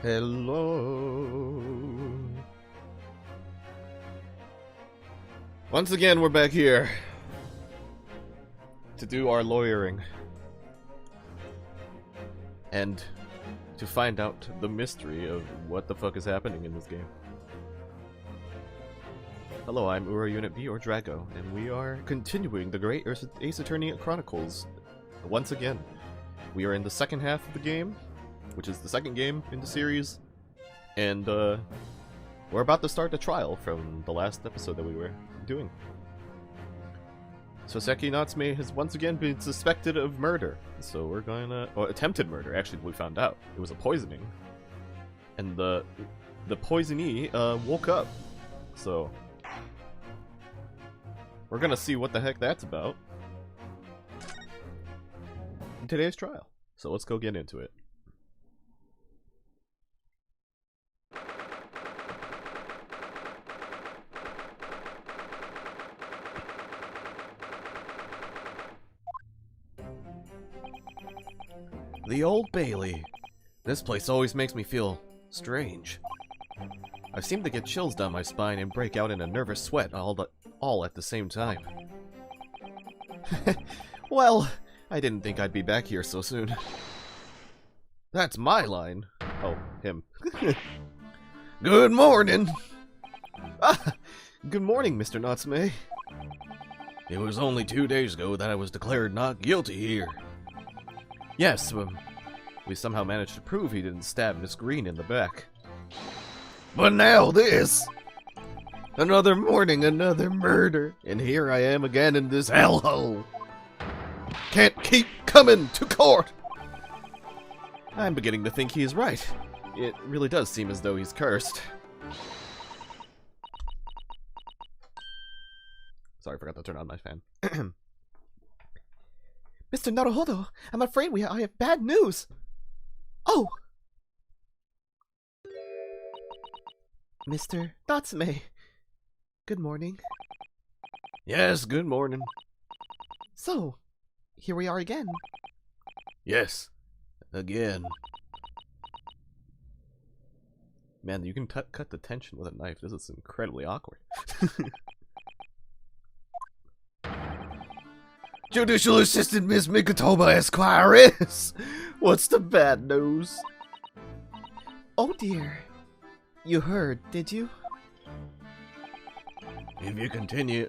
Hello. Once again, we're back here to do our lawyering and to find out the mystery of what the fuck is happening in this game. Hello, I'm URAunitB or Drago, and we are continuing the Great Ace Attorney Chronicles once again. We are in the second half of the game, which is the second game in the series, and we're about to start the trial from the last episode that we were doing. Soseki Natsume has once again been suspected of murder, so we're gonna... or attempted murder, actually, we found out. It was a poisoning. And the poisonee woke up, so... we're gonna see what the heck that's about in today's trial. So let's go get into it. The Old Bailey. This place always makes me feel strange. I seem to get chills down my spine and break out in a nervous sweat all at the same time. Well, I didn't think I'd be back here so soon. That's my line. Oh, him. Good morning! Ah, good morning, Mr. Natsume. It was only 2 days ago that I was declared not guilty here. Yes, we somehow managed to prove he didn't stab Miss Green in the back. But now this! Another morning, another murder, and here I am again in this hellhole. Can't keep coming to court! I'm beginning to think he is right. It really does seem as though he's cursed. Sorry, I forgot to turn on my fan. Mr. Naruhodo, I'm afraid I have bad news. Oh! Mr. Natsume. Good morning. Yes, good morning. So, here we are again. Yes, again. Man, you can cut the tension with a knife. This is incredibly awkward. Judicial Assistant Miss Mikotoba Esquires! What's the bad news? Oh dear. You heard, did you? If you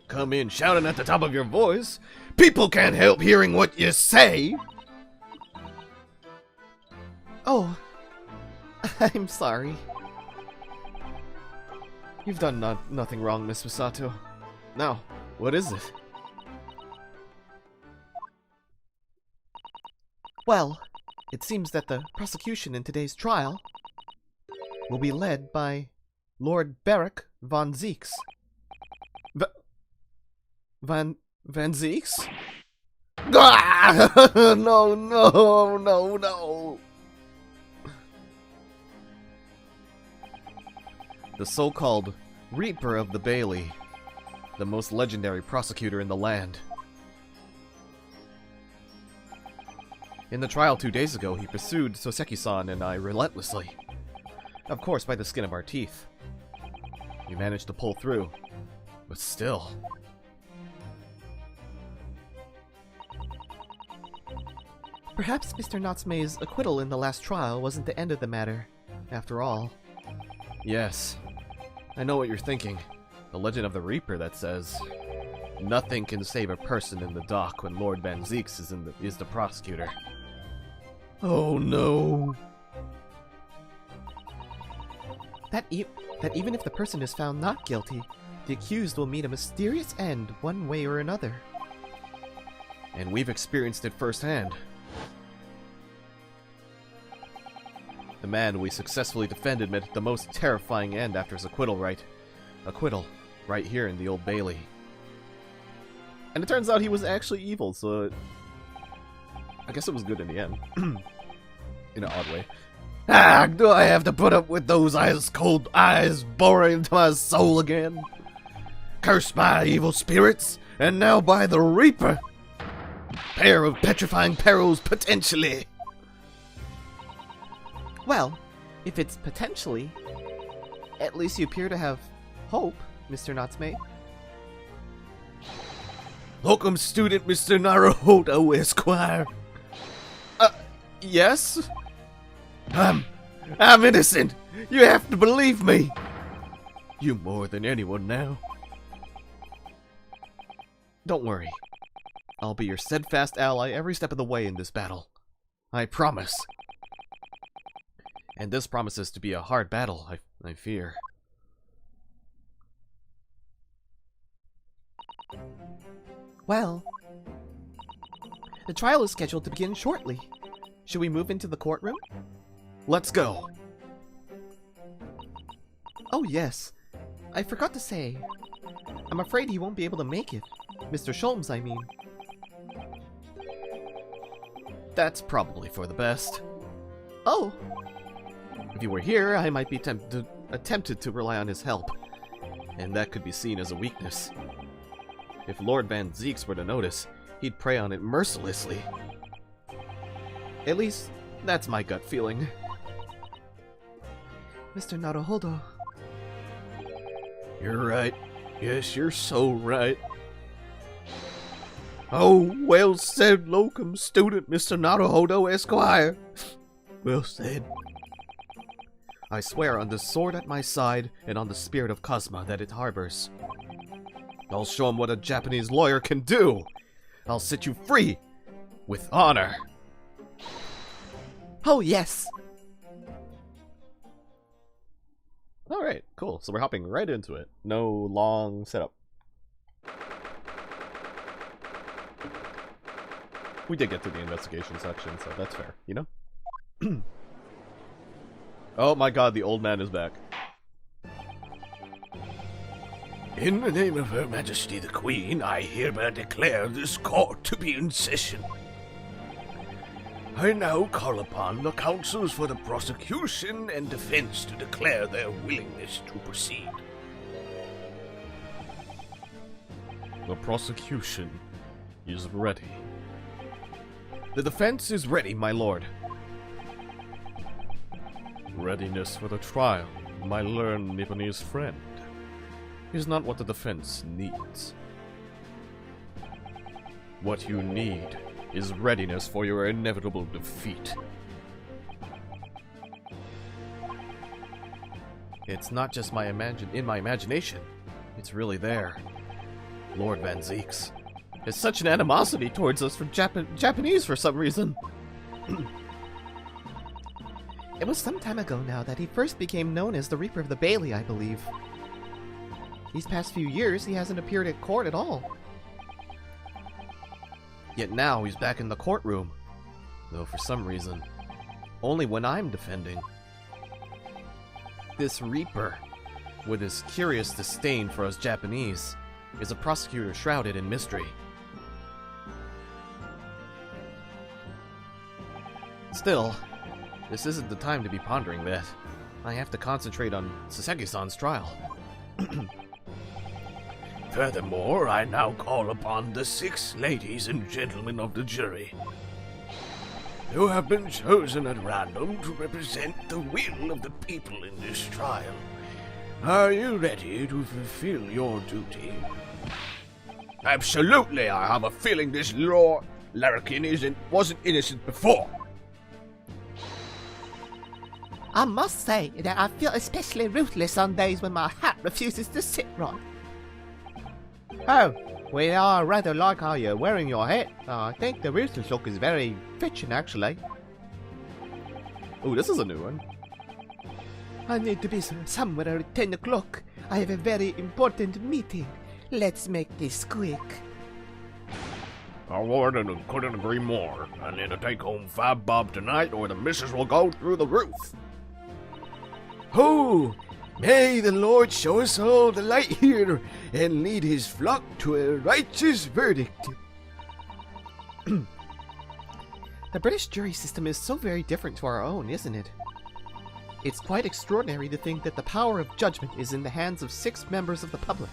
come in shouting at the top of your voice, people can't help hearing what you say! Oh, I'm sorry. You've done nothing wrong, Miss Misato. Now, what is it? Well, it seems that the prosecution in today's trial will be led by Lord Beric von Zeeks. Van Zeeks? Ah! No. The so-called Reaper of the Bailey, the most legendary prosecutor in the land. In the trial 2 days ago, he pursued Soseki-san and I relentlessly. Of course, by the skin of our teeth. We managed to pull through, but still. Perhaps Mr. Natsume's acquittal in the last trial wasn't the end of the matter, after all. Yes, I know what you're thinking. The legend of the Reaper that says, nothing can save a person in the dock when Lord Van Zeeks is the prosecutor. Oh no! That even if the person is found not guilty, the accused will meet a mysterious end one way or another. And we've experienced it firsthand. The man we successfully defended met the most terrifying end after his acquittal right here in the Old Bailey. And it turns out he was actually evil, so I guess it was good in the end. In an odd way. Ah, do I have to put up with those ice-cold eyes boring into my soul again? Cursed by evil spirits, and now by the Reaper! Pair of petrifying perils, potentially! Well, If it's potentially, at least you appear to have hope, Mr. Natsume. Welcome, student Mr. Naruhodo, Esquire. Yes? I'm innocent. You have to believe me. You more than anyone now. Don't worry. I'll be your steadfast ally every step of the way in this battle. I promise. And this promises to be a hard battle, I fear. Well, the trial is scheduled to begin shortly. Should we move into the courtroom? Let's go. Oh yes, I forgot to say. I'm afraid he won't be able to make it. Mr. Sholmes, I mean. That's probably for the best. Oh! If you were here, I might be tempted to rely on his help. And that could be seen as a weakness. If Lord Van Zeeks were to notice, he'd prey on it mercilessly. At least, that's my gut feeling. Mr. Naruhodo. You're right. Yes, you're so right. Oh, well said, locum student Mr. Naruhodo, Esquire. Well said. I swear on the sword at my side and on the spirit of Cosma that it harbors. I'll show him what a Japanese lawyer can do. I'll set you free with honor. Oh, yes. Alright, cool. So we're hopping right into it. No long setup. We did get to the investigation section, so that's fair, you know? Oh my god, the old man is back. In the name of Her Majesty the Queen, I hereby declare this court to be in session. I now call upon the counsels for the prosecution and defense to declare their willingness to proceed. The prosecution is ready. The defense is ready, my lord. Readiness for the trial, my learned Nipponese friend, is not what the defense needs. What you need is readiness for your inevitable defeat. It's not just in my imagination. It's really there. Lord Van Zeeks has such an animosity towards us from Japanese for some reason. It was some time ago now that he first became known as the Reaper of the Bailey, I believe. These past few years, he hasn't appeared at court at all. Yet now he's back in the courtroom. Though for some reason, only when I'm defending. This Reaper, with his curious disdain for us Japanese, is a prosecutor shrouded in mystery. Still, this isn't the time to be pondering that. I have to concentrate on Saseki-san's trial. Furthermore, I now call upon the 6 ladies and gentlemen of the jury. You have been chosen at random to represent the will of the people in this trial. Are you ready to fulfill your duty? Absolutely, I have a feeling this Lord Larrikin wasn't innocent before. I must say that I feel especially ruthless on days when my hat refuses to sit right. Oh, we are rather like how you're wearing your hat. I think the ruthless look is very fitting, actually. Ooh, this is a new one. I need to be somewhere at 10 o'clock. I have a very important meeting. Let's make this quick. Our warden couldn't agree more. I need to take home 5 bob tonight or the missus will go through the roof. Oh, may the Lord show us all the light here and lead his flock to a righteous verdict. The British jury system is so very different to our own, isn't it? It's quite extraordinary to think that the power of judgment is in the hands of 6 members of the public,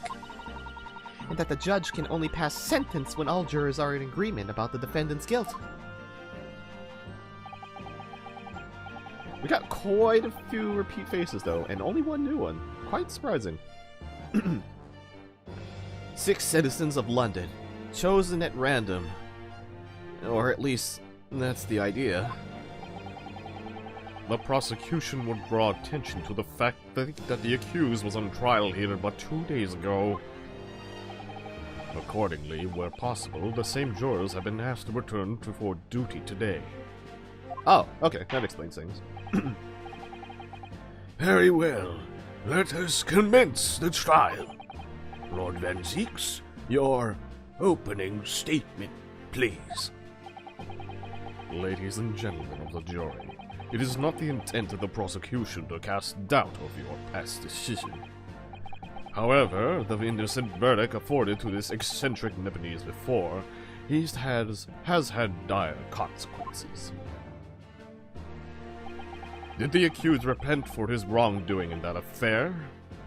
and that the judge can only pass sentence when all jurors are in agreement about the defendant's guilt. We got quite a few repeat faces, though, and only one new one. Quite surprising. 6 citizens of London, chosen at random. Or at least, that's the idea. The prosecution would draw attention to the fact that the accused was on trial here but 2 days ago. Accordingly, where possible, the same jurors have been asked to return for duty today. Oh, okay, that explains things. Very well. Let us commence the trial. Lord Van Zeeks, your opening statement, please. Ladies and gentlemen of the jury, it is not the intent of the prosecution to cast doubt over your past decision. However, the innocent verdict afforded to this eccentric Nepalese before has had dire consequences. Did the accused repent for his wrongdoing in that affair?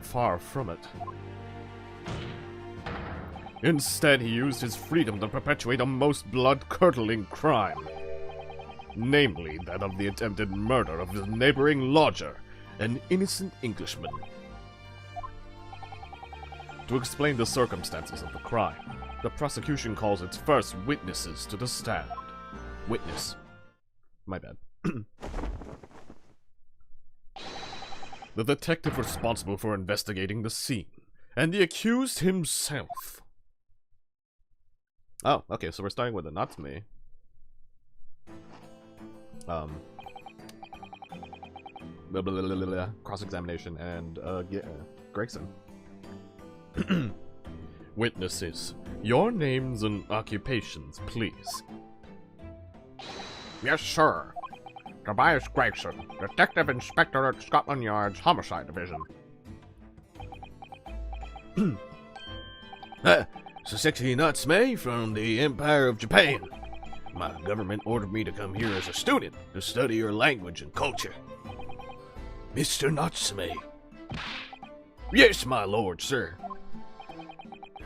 Far from it. Instead, he used his freedom to perpetuate a most blood-curdling crime. Namely, that of the attempted murder of his neighboring lodger, an innocent Englishman. To explain the circumstances of the crime, the prosecution calls its first witnesses to the stand. Witness. My bad. The detective responsible for investigating the scene, and the accused himself. Oh, okay, so we're starting with a not me. Cross-examination and, Gregson. Witnesses, your names and occupations, please. Yes, sir. Tobias Gregson, Detective Inspector at Scotland Yard's Homicide Division. Saseki Natsume from the Empire of Japan. My government ordered me to come here as a student to study your language and culture. Mr. Natsume. Yes, my lord, sir.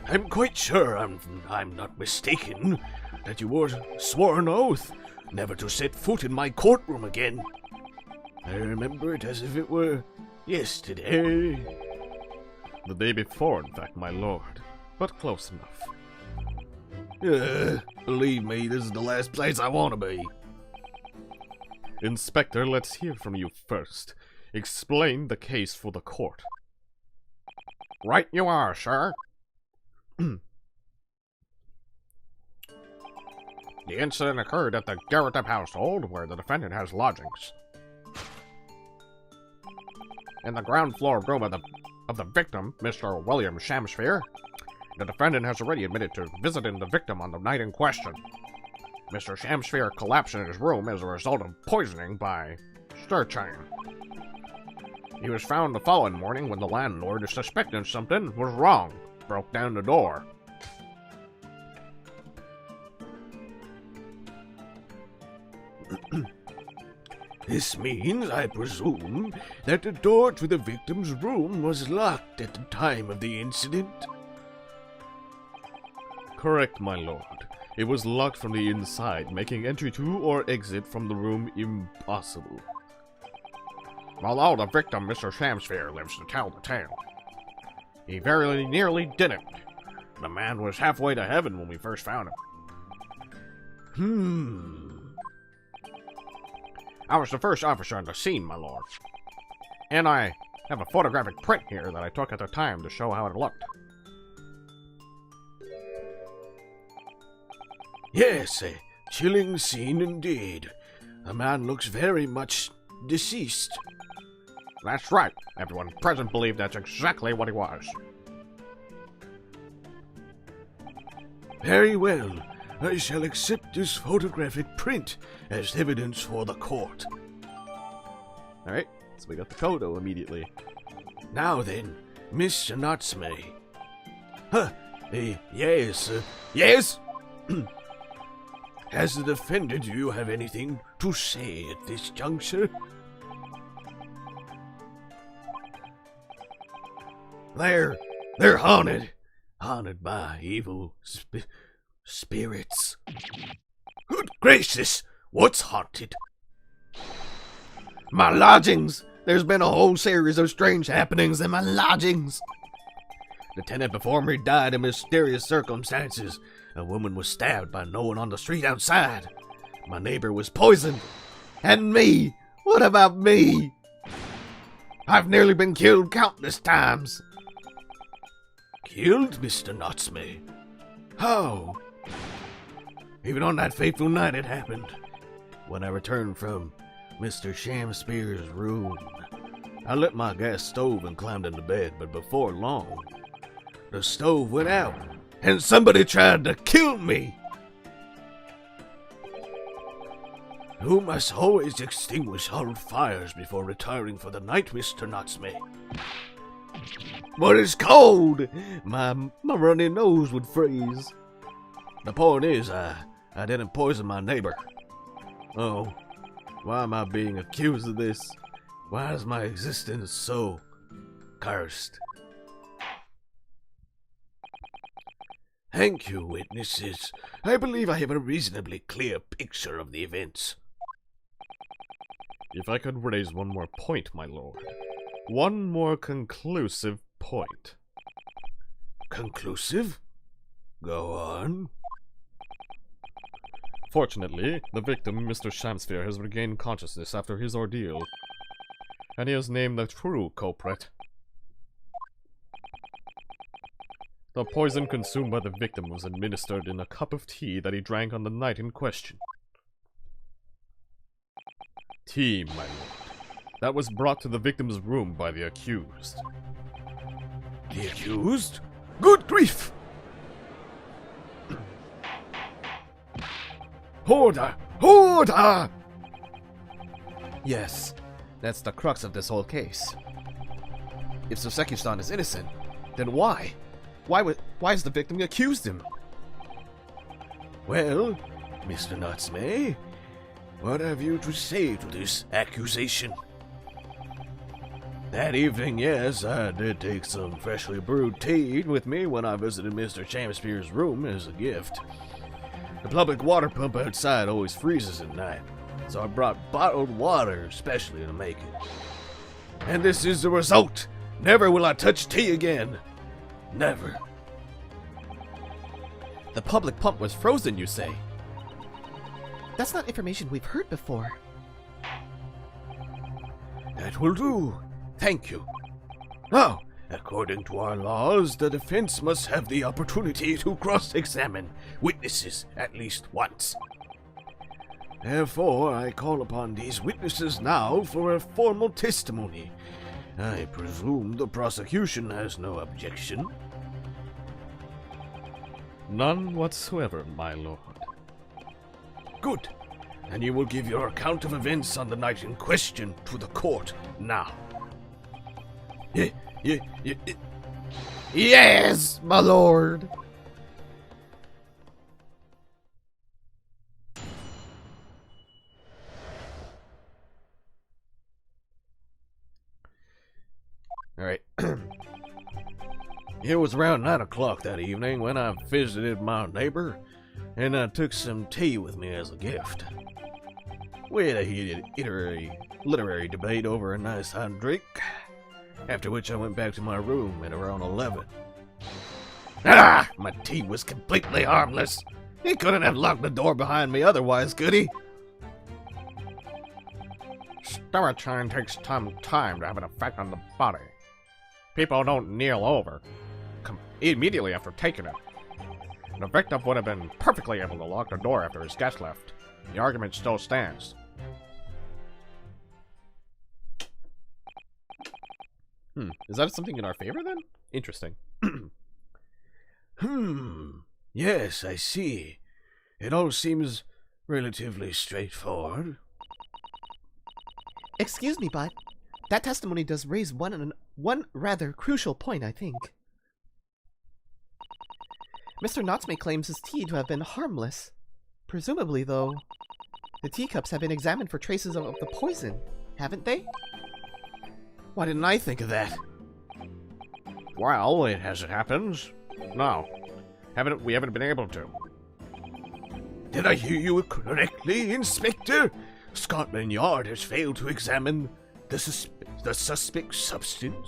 I'm quite sure I'm not mistaken that you swore an oath never to set foot in my courtroom again. I remember it as if it were yesterday. The day before, in fact, my lord, but close enough. Believe me, this is the last place I want to be. Inspector, let's hear from you first. Explain the case for the court. Right you are, sir. The incident occurred at the Garrett household, where the defendant has lodgings. In the ground floor room of the victim, Mr. William Shamsphere, the defendant has already admitted to visiting the victim on the night in question. Mr. Shamsphere collapsed in his room as a result of poisoning by stirchain. He was found the following morning when the landlord, suspecting something was wrong, broke down the door. This means, I presume, that the door to the victim's room was locked at the time of the incident? Correct, my lord. It was locked from the inside, making entry to or exit from the room impossible. Although the victim, Mr. Shamsphere, lives to tell the tale, he very nearly did it. The man was halfway to heaven when we first found him. I was the first officer on the scene, my lord. And I have a photographic print here that I took at the time to show how it looked. Yes, a chilling scene indeed. The man looks very much deceased. That's right. Everyone present believed that's exactly what he was. Very well. I shall accept this photographic print as evidence for the court. Alright, so we got the Kodo immediately. Now then, Mr. Natsume. Yes, yes? As the defendant, do you have anything to say at this juncture? They're haunted. Haunted by evil spirits. Good gracious, what's haunted? My lodgings! There's been a whole series of strange happenings in my lodgings. The tenant before me died in mysterious circumstances. A woman was stabbed by no one on the street outside. My neighbor was poisoned. And me! What about me? I've nearly been killed countless times. Killed, Mr. Knotsme? How? Even on that fateful night it happened. When I returned from Mr. Shamspear's room, I lit my gas stove and climbed into bed, but before long, the stove went out, and somebody tried to kill me. You must always extinguish all fires before retiring for the night, Mr. Knotsme. But it's cold. My runny nose would freeze. The point is, I didn't poison my neighbor. Oh, why am I being accused of this? Why is my existence so cursed? Thank you, witnesses. I believe I have a reasonably clear picture of the events. If I could raise one more point, my lord. One more conclusive point. Conclusive? Go on. Fortunately, the victim, Mr. Shamsphere, has regained consciousness after his ordeal, and he is named the true culprit. The poison consumed by the victim was administered in a cup of tea that he drank on the night in question. Tea, my lord, that was brought to the victim's room by the accused. The accused? Good grief! Order! Order! Yes, that's the crux of this whole case. If Soseki-san is innocent, then why? Why has the victim accused him? Well, Mr. Knotsme, what have you to say to this accusation? That evening, yes, I did take some freshly brewed tea with me when I visited Mr. Shamspear's room as a gift. The public water pump outside always freezes at night, so I brought bottled water especially to make it. And this is the result! Never will I touch tea again! Never. The public pump was frozen, you say? That's not information we've heard before. That will do. Thank you. Now, according to our laws, the defense must have the opportunity to cross-examine witnesses at least once. Therefore, I call upon these witnesses now for a formal testimony. I presume the prosecution has no objection. None whatsoever, my lord. Good. And you will give your account of events on the night in question to the court now. Yes, my lord! Alright. It was around 9 o'clock that evening when I visited my neighbor, and I took some tea with me as a gift. We had a heated literary debate over a nice hot drink, after which I went back to my room at around 11. Ah! My tea was completely harmless. He couldn't have locked the door behind me otherwise, could he? Stirritine takes some time to have an effect on the body. People don't kneel over immediately after taking it. The victim would have been perfectly able to lock the door after his guest left. The argument still stands. Is that something in our favor then? Interesting. Yes, I see. It all seems relatively straightforward. Excuse me, but that testimony does raise one rather crucial point, I think. Mr. Knotsme claims his tea to have been harmless. Presumably, though, the teacups have been examined for traces of the poison, haven't they? Why didn't I think of that? Well, as it happens, no. We haven't been able to. Did I hear you correctly, Inspector? Scotland Yard has failed to examine the suspect's substance.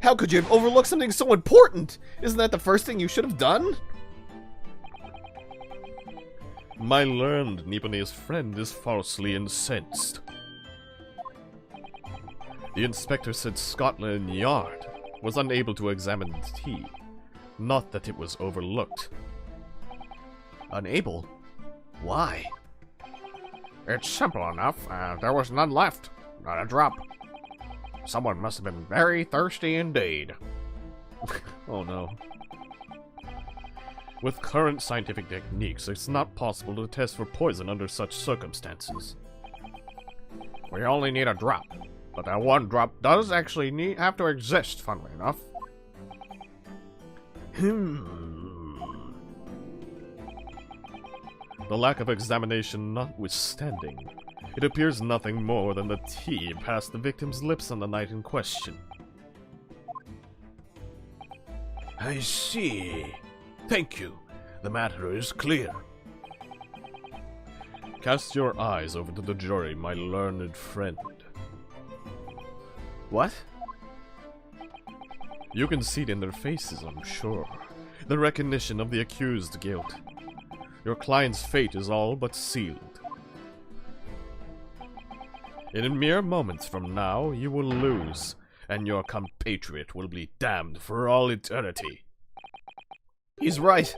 How could you have overlooked something so important? Isn't that the first thing you should have done? My learned Nipponese friend is falsely incensed. The inspector said Scotland Yard was unable to examine the tea, not that it was overlooked. Unable? Why? It's simple enough. There was none left. Not a drop. Someone must have been very thirsty indeed. Oh no. With current scientific techniques, it's not possible to test for poison under such circumstances. We only need a drop. But that one drop does actually have to exist, funnily enough. The lack of examination notwithstanding, it appears nothing more than the tea passed the victim's lips on the night in question. I see. Thank you. The matter is clear. Cast your eyes over to the jury, my learned friend. What? You can see it in their faces, I'm sure. The recognition of the accused guilt. Your client's fate is all but sealed. In mere moments from now, you will lose, and your compatriot will be damned for all eternity. He's right.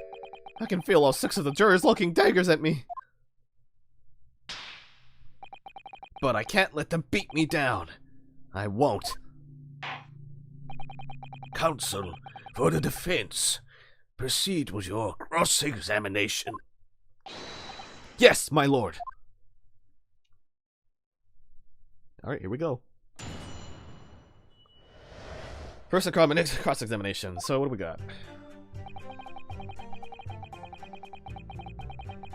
I can feel all 6 of the jurors looking daggers at me. But I can't let them beat me down. I won't. Counsel, for the defense, proceed with your cross-examination. Yes, my lord. Alright, here we go. First cross-examination. So what do we got?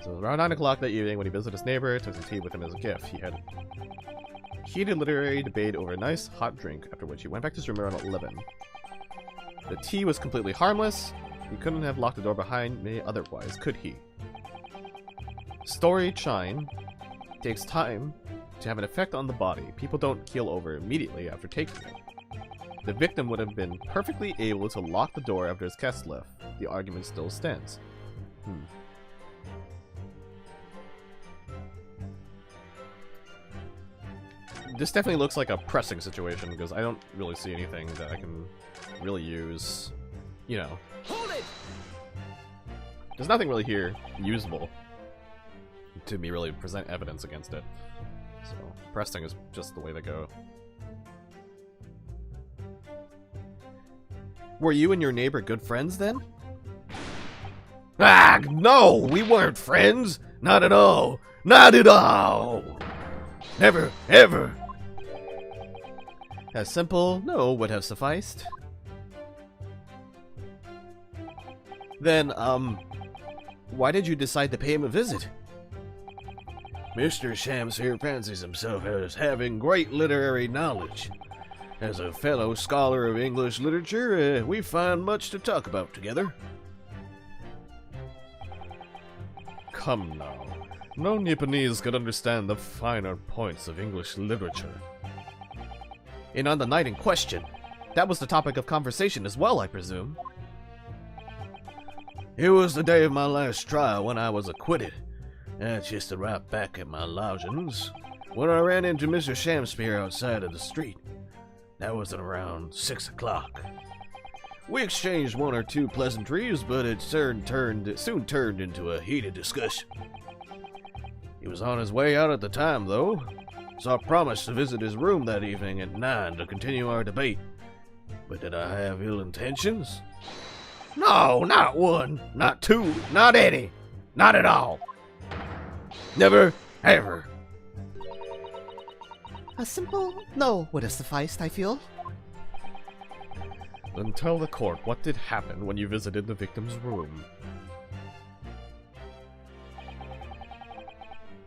So around 9 o'clock that evening, when he visited his neighbor, took some tea with him as a gift. He had heated literary debate over a nice hot drink, after which he went back to his room around 11. The tea was completely harmless. He couldn't have locked the door behind me otherwise, could he? Story Chine takes time to have an effect on the body. People don't keel over immediately after taking it. The victim would have been perfectly able to lock the door after his guest left. The argument still stands. This definitely looks like a pressing situation, because I don't really see anything that I can really use, you know. Hold it! There's nothing really here usable to me really present evidence against it. So, pressing is just the way to go. Were you and your neighbor good friends then? Ah, no, we weren't friends. Not at all. Not at all. Never, ever. A simple no would have sufficed. Then, why did you decide to pay him a visit? Mr. Shams here fancies himself as having great literary knowledge. As a fellow scholar of English literature, we find much to talk about together. Come now. No Nipponese could understand the finer points of English literature. And on the night in question, that was the topic of conversation as well, I presume. It was the day of my last trial when I was acquitted. I just arrived back at my lodgings when I ran into Mr. Shamspeare outside of the street. That was at around 6 o'clock. We exchanged one or two pleasantries, but it soon turned into a heated discussion. He was on his way out at the time, though, so I promised to visit his room that evening at 9 to continue our debate. But did I have ill intentions? No, not one, not two, not any, not at all. Never, ever. A simple no would have sufficed, I feel. Then tell the court what did happen when you visited the victim's room.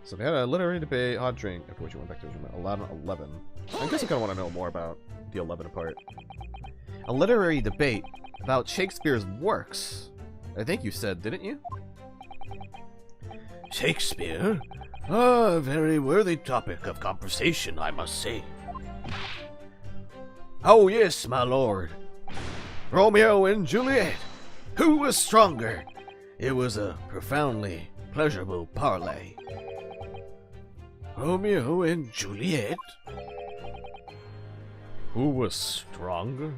So they had a literary debate, hot drink, after which you went back to his room at 11. I guess I kind of want to know more about the 11 part. A literary debate about Shakespeare's works. I think you said, didn't you? Shakespeare? A very worthy topic of conversation, I must say. Oh yes, my lord. Romeo and Juliet. Who was stronger? It was a profoundly pleasurable parley. Romeo and Juliet? Who was stronger?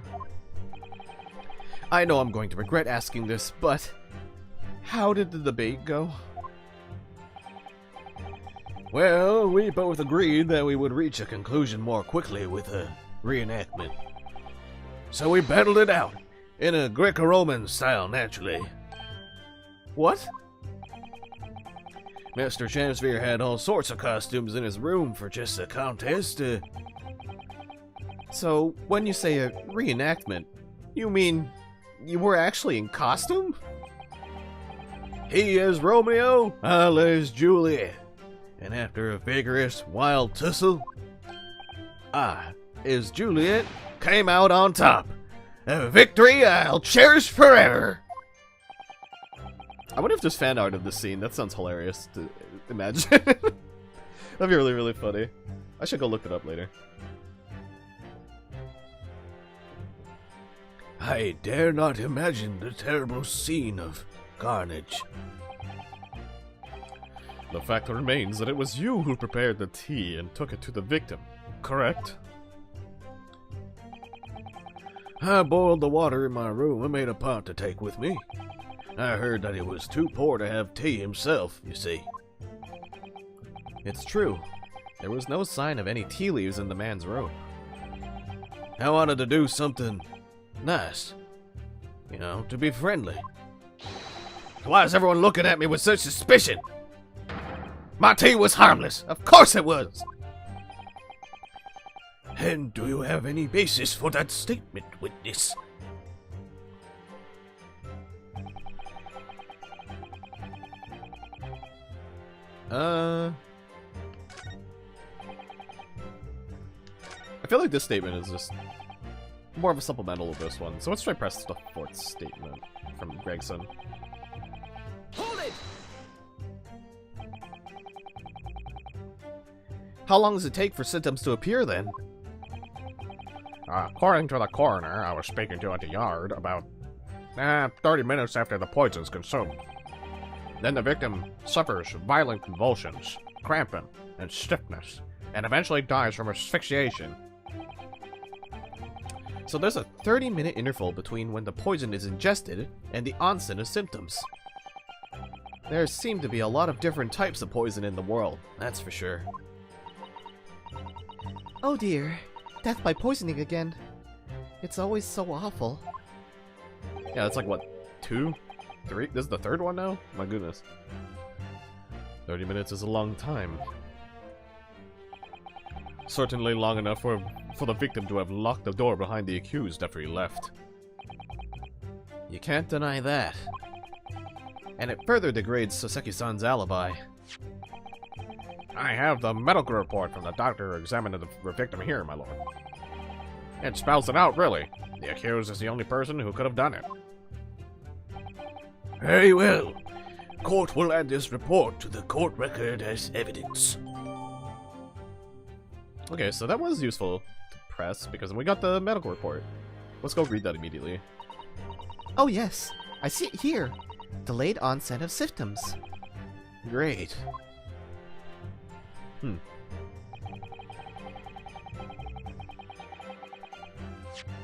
I know I'm going to regret asking this, but how did the debate go? Well, we both agreed that we would reach a conclusion more quickly with a reenactment. So we battled it out, in a Greco-Roman style, naturally. What? Mr. Shamsphere had all sorts of costumes in his room for just a contest. So, when you say a reenactment, you mean you were actually in costume? He as Romeo, I as Juliet. And after a vigorous, wild tussle, I, as Juliet, came out on top. A victory I'll cherish forever. I wonder if there's fan art of this scene. That sounds hilarious to imagine. That'd be really, really funny. I should go look it up later. I dare not imagine the terrible scene of carnage. The fact remains that it was you who prepared the tea and took it to the victim, correct? I boiled the water in my room and made a pot to take with me. I heard that he was too poor to have tea himself, you see. It's true. There was no sign of any tea leaves in the man's room. I wanted to do something nice. You know, to be friendly. Why is everyone looking at me with such suspicion? My tea was harmless. Of course it was. And do you have any basis for that statement, witness? I feel like this statement is just more of a supplemental of this one. So let's try press the fourth statement from Gregson. Hold it! How long does it take for symptoms to appear then? According to the coroner I was speaking to at the yard, about 30 minutes after the poison's consumed. Then the victim suffers violent convulsions, cramping, and stiffness, and eventually dies from asphyxiation. So there's a 30-minute interval between when the poison is ingested and the onset of symptoms. There seem to be a lot of different types of poison in the world, that's for sure. Oh dear. Death by poisoning again. It's always so awful. Yeah, it's like, what, 2? 3? This is the third one now? My goodness. 30 minutes is a long time. Certainly long enough for the victim to have locked the door behind the accused after he left. You can't deny that. And it further degrades Soseki-san's alibi. I have the medical report from the doctor who examined the victim here, my lord. It spells it out, really. The accused is the only person who could have done it. Very well. Court will add this report to the court record as evidence. Okay, so that was useful to press because we got the medical report. Let's go read that immediately. Oh yes, I see it here. Delayed onset of symptoms. Great.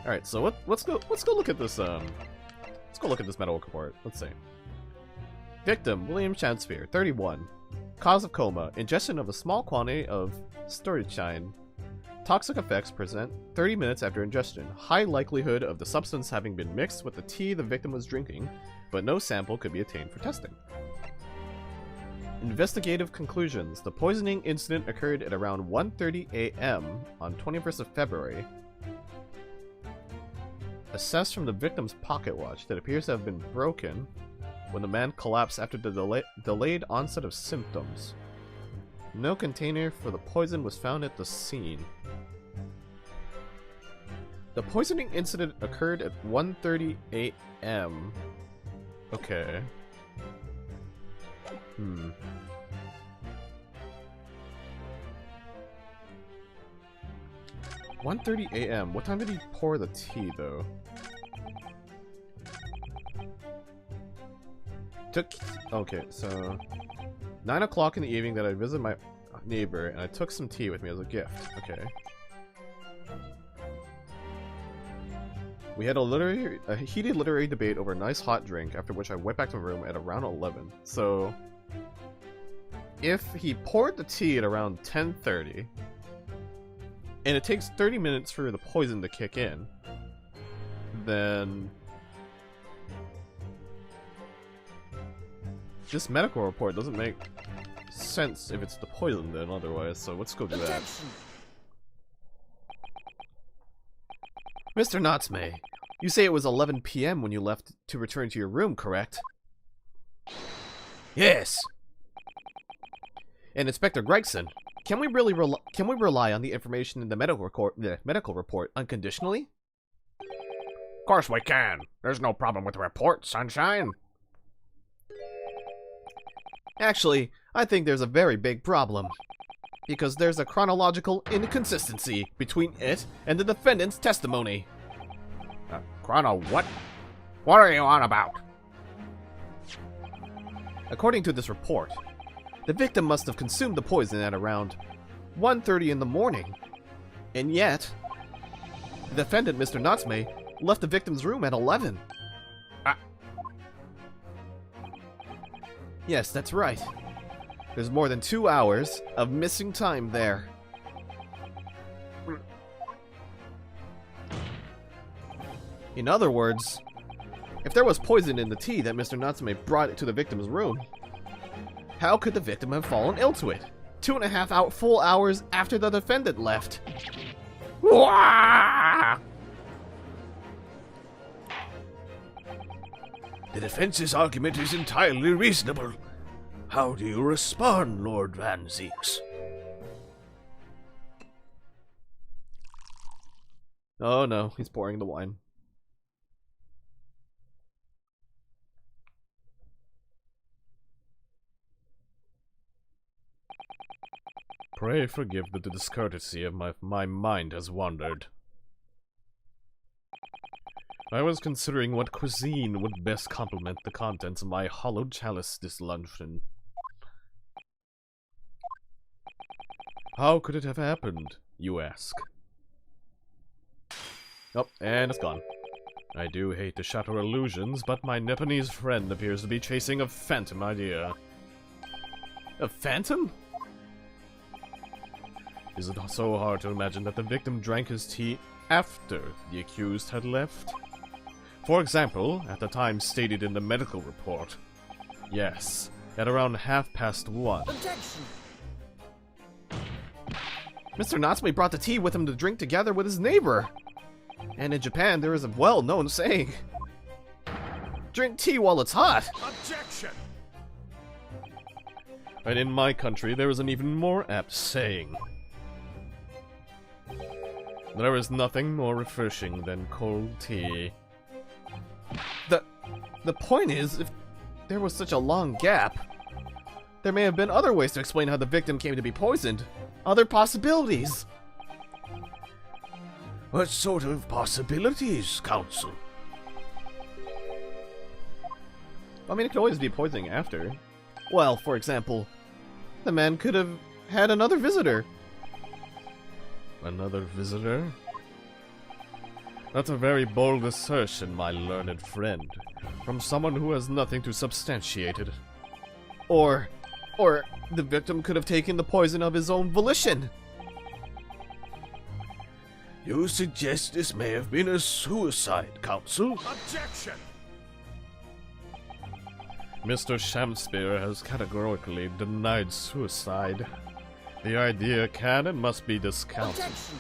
All right, so let's go look at this. Let's go look at this medical report. Let's see. Victim: William Shamsphere, 31. Cause of coma: ingestion of a small quantity of sturgeon. Toxic effects present 30 minutes after ingestion. High likelihood of the substance having been mixed with the tea the victim was drinking, but no sample could be obtained for testing. Investigative conclusions. The poisoning incident occurred at around 1:30 a.m. on 21st of February. Assessed from the victim's pocket watch that appears to have been broken when the man collapsed after the delayed onset of symptoms. No container for the poison was found at the scene. The poisoning incident occurred at 1:30 a.m. Okay. 1:30 a.m. What time did he pour the tea, though? Okay, so 9 o'clock in the evening that I visited my neighbor and I took some tea with me as a gift. Okay. We had a heated literary debate over a nice hot drink, after which I went back to my room at around 11. So if he poured the tea at around 10:30 and it takes 30 minutes for the poison to kick in, then this medical report doesn't make sense if it's the poison then otherwise, so let's go do that. Mr. Natsume, you say it was 11 p.m. when you left to return to your room, correct? Yes. And Inspector Gregson, can we rely on the information in the medical report unconditionally? Of course we can. There's no problem with the report, Sunshine. Actually, I think there's a very big problem. Because there's a chronological inconsistency between it and the defendant's testimony. Chrono what? What are you on about? According to this report, the victim must have consumed the poison at around 1:30 in the morning. And yet, the defendant, Mr. Natsume, left the victim's room at 11. Yes, that's right. There's more than 2 hours of missing time there. In other words, if there was poison in the tea that Mr. Natsume brought to the victim's room, how could the victim have fallen ill to it? 2.5 full hours after the defendant left. Wah! The defense's argument is entirely reasonable. How do you respond, Lord Van Zeeks? Oh no, he's pouring the wine. Pray forgive the discourtesy of my mind has wandered. I was considering what cuisine would best complement the contents of my hollowed chalice this luncheon. How could it have happened, you ask? Oh, and it's gone. I do hate to shatter illusions, but my Nepalese friend appears to be chasing a phantom idea. A phantom? Is it so hard to imagine that the victim drank his tea after the accused had left? For example, at the time stated in the medical report. Yes, at around 1:30. Objection! Mr. Natsume brought the tea with him to drink together with his neighbor. And in Japan, there is a well-known saying, drink tea while it's hot. Objection! And in my country, there is an even more apt saying. There is nothing more refreshing than cold tea. The point is, if there was such a long gap, there may have been other ways to explain how the victim came to be poisoned. Other possibilities. What sort of possibilities, Counsel? I mean, it could always be poisoning after. Well, for example, the man could have had another visitor. Another visitor? That's a very bold assertion, my learned friend, from someone who has nothing to substantiate it. Or the victim could have taken the poison of his own volition. You suggest this may have been a suicide, Counsel? Objection! Mr. Shamspeare has categorically denied suicide. The idea can and must be discounted. Objection!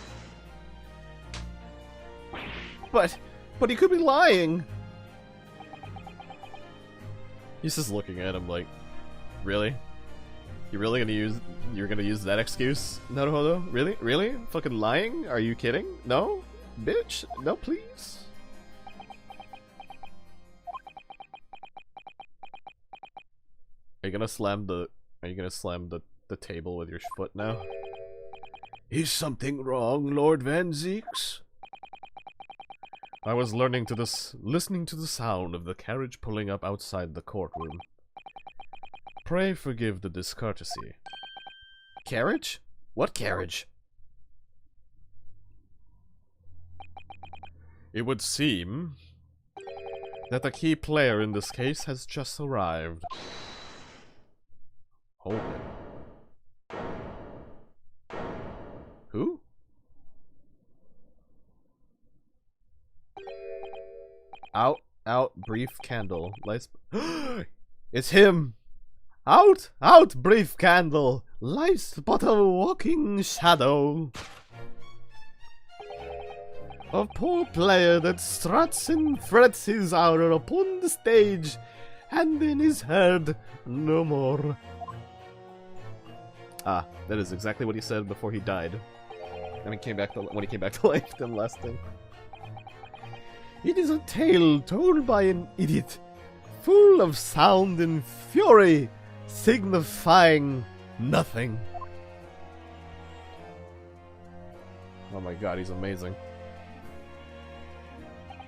But he could be lying. He's just looking at him like, really? You're gonna use that excuse? Naruhodo? Really? Really? Fucking lying? Are you kidding? No? Bitch? No, please? Are you gonna slam the table with your foot now? Is something wrong, Lord Van Zeeks? I was listening to the sound of the carriage pulling up outside the courtroom. Pray forgive the discourtesy. Carriage? What carriage? It would seem that the key player in this case has just arrived. Hold it. Who? Out, brief candle. Lights. It's him! Out, brief candle! Life's but a walking shadow. A poor player that struts and frets his hour upon the stage, and then is heard no more. Ah, that is exactly what he said before he died. I mean, when he came back to life, the last thing. It is a tale told by an idiot, full of sound and fury, signifying nothing. Oh my god, he's amazing.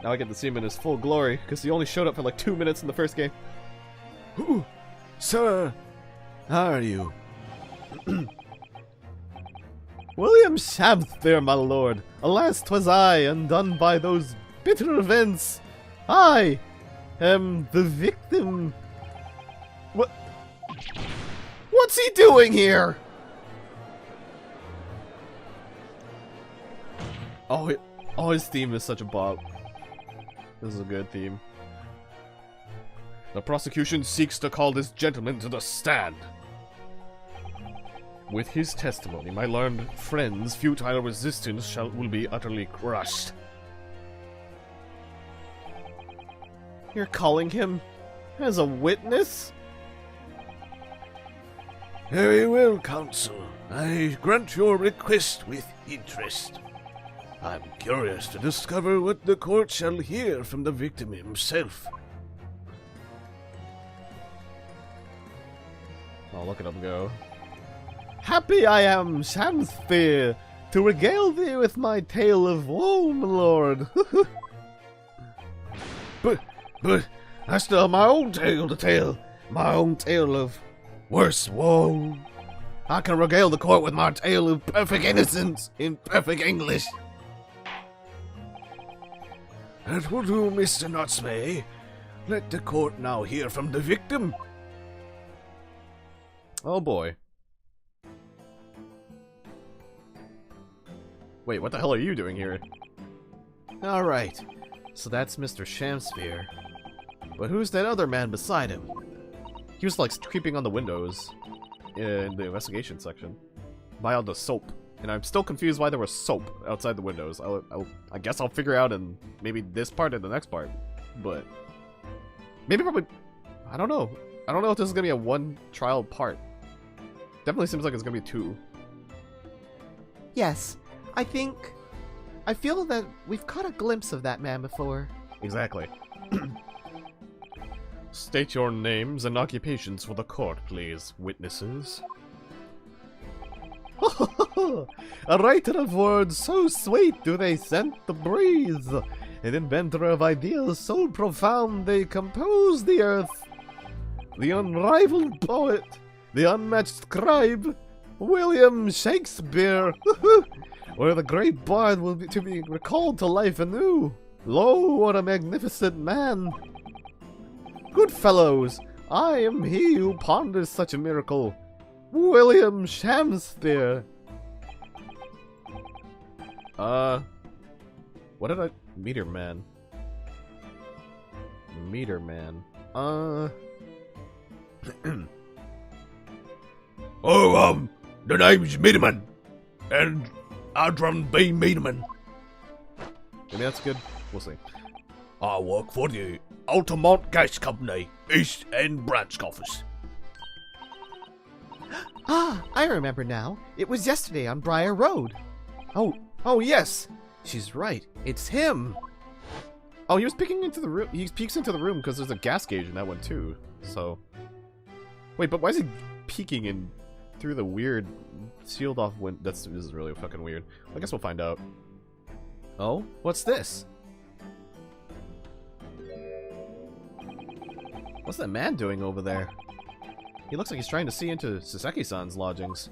Now I get to see him in his full glory, because he only showed up for like 2 minutes in the first game. Who? Sir, how are you? William Shakespeare, my lord. Alas, 'twas I, undone by those bitter events. I am the victim. What's he doing here? Oh, his theme is such a bop. This is a good theme. The prosecution seeks to call this gentleman to the stand. With his testimony, my learned friend's futile resistance will be utterly crushed. You're calling him as a witness? Very well, counsel. I grant your request with interest. I'm curious to discover what the court shall hear from the victim himself. Oh, look at him go. Happy I am, Shakespeare, to regale thee with my tale of woe, my lord. But I still have my own tale to tell. My own tale of worse woe. I can regale the court with my tale of perfect innocence in perfect English. That will do, Mr. Nutsmay. Let the court now hear from the victim. Oh boy. Wait, what the hell are you doing here? Alright, so that's Mr. Shamsphere. But who's that other man beside him? He was like creeping on the windows in the investigation section by all the soap. And I'm still confused why there was soap outside the windows. I guess I'll figure out in maybe this part or the next part. But maybe probably, I don't know. I don't know if this is going to be a one trial part. Definitely seems like it's going to be 2. Yes, I feel that we've caught a glimpse of that man before. Exactly. State your names and occupations for the court, please, witnesses. A writer of words so sweet do they scent the breeze, an inventor of ideas so profound they compose the earth, the unrivaled poet, the unmatched scribe, William Shakespeare, where the great bard will be to be recalled to life anew. Lo, what a magnificent man! Good fellows, I am he who ponders such a miracle, William Shakespeare. What did I... Meter Man. Meter Man. The name's Miedman. And Adron B. Miedman. Maybe that's good. We'll see. I work for the Altamont Gas Company, East End Branch Office. Ah, I remember now. It was yesterday on Briar Road. Oh yes! She's right. It's him! Oh, he was peeking into the room. He peeks into the room because there's a gas gauge in that one too. So... Wait, but why is he peeking in through the weird sealed off window. This is really fucking weird. I guess we'll find out. Oh, what's this? What's that man doing over there? He looks like he's trying to see into Saseki-san's lodgings.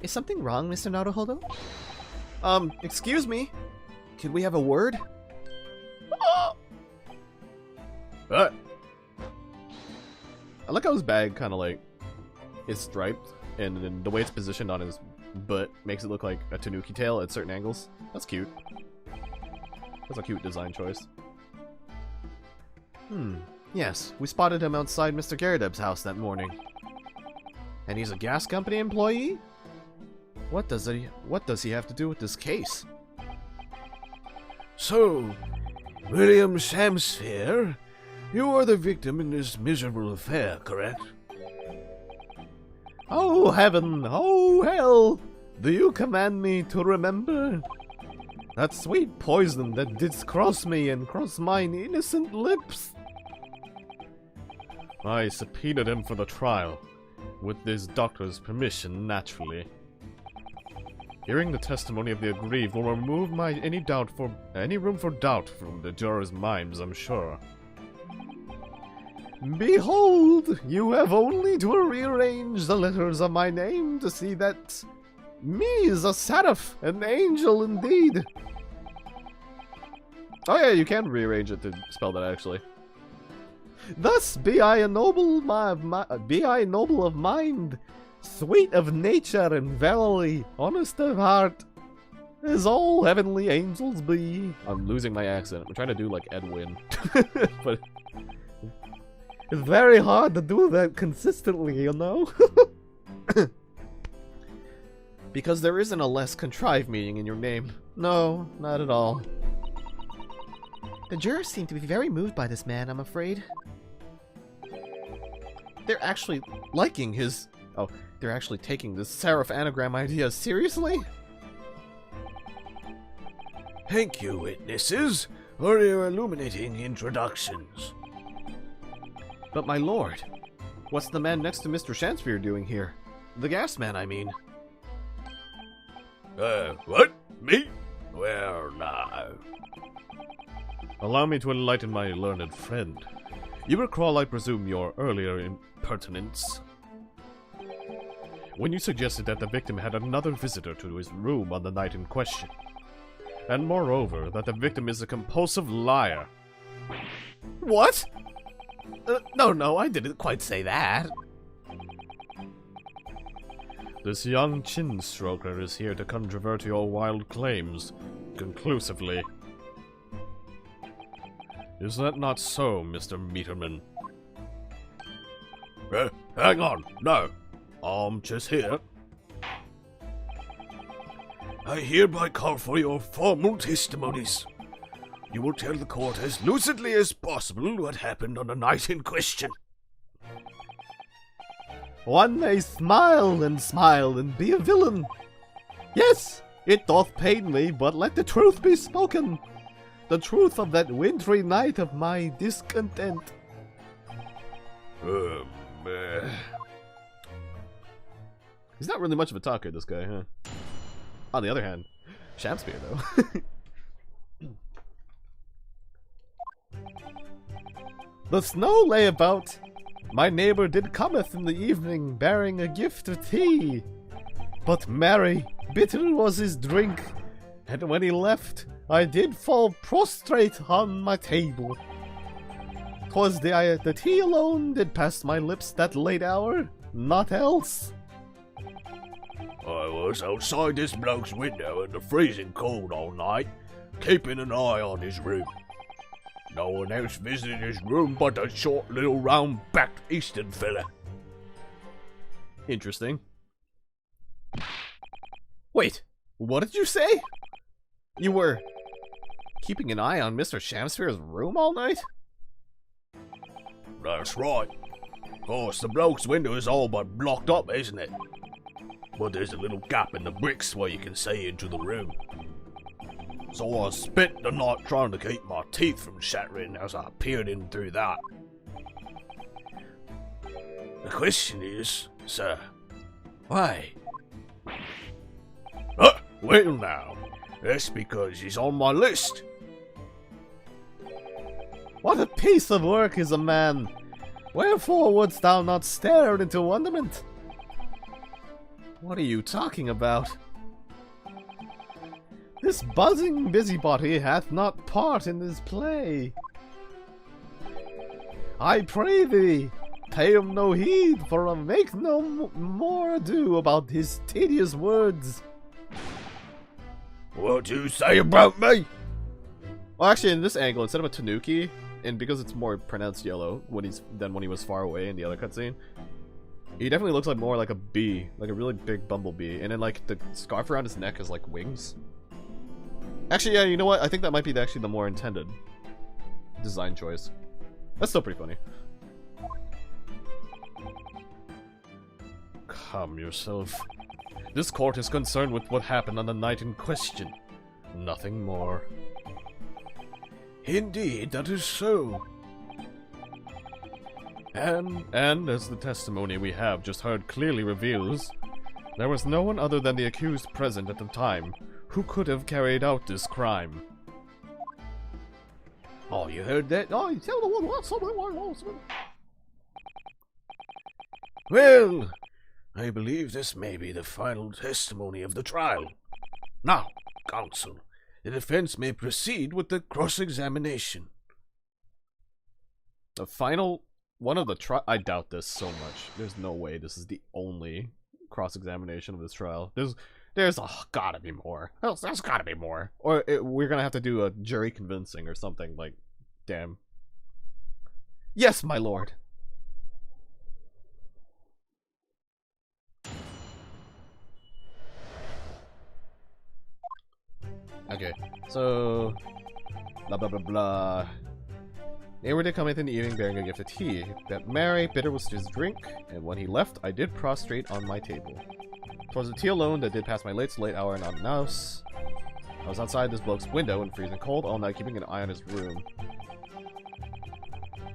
Is something wrong, Mr. Naruhodo? Excuse me? Could we have a word? What? I like how his bag kind of like is striped, and then the way it's positioned on his butt makes it look like a tanuki tail at certain angles. That's cute. That's a cute design choice. Yes, we spotted him outside Mr. Garrideb's house that morning. And he's a gas company employee? What does he have to do with this case? So, William Shamsphere, you are the victim in this miserable affair, correct? Oh heaven, oh hell! Do you command me to remember that sweet poison that didst cross me and cross mine innocent lips? I subpoenaed him for the trial, with this doctor's permission, naturally. Hearing the testimony of the aggrieved will remove any room for doubt from the jurors' minds, I'm sure. Behold, you have only to rearrange the letters of my name to see that me is a seraph, an angel indeed. Oh yeah, you can rearrange it to spell that actually. Thus be I a noble be I noble of mind, sweet of nature, and verily honest of heart, as all heavenly angels be. I'm losing my accent. I'm trying to do like Edwin, but it's very hard to do that consistently, you know? Because there isn't a less contrived meaning in your name. No, not at all. The jurors seem to be very moved by this man, I'm afraid. They're actually liking his... Oh, they're actually taking this seraph anagram idea seriously? Thank you, witnesses, for your illuminating introductions. But my lord, what's the man next to Mr. Shamsphere doing here? The gas man, I mean. What? Me? Well, no. Allow me to enlighten my learned friend. You recall, I presume, your earlier impertinence? When you suggested that the victim had another visitor to his room on the night in question. And moreover, that the victim is a compulsive liar. What? No, I didn't quite say that. This young chin-stroker is here to controvert your wild claims, conclusively. Is that not so, Mr. Meterman? Hang on, no. I'm just here. I hereby call for your formal testimonies. You will tell the court as lucidly as possible what happened on the night in question. One may smile and be a villain. Yes, it doth pain me, but let the truth be spoken. The truth of that wintry night of my discontent. He's not really much of a talker, this guy, huh? On the other hand, Shamsphere, though. The snow lay about. My neighbor did cometh in the evening, bearing a gift of tea. But marry, bitter was his drink, and when he left, I did fall prostrate on my table. 'Twas the tea alone did pass my lips that late hour, not else. I was outside this bloke's window in the freezing cold all night, keeping an eye on his room. No one else visited his room but a short little round-backed eastern fella. Interesting. Wait, what did you say? You were keeping an eye on Mr. Shamsphere's room all night? That's right. Of course, the bloke's window is all but blocked up, isn't it? But there's a little gap in the bricks where you can see into the room. So I spent the night trying to keep my teeth from shattering as I peered in through that. The question is, sir, why? Well now, that's because he's on my list. What a piece of work is a man! Wherefore wouldst thou not stare into wonderment? What are you talking about? This buzzing busybody hath not part in this play. I pray thee, pay him no heed, for make no more ado about his tedious words. What do you say about me? Well, actually, in this angle, instead of a tanuki, and because it's more pronounced yellow than when he was far away in the other cutscene, he definitely looks like more like a bee, like a really big bumblebee, and then like the scarf around his neck is like wings. Actually, yeah, you know what? I think that might be actually the more intended design choice. That's still pretty funny. Calm yourself. This court is concerned with what happened on the night in question. Nothing more. Indeed, that is so. And as the testimony we have just heard clearly reveals, there was no one other than the accused present at the time who could have carried out this crime. Oh, you heard that? Oh, you tell the one what someone. Well, I believe this may be the final testimony of the trial. Now, counsel, the defense may proceed with the cross-examination. The final one of the trial? I doubt this so much. There's no way this is the only cross-examination of this trial. There's gotta be more. There's gotta be more. Or we're gonna have to do a jury convincing or something, like, damn. Yes, my lord. Okay, so blah blah blah blah. Neighbor did come in the evening bearing a gift of tea. That merry, bitter was his drink, and when he left, I did prostrate on my table. 'Twas the tea alone that did pass my late hour and not an house. I was outside this bloke's window in freezing cold all night, keeping an eye on his room.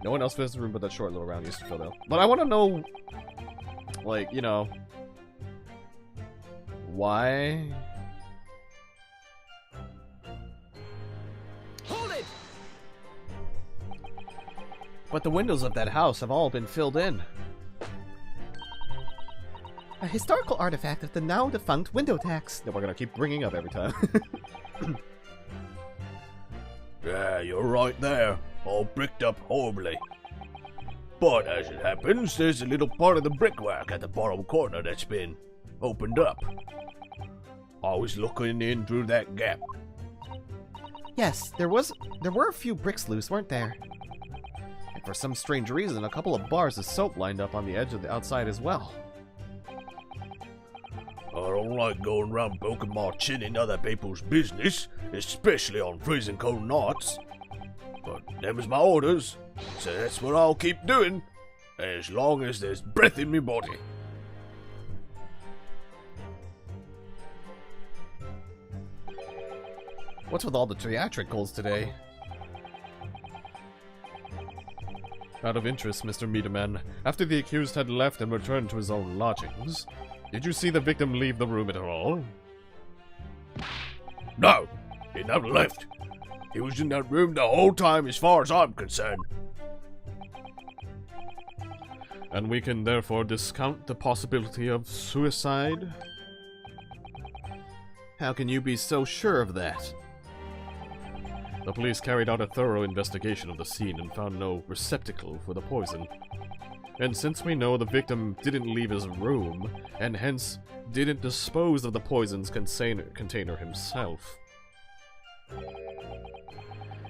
No one else visits the room but that short little round used to fill though. But I want to know, like, you know, why? But the windows of that house have all been filled in. A historical artifact of the now defunct window tax. That we're gonna keep bringing up every time. Yeah, you're right there. All bricked up horribly. But as it happens, there's a little part of the brickwork at the bottom corner that's been opened up. I was looking in through that gap. Yes, there were a few bricks loose, weren't there? And for some strange reason, a couple of bars of soap lined up on the edge of the outside as well. I don't like going around poking my chin in other people's business, especially on freezing cold nights. But them is my orders, so that's what I'll keep doing, as long as there's breath in me body. What's with all the theatricals today? Out of interest, Mr. Meaderman, after the accused had left and returned to his own lodgings, did you see the victim leave the room at all? No, he never left. He was in that room the whole time as far as I'm concerned. And we can therefore discount the possibility of suicide? How can you be so sure of that? The police carried out a thorough investigation of the scene and found no receptacle for the poison. And since we know the victim didn't leave his room, and hence didn't dispose of the poison's container himself,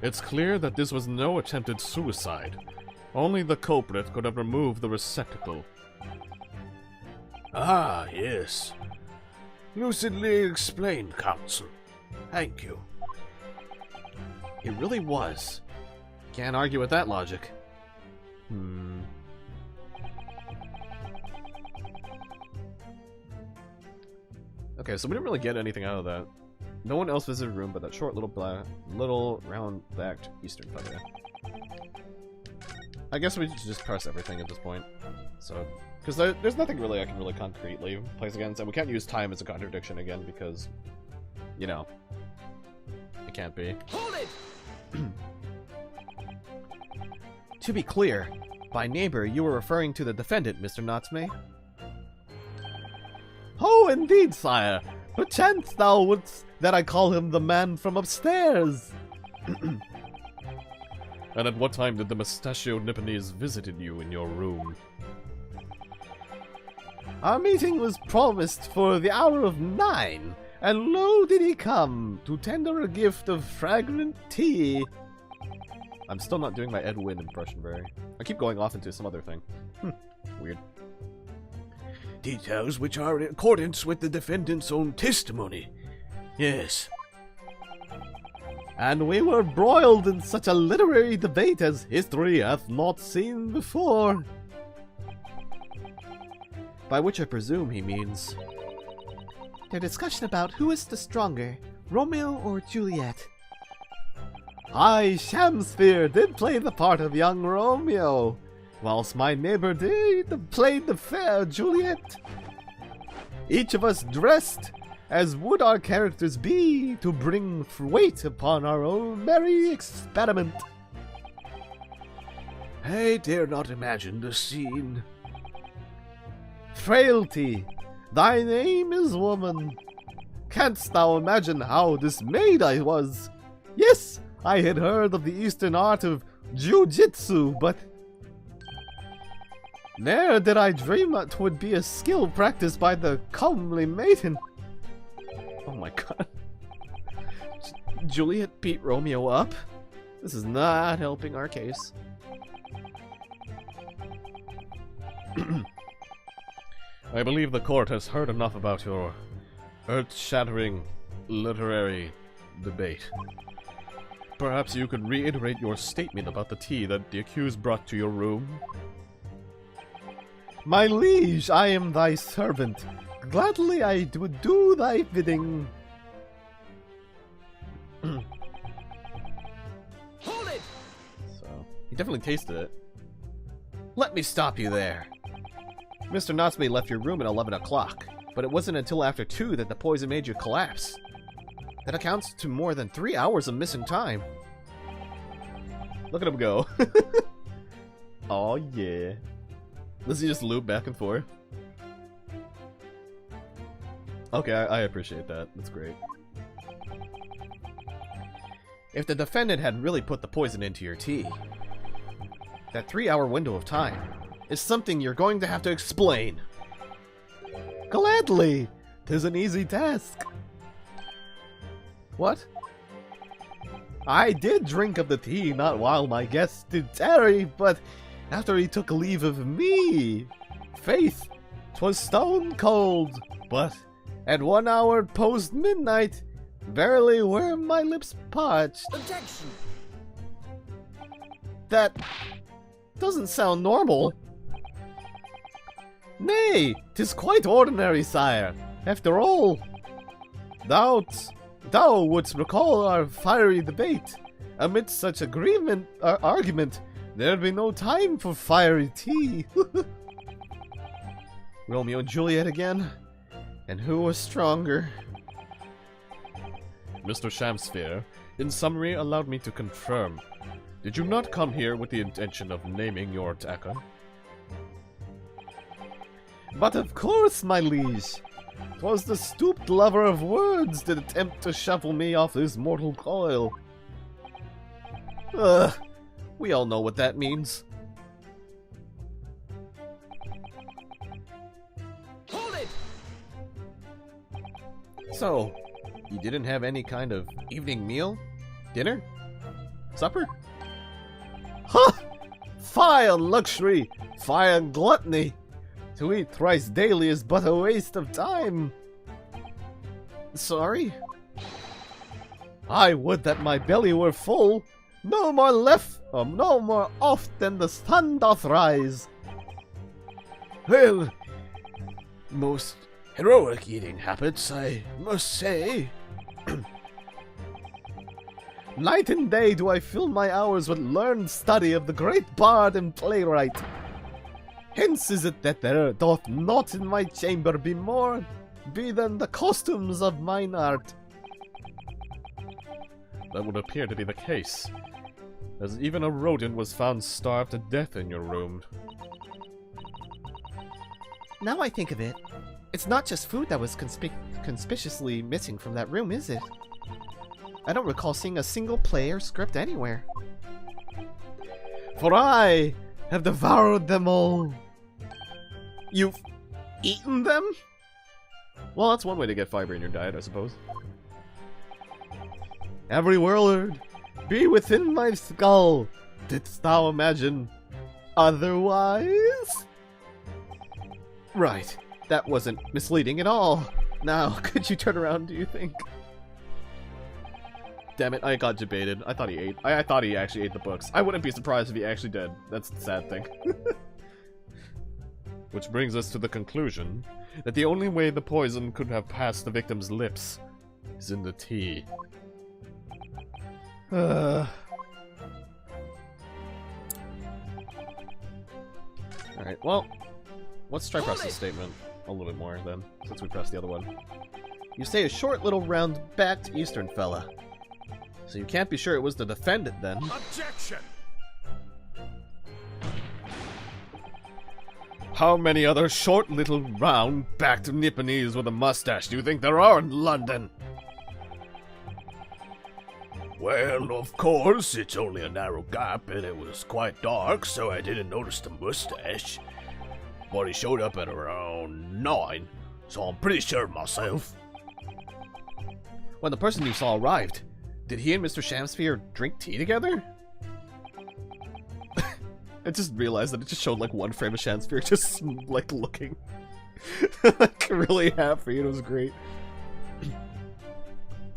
it's clear that this was no attempted suicide. Only the culprit could have removed the receptacle. Ah, yes. Lucidly explained, counsel. Thank you. It really was. Can't argue with that logic. Okay, so we didn't really get anything out of that. No one else visited the room but that short little round-backed Eastern feather. I guess we should just press everything at this point. So, Because there's nothing really I can really concretely place against, and we can't use time as a contradiction again because, you know, it can't be. Hold it! To be clear, by neighbor, you were referring to the defendant, Mr. Natsume. Oh, indeed, sire. Perchance thou wouldst that I call him the man from upstairs. And at what time did the mustachioed Nipponese visited you in your room? Our meeting was promised for the hour of 9, and lo did he come to tender a gift of fragrant tea. I'm still not doing my Edwin impression very. I keep going off into some other thing. Weird. Details which are in accordance with the defendant's own testimony. Yes. And we were broiled in such a literary debate as history hath not seen before. By which I presume he means their discussion about who is the stronger, Romeo or Juliet. I, Shamsphere, did play the part of young Romeo, whilst my neighbor did played the fair Juliet. Each of us dressed as would our characters be to bring weight upon our own merry experiment. I dare not imagine the scene. Frailty, thy name is woman. Canst thou imagine how dismayed I was? Yes, I had heard of the Eastern art of Jiu-Jitsu, but ne'er did I dream that 'twould be a skill practiced by the comely maiden. Oh my god. Juliet beat Romeo up? This is not helping our case. I believe the court has heard enough about your earth-shattering literary debate. Perhaps you could reiterate your statement about the tea that the accused brought to your room? My liege, I am thy servant. Gladly I would do thy bidding. Hold it! So, he definitely tasted it. Let me stop you there. Mr. Natsume left your room at 11 o'clock, but it wasn't until after 2 that the poison made you collapse. That accounts to more than 3 hours of missing time. Look at him go. Oh yeah. Does he just loop back and forth? Okay, I appreciate that. That's great. If the defendant had really put the poison into your tea, that 3-hour window of time is something you're going to have to explain. Gladly, 'tis an easy task. What? I did drink of the tea not while my guest did tarry, but after he took leave of me. Faith, 'twas stone cold, but at 1 hour post midnight, verily were my lips parched. Objection! That doesn't sound normal. Nay, 'tis quite ordinary, sire. After all, thou wouldst recall our fiery debate. Amidst such argument, there'd be no time for fiery tea. Romeo and Juliet again? And who was stronger? Mr. Shamsphere, in summary, allowed me to confirm. Did you not come here with the intention of naming your attacker? But of course, my liege. 'Twas the stooped lover of words that attempt to shuffle me off this mortal coil. Ugh, we all know what that means. Hold it! So, you didn't have any kind of evening meal? Dinner? Supper? Ha! Fire luxury! Fire gluttony! To eat thrice daily is but a waste of time. Sorry? I would that my belly were full. No more left, no more oft than the sun doth rise. Well, most heroic eating habits, I must say. Night and day do I fill my hours with learned study of the great bard and playwright. Hence is it that there doth not in my chamber be more be than the costumes of mine art. That would appear to be the case, as even a rodent was found starved to death in your room. Now I think of it, it's not just food that was conspicuously missing from that room, is it? I don't recall seeing a single play or script anywhere. For I have devoured them all. You've eaten them? Well, that's one way to get fiber in your diet, I suppose. Every word be within my skull. Didst thou imagine otherwise? Right. That wasn't misleading at all. Now, could you turn around, do you think? Damn it, I got debated. I thought he ate. I thought he actually ate the books. I wouldn't be surprised if he actually did. That's the sad thing. Which brings us to the conclusion that the only way the poison could have passed the victim's lips is in the tea. Alright, well, let's try press this statement a little bit more then, since we pressed the other one. You say a short little round-backed Eastern fella. So you can't be sure it was the defendant then. Objection! How many other short little round-backed Nipponese with a mustache do you think there are in London? Well, of course, it's only a narrow gap and it was quite dark, so I didn't notice the mustache. But he showed up at around 9, so I'm pretty sure of myself. When the person you saw arrived, did he and Mr. Shamsphere drink tea together? I just realized that it just showed like one frame of Shamsphere just like looking like really happy. It was great.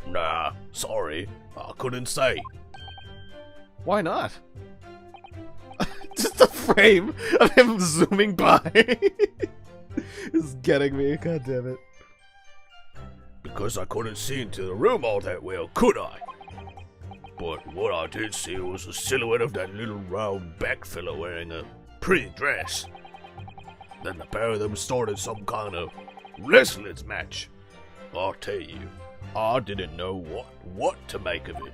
Nah, sorry, I couldn't say. Why not? Just a frame of him zooming by is getting me. God damn it. Because I couldn't see into the room all that well, could I? But what I did see was the silhouette of that little round back fella wearing a pretty dress. Then the pair of them started some kind of wrestling match. I'll tell you, I didn't know what to make of it.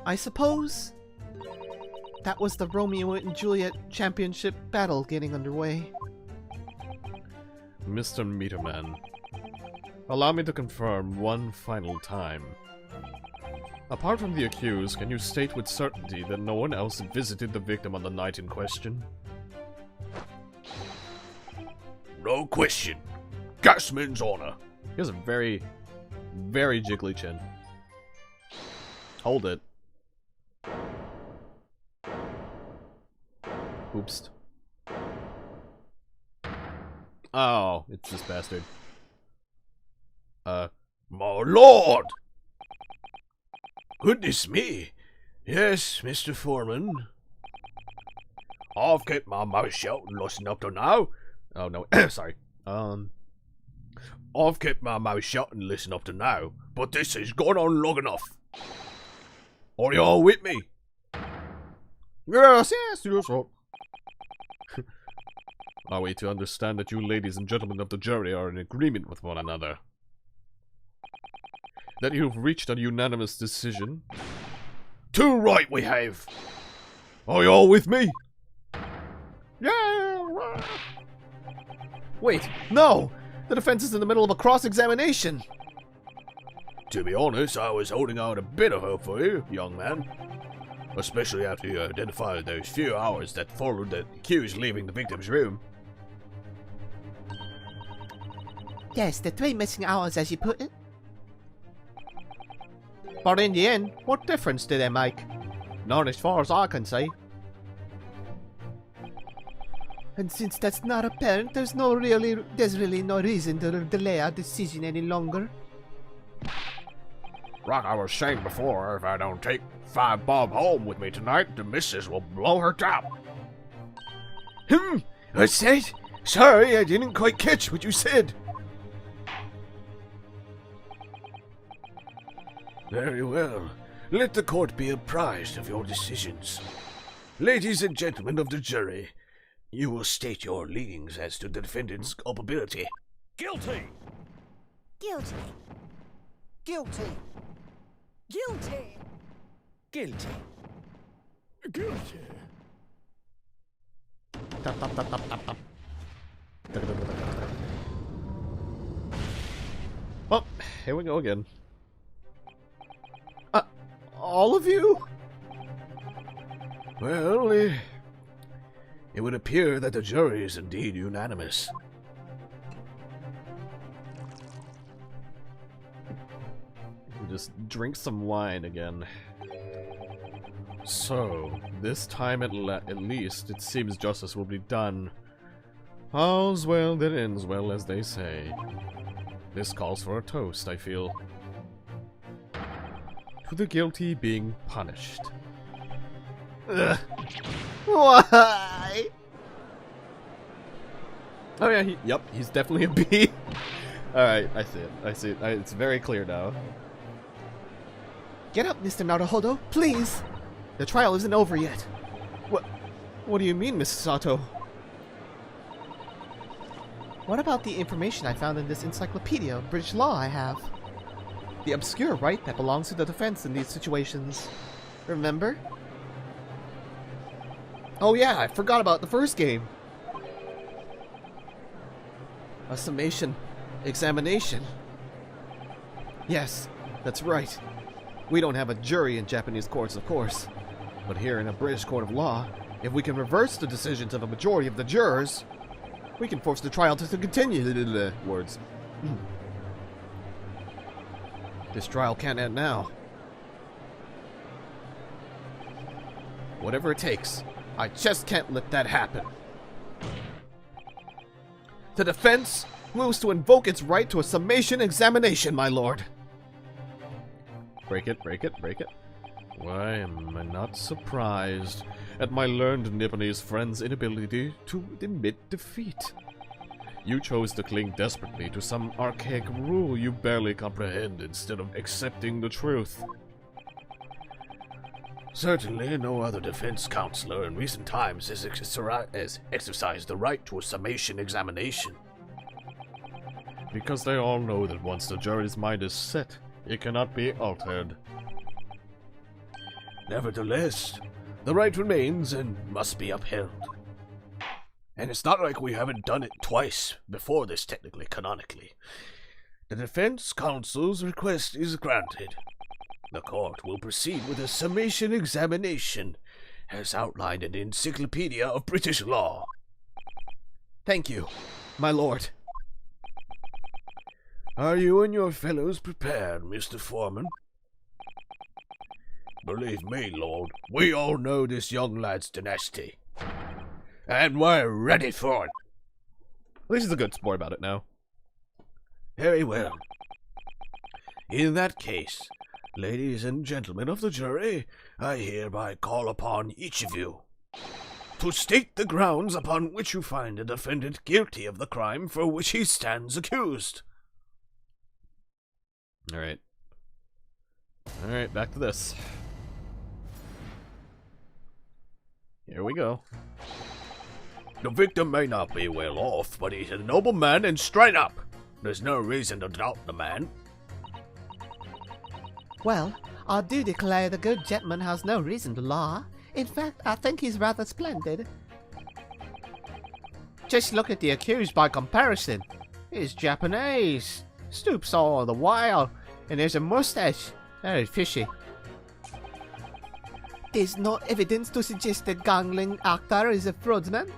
I suppose that was the Romeo and Juliet championship battle getting underway. Mr. Meterman, allow me to confirm one final time. Apart from the accused, can you state with certainty that no one else visited the victim on the night in question? No question. Gasman's honor. He has a very, very jiggly chin. Hold it. Oops. Oh, it's this bastard. My lord! Goodness me. Yes, Mr. Foreman. I've kept my mouth shut and listened up to now. Oh no, sorry. I've kept my mouth shut and listened up to now, but this has gone on long enough. Are you all with me? Yes, yes. Are we to understand that you ladies and gentlemen of the jury are in agreement with one another? That you've reached a unanimous decision? Too right we have. Are you all with me? Yeah. Wait, no! The defense is in the middle of a cross-examination. To be honest, I was holding out a bit of hope for you, young man. Especially after you identified those few hours that followed the accused leaving the victim's room. Yes, the 3 missing hours as you put it. But in the end, what difference did they make? None as far as I can see. And since that's not apparent, there's really no reason to delay our decision any longer. Like I was saying before, if I don't take 5 bob home with me tonight, the missus will blow her top. What's that? Sorry, I didn't quite catch what you said. Very well. let the court be apprised of your decisions. Ladies and gentlemen of the jury, you will state your leanings as to the defendant's culpability. Guilty! Guilty. Guilty. Guilty. Guilty. Guilty. Tap, tap, tap, tap, tap, tap. Well, here we go again. All of you? Well, it would appear that the jury is indeed unanimous. We just drink some wine again. So, this time at least, it seems justice will be done. All's well that ends well, as they say. This calls for a toast, I feel. To the guilty being punished. Ugh. Why? Oh yeah, yep, he's definitely a B. Alright, I see it. I see it. It's very clear now. Get up, Mr. Naruhodo, please! The trial isn't over yet. What do you mean, Mrs. Sato? What about the information I found in this encyclopedia of British law I have? The obscure right that belongs to the defense in these situations. Remember? Oh yeah, I forgot about the first game. A summation examination. Yes, that's right. We don't have a jury in Japanese courts, of course. But here in a British court of law, if we can reverse the decisions of a majority of the jurors, we can force the trial to continue. Words. This trial can't end now. Whatever it takes, I just can't let that happen. The defense moves to invoke its right to a summation examination, my lord. Break it, break it, break it. Why am I not surprised at my learned Nipponese friend's inability to admit defeat? You chose to cling desperately to some archaic rule you barely comprehend instead of accepting the truth. Certainly, no other defense counselor in recent times has exercised the right to a summation examination. Because they all know that once the jury's mind is set, it cannot be altered. Nevertheless, the right remains and must be upheld. And it's not like we haven't done it twice before this, technically, canonically. The defense counsel's request is granted. The court will proceed with a summation examination, as outlined in the Encyclopedia of British Law. Thank you, my lord. Are you and your fellows prepared, Mr. Foreman? Believe me, Lord, we all know this young lad's tenacity. And we're ready for it. At least he's a good sport about it now. Very well. In that case, ladies and gentlemen of the jury, I hereby call upon each of you to state the grounds upon which you find the defendant guilty of the crime for which he stands accused. Alright. Alright, back to this. Here we go. The victim may not be well off, but he's a noble man and straight up. There's no reason to doubt the man. Well, I do declare the good gentleman has no reason to lie. In fact, I think he's rather splendid. Just look at the accused by comparison. He's Japanese, stoops all the while, and there's a mustache. Very fishy. There's no evidence to suggest the gangling actor is a fraudsman.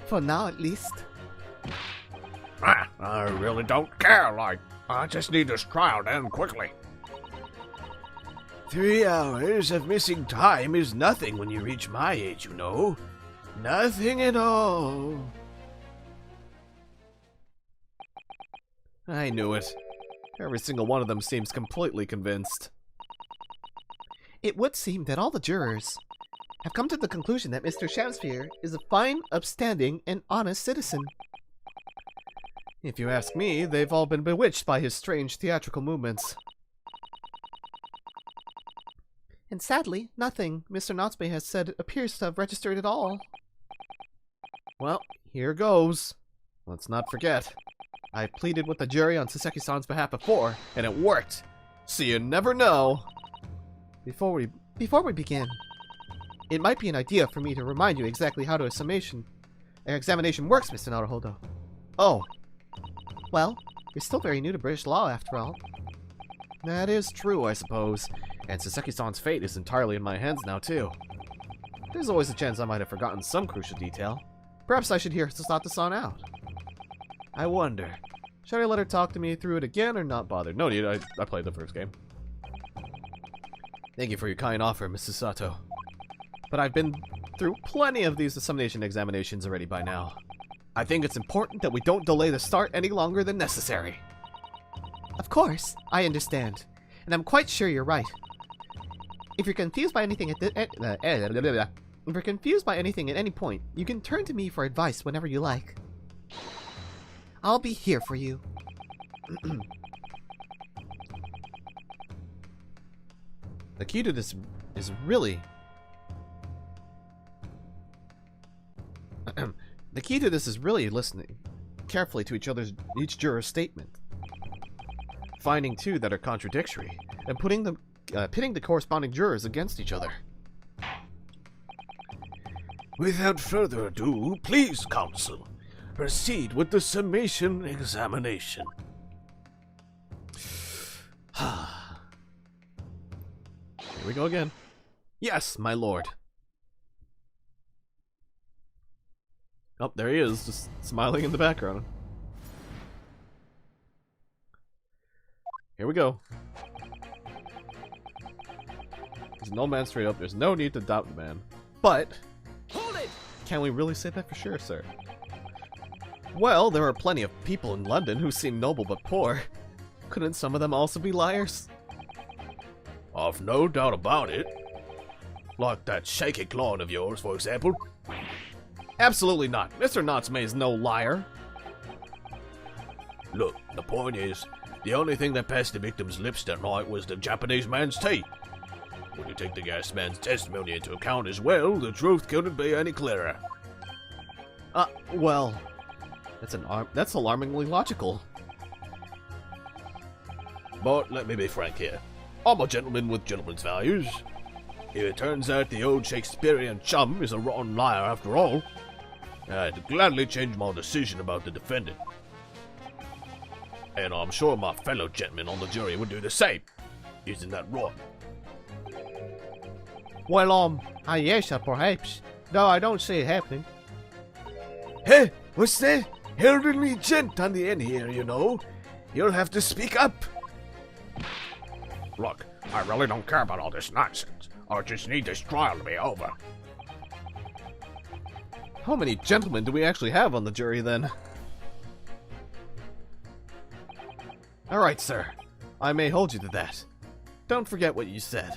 For now, at least. I really don't care, I just need this trial to end quickly. 3 hours of missing time is nothing when you reach my age, you know. Nothing at all. I knew it. Every single one of them seems completely convinced. It would seem that all the jurors have come to the conclusion that Mr. Shamsphere is a fine, upstanding, and honest citizen. If you ask me, they've all been bewitched by his strange theatrical movements. And sadly, nothing Mr. Natsume has said appears to have registered at all. Well, here goes. Let's not forget. I pleaded with the jury on Saseki-san's behalf before, and it worked. So you never know. Before we begin, it might be an idea for me to remind you exactly how an examination works, Mr. Naruhodo. Oh, Well, you're still very new to British law, after all. that is true, I suppose. And Saseki-san's fate is entirely in my hands now, too. There's always a chance I might have forgotten some crucial detail. Perhaps I should hear Sasaki-san out. I wonder, should I let her talk to me through it again or not bother? No need, I played the first game. Thank you for your kind offer, Mrs. Sato. But I've been through plenty of these dissemination examinations already by now. I think it's important that we don't delay the start any longer than necessary. Of course, I understand. And I'm quite sure you're right. If you're confused by anything if you're confused by anything at any point, you can turn to me for advice whenever you like. I'll be here for you. The key to this is really... The key to this is really listening carefully to each juror's statement. Finding two that are contradictory, and pitting the corresponding jurors against each other. Without further ado, please, counsel, proceed with the summation examination. Here we go again. Yes, my lord. Oh, there he is, just smiling in the background. Here we go. There's no man straight up. There's no need to doubt the man. But, Hold it! can we really say that for sure, sir? Well, there are plenty of people in London who seem noble but poor. Couldn't some of them also be liars? I've no doubt about it. Like that shaky clone of yours, for example. Absolutely not. Mr. Natsume is no liar. Look, the point is, the only thing that passed the victim's lips that night was the Japanese man's tea. When you take the gas man's testimony into account as well, the truth couldn't be any clearer. Well, that's alarmingly logical. But let me be frank here. I'm a gentleman with gentleman's values. If it turns out the old Shakespearean chum is a rotten liar after all, I'd gladly change my decision about the defendant. And I'm sure my fellow gentlemen on the jury would do the same. Isn't that right? Well, yes, perhaps. Though I don't see it happening. Hey, what's that? Elderly gent on the end here, you know. You'll have to speak up. Look, I really don't care about all this nonsense. I just need this trial to be over. How many gentlemen do we actually have on the jury, then? Alright, sir. I may hold you to that. Don't forget what you said.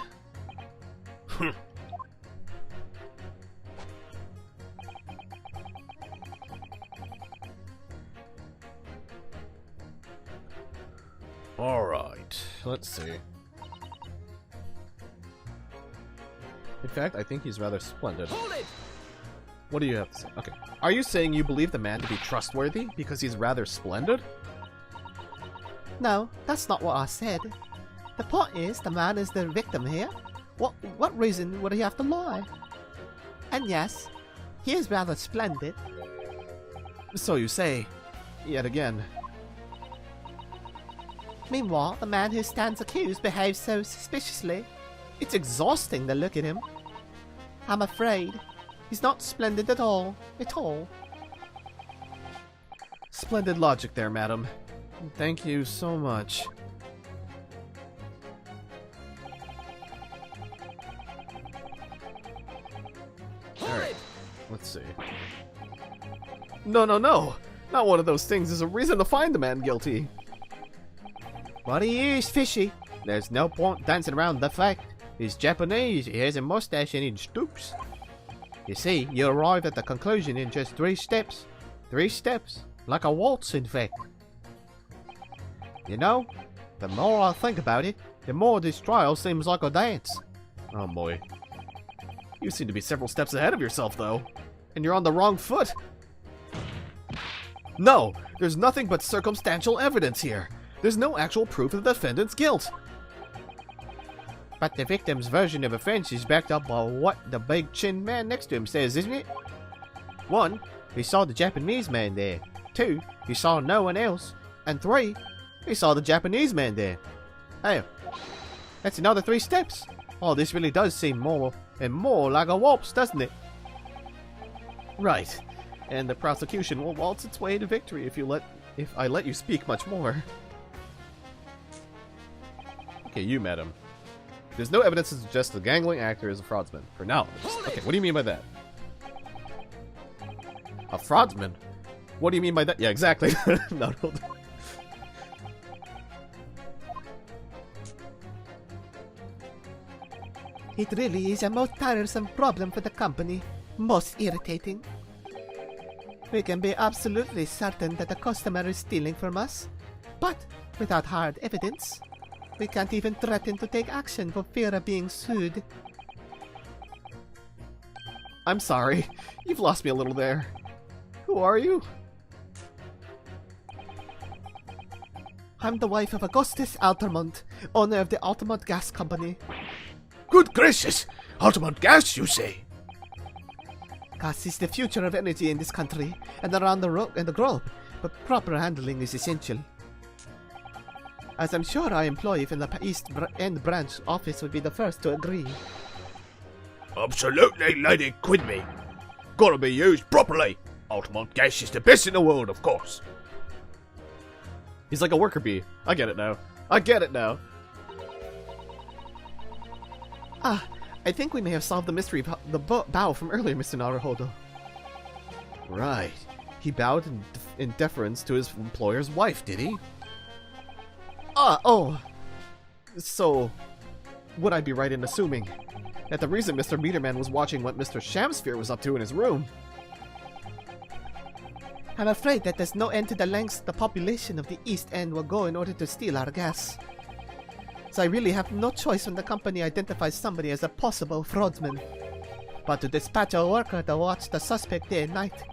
Alright, let's see. In fact, I think he's rather splendid. Hold it! What do you have to say? Okay. Are you saying you believe the man to be trustworthy because he's rather splendid? No, that's not what I said. The point is, the man is the victim here. What reason would he have to lie? And yes, he is rather splendid. So you say, yet again. Meanwhile, the man who stands accused behaves so suspiciously. It's exhausting to look at him. I'm afraid he's not splendid at all. Splendid logic there, madam. Thank you so much. Alright, let's see. No. Not one of those things is a reason to find the man guilty. But he is fishy. There's no point dancing around the fact. He's Japanese, he has a mustache and he stoops. You see, you arrive at the conclusion in just 3 steps. 3 steps. Like a waltz, in fact. You know, the more I think about it, the more this trial seems like a dance. Oh boy. You seem to be several steps ahead of yourself, though. And you're on the wrong foot. No! There's nothing but circumstantial evidence here. There's no actual proof of the defendant's guilt. But the victim's version of events is backed up by what the big chin man next to him says, isn't it? 1, he saw the Japanese man there. 2, he saw no one else. And 3, he saw the Japanese man there. Hey, that's another 3 steps. Oh, this really does seem more and more like a waltz, doesn't it? Right. And the prosecution will waltz its way to victory if I let you speak much more. Okay, you, madam. There's no evidence to suggest the gangling actor is a fraudsman. For now. Okay, what do you mean by that? A fraudsman? What do you mean by that? Yeah, exactly. No. It really is a most tiresome problem for the company. Most irritating. We can be absolutely certain that the customer is stealing from us, but without hard evidence, we can't even threaten to take action for fear of being sued. I'm sorry. You've lost me a little there. Who are you? I'm the wife of Augustus Altamont, owner of the Altamont Gas Company. Good gracious! Altamont Gas, you say? Gas is the future of energy in this country and around the globe, but proper handling is essential. As I'm sure our employee from the East End branch office would be the first to agree. Absolutely, Lady Quidme. Gotta be used properly. Altamont Gas is the best in the world, of course. He's like a worker bee. I get it now. I get it now. Ah, I think we may have solved the mystery of the bow from earlier, Mr. Naruhodo. Right. He bowed in deference to his employer's wife, did he? Oh. So, would I be right in assuming that the reason Mr. Meterman was watching what Mr. Shamsphere was up to in his room? I'm afraid that there's no end to the lengths the population of the East End will go in order to steal our gas. So I really have no choice when the company identifies somebody as a possible fraudsman, but to dispatch a worker to watch the suspect day and night.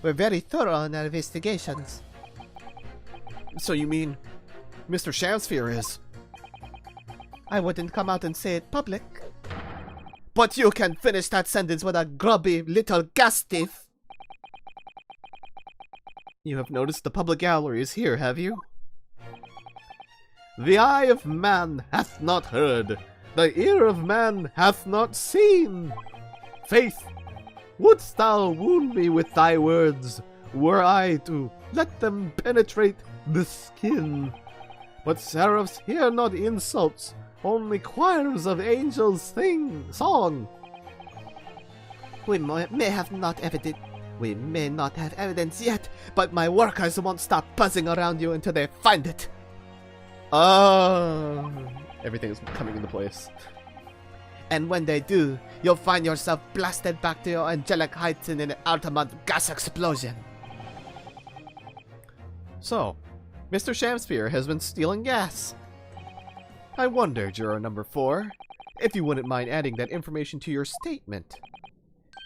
We're very thorough in our investigations. So you mean Mr. Shamsphere is? I wouldn't come out and say it public. But you can finish that sentence with a grubby little gas thief. You have noticed the public gallery is here, have you? The eye of man hath not heard, the ear of man hath not seen. Faith, wouldst thou wound me with thy words, were I to let them penetrate the skin? But seraphs hear not insults, only choirs of angels sing song. We may not have evidence yet, but my workers won't stop buzzing around you until they find it. Everything is coming into place. And when they do, you'll find yourself blasted back to your angelic heights in an Altamont gas explosion. So, Mr. Shamsphere has been stealing gas. I wonder, Juror number 4, if you wouldn't mind adding that information to your statement.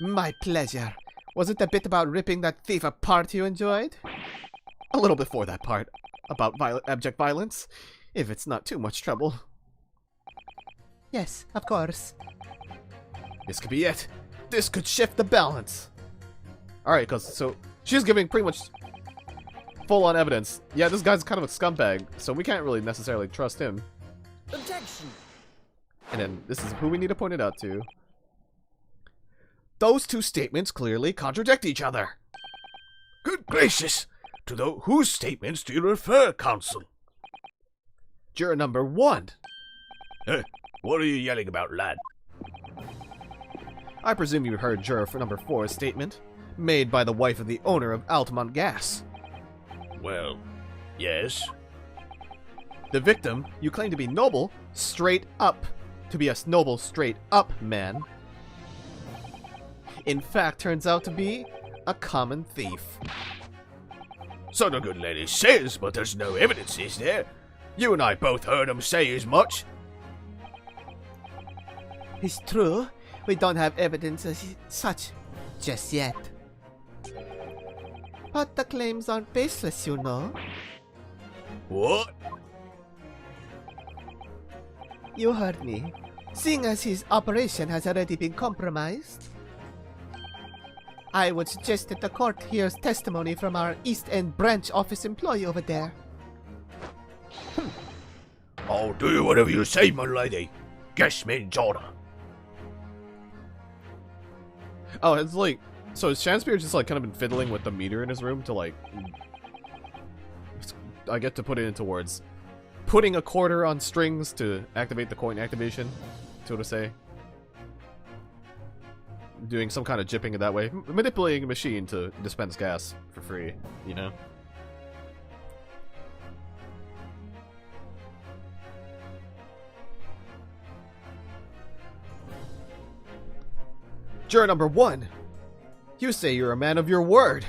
My pleasure. Was it the bit about ripping that thief apart you enjoyed? A little before that part, about abject violence, if it's not too much trouble. Yes, of course. This could be it. This could shift the balance. Alright, so she's giving pretty much full-on evidence. Yeah, this guy's kind of a scumbag, so we can't really necessarily trust him. Objection! And then this is who we need to point it out to. Those two statements clearly contradict each other. Good gracious! To whose statements do you refer, counsel? Juror number 1. What are you yelling about, lad? I presume you heard juror number 4's statement, made by the wife of the owner of Altamont Gas. Well, yes. The victim, you claim to be noble, straight up, to be a noble, straight up man, in fact turns out to be a common thief. So the good lady says, but there's no evidence, is there? You and I both heard him say as much. It's true. We don't have evidence as such just yet. But the claims aren't baseless, you know. What? You heard me. Seeing as his operation has already been compromised, I would suggest that the court hears testimony from our East End branch office employee over there. I'll do whatever you say, my lady. Guess means order. Oh, it's like, so Shamspear just like kind of been fiddling with the meter in his room to like, I get to put it into words. Putting a quarter on strings to activate the coin activation, so to say. Doing some kind of jipping in that way. Manipulating a machine to dispense gas for free, you know? Juror number 1. You say you're a man of your word.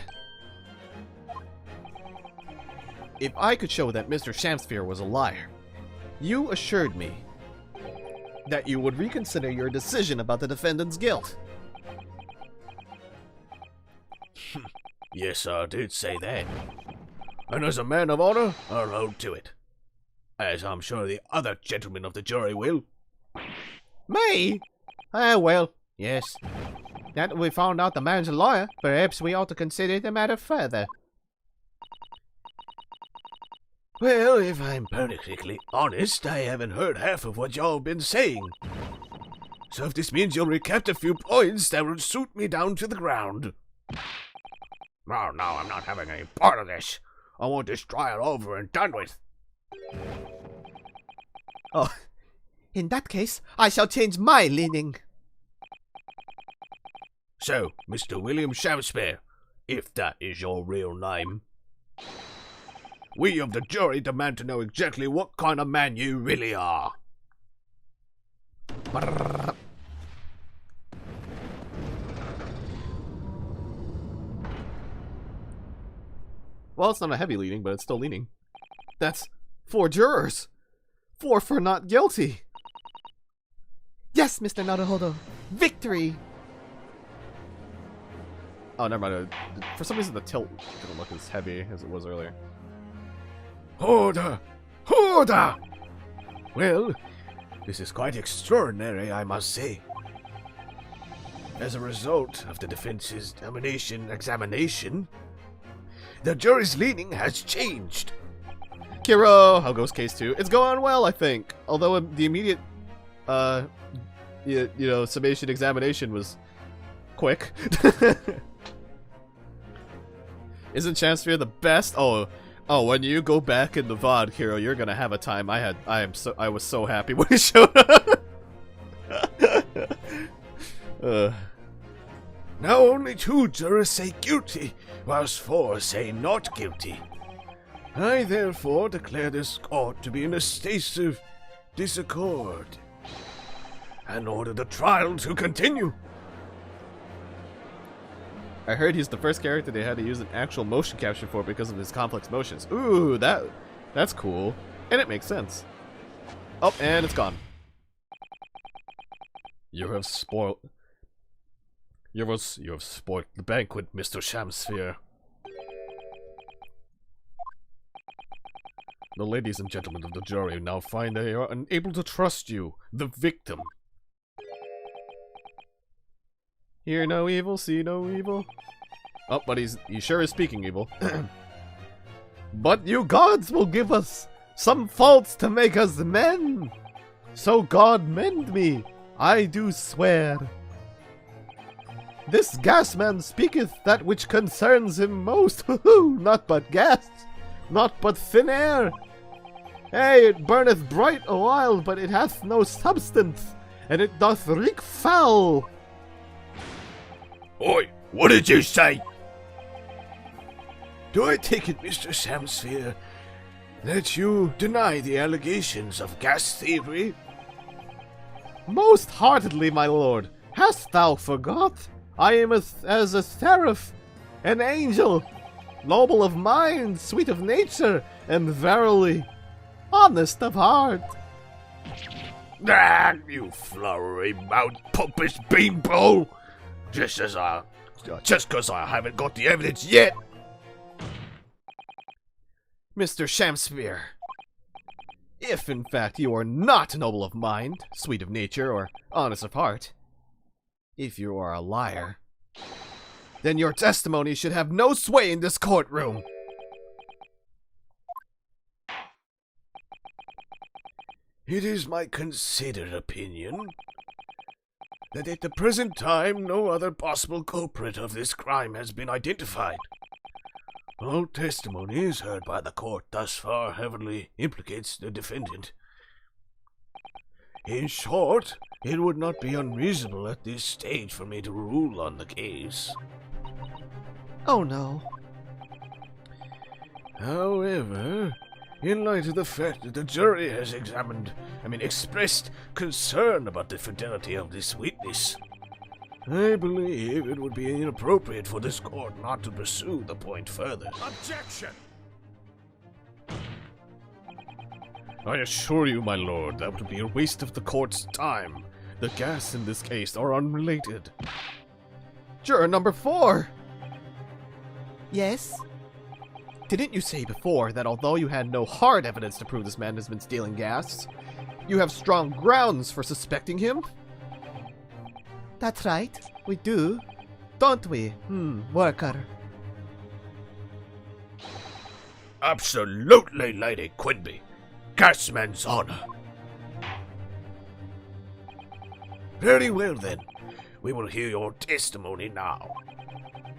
If I could show that Mr. Shamsphere was a liar, you assured me that you would reconsider your decision about the defendant's guilt. Yes, I did say that. And as a man of honor, I'll hold to it. As I'm sure the other gentlemen of the jury will. Me? Well, yes. Now that we found out the man's a liar, perhaps we ought to consider the matter further. Well, if I'm perfectly honest, I haven't heard half of what y'all been saying. So if this means you'll recap a few points, that will suit me down to the ground. No, I'm not having any part of this. I want this trial over and done with. Oh, in that case, I shall change my leaning. So, Mr. William Shamspare, if that is your real name, we of the jury demand to know exactly what kind of man you really are. Well, it's not a heavy leaning, but it's still leaning. That's 4 jurors. 4 for not guilty. Yes, Mr. Naruhodo. Victory! Oh, never mind. For some reason, the tilt didn't look as heavy as it was earlier. Order! Order! Well, this is quite extraordinary, I must say. As a result of the defense's examination, the jury's leaning has changed. Kiro, how goes case 2? It's going well, I think. Although the immediate, you know, summation examination was quick. Isn't Chancellor the best? Oh, when you go back in the VOD, Kiro, you're gonna have a time. I was so happy when he showed up. Now only 2 jurors say guilty, whilst 4 say not guilty. I therefore declare this court to be in a state of disaccord, and order the trial to continue. I heard he's the first character they had to use an actual motion capture for because of his complex motions. Ooh, that's cool. And it makes sense. Oh, and it's gone. You have spoiled the banquet, Mr. Shamsphere. The ladies and gentlemen of the jury now find they are unable to trust you, the victim. Hear no evil, see no evil. Oh, but he sure is speaking evil. But you gods will give us some faults to make us men. So God mend me, I do swear. This gasman speaketh that which concerns him most. Not but gas, not but thin air. Hey, it burneth bright a while, but it hath no substance, and it doth reek foul. Oi, what did you say? Do I take it, Mr. Shamsphere, that you deny the allegations of gas thievery? Most heartedly, my lord. Hast thou forgot? I am as a seraph, an angel, noble of mind, sweet of nature, and verily, honest of heart. Ah, you flowery mouthed pompous beanpole! Just 'cause I haven't got the evidence yet! Mr. Shamsphere, if in fact you are not noble of mind, sweet of nature, or honest of heart, if you are a liar, then your testimony should have no sway in this courtroom. It is my considered opinion that at the present time no other possible culprit of this crime has been identified. All testimonies heard by the court thus far heavily implicates the defendant. In short, it would not be unreasonable at this stage for me to rule on the case. Oh no. However, in light of the fact that the jury has expressed concern about the fidelity of this witness, I believe it would be inappropriate for this court not to pursue the point further. Objection! I assure you, my lord, that would be a waste of the court's time. The gas in this case are unrelated. Juror number 4! Yes? Didn't you say before that although you had no hard evidence to prove this man has been stealing gas, you have strong grounds for suspecting him? That's right. We do. Don't we? Worker. Absolutely, Lady Quinby. Gasman's honor. Very well then. We will hear your testimony now.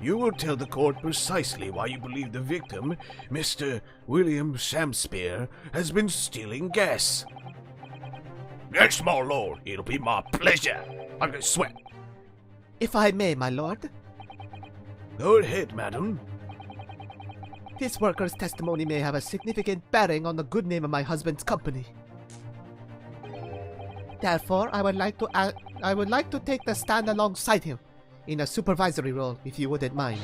You will tell the court precisely why you believe the victim, Mr. William Shamsphere, has been stealing gas. Yes, my lord. It'll be my pleasure. I can swear. If I may, my lord. Go ahead, madam. This worker's testimony may have a significant bearing on the good name of my husband's company. Therefore, I would like to take the stand alongside him in a supervisory role, if you wouldn't mind.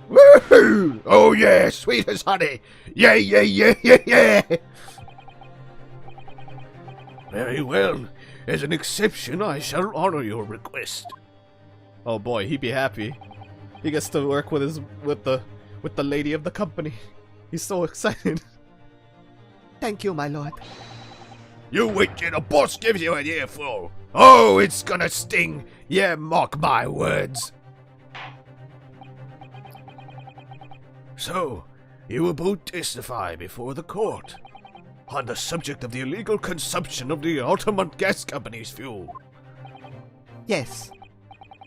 Woohoo! Oh yeah, sweet as honey. Yeah, yeah, yeah, yeah, yeah. Very well. As an exception, I shall honor your request. Oh boy, he'd be happy. He gets to work with the lady of the company. He's so excited. Thank you, my lord. You wait till the boss gives you an earful. Oh, it's gonna sting. Yeah, mark my words. So, you will both testify before the court on the subject of the illegal consumption of the Altamont Gas Company's fuel. Yes.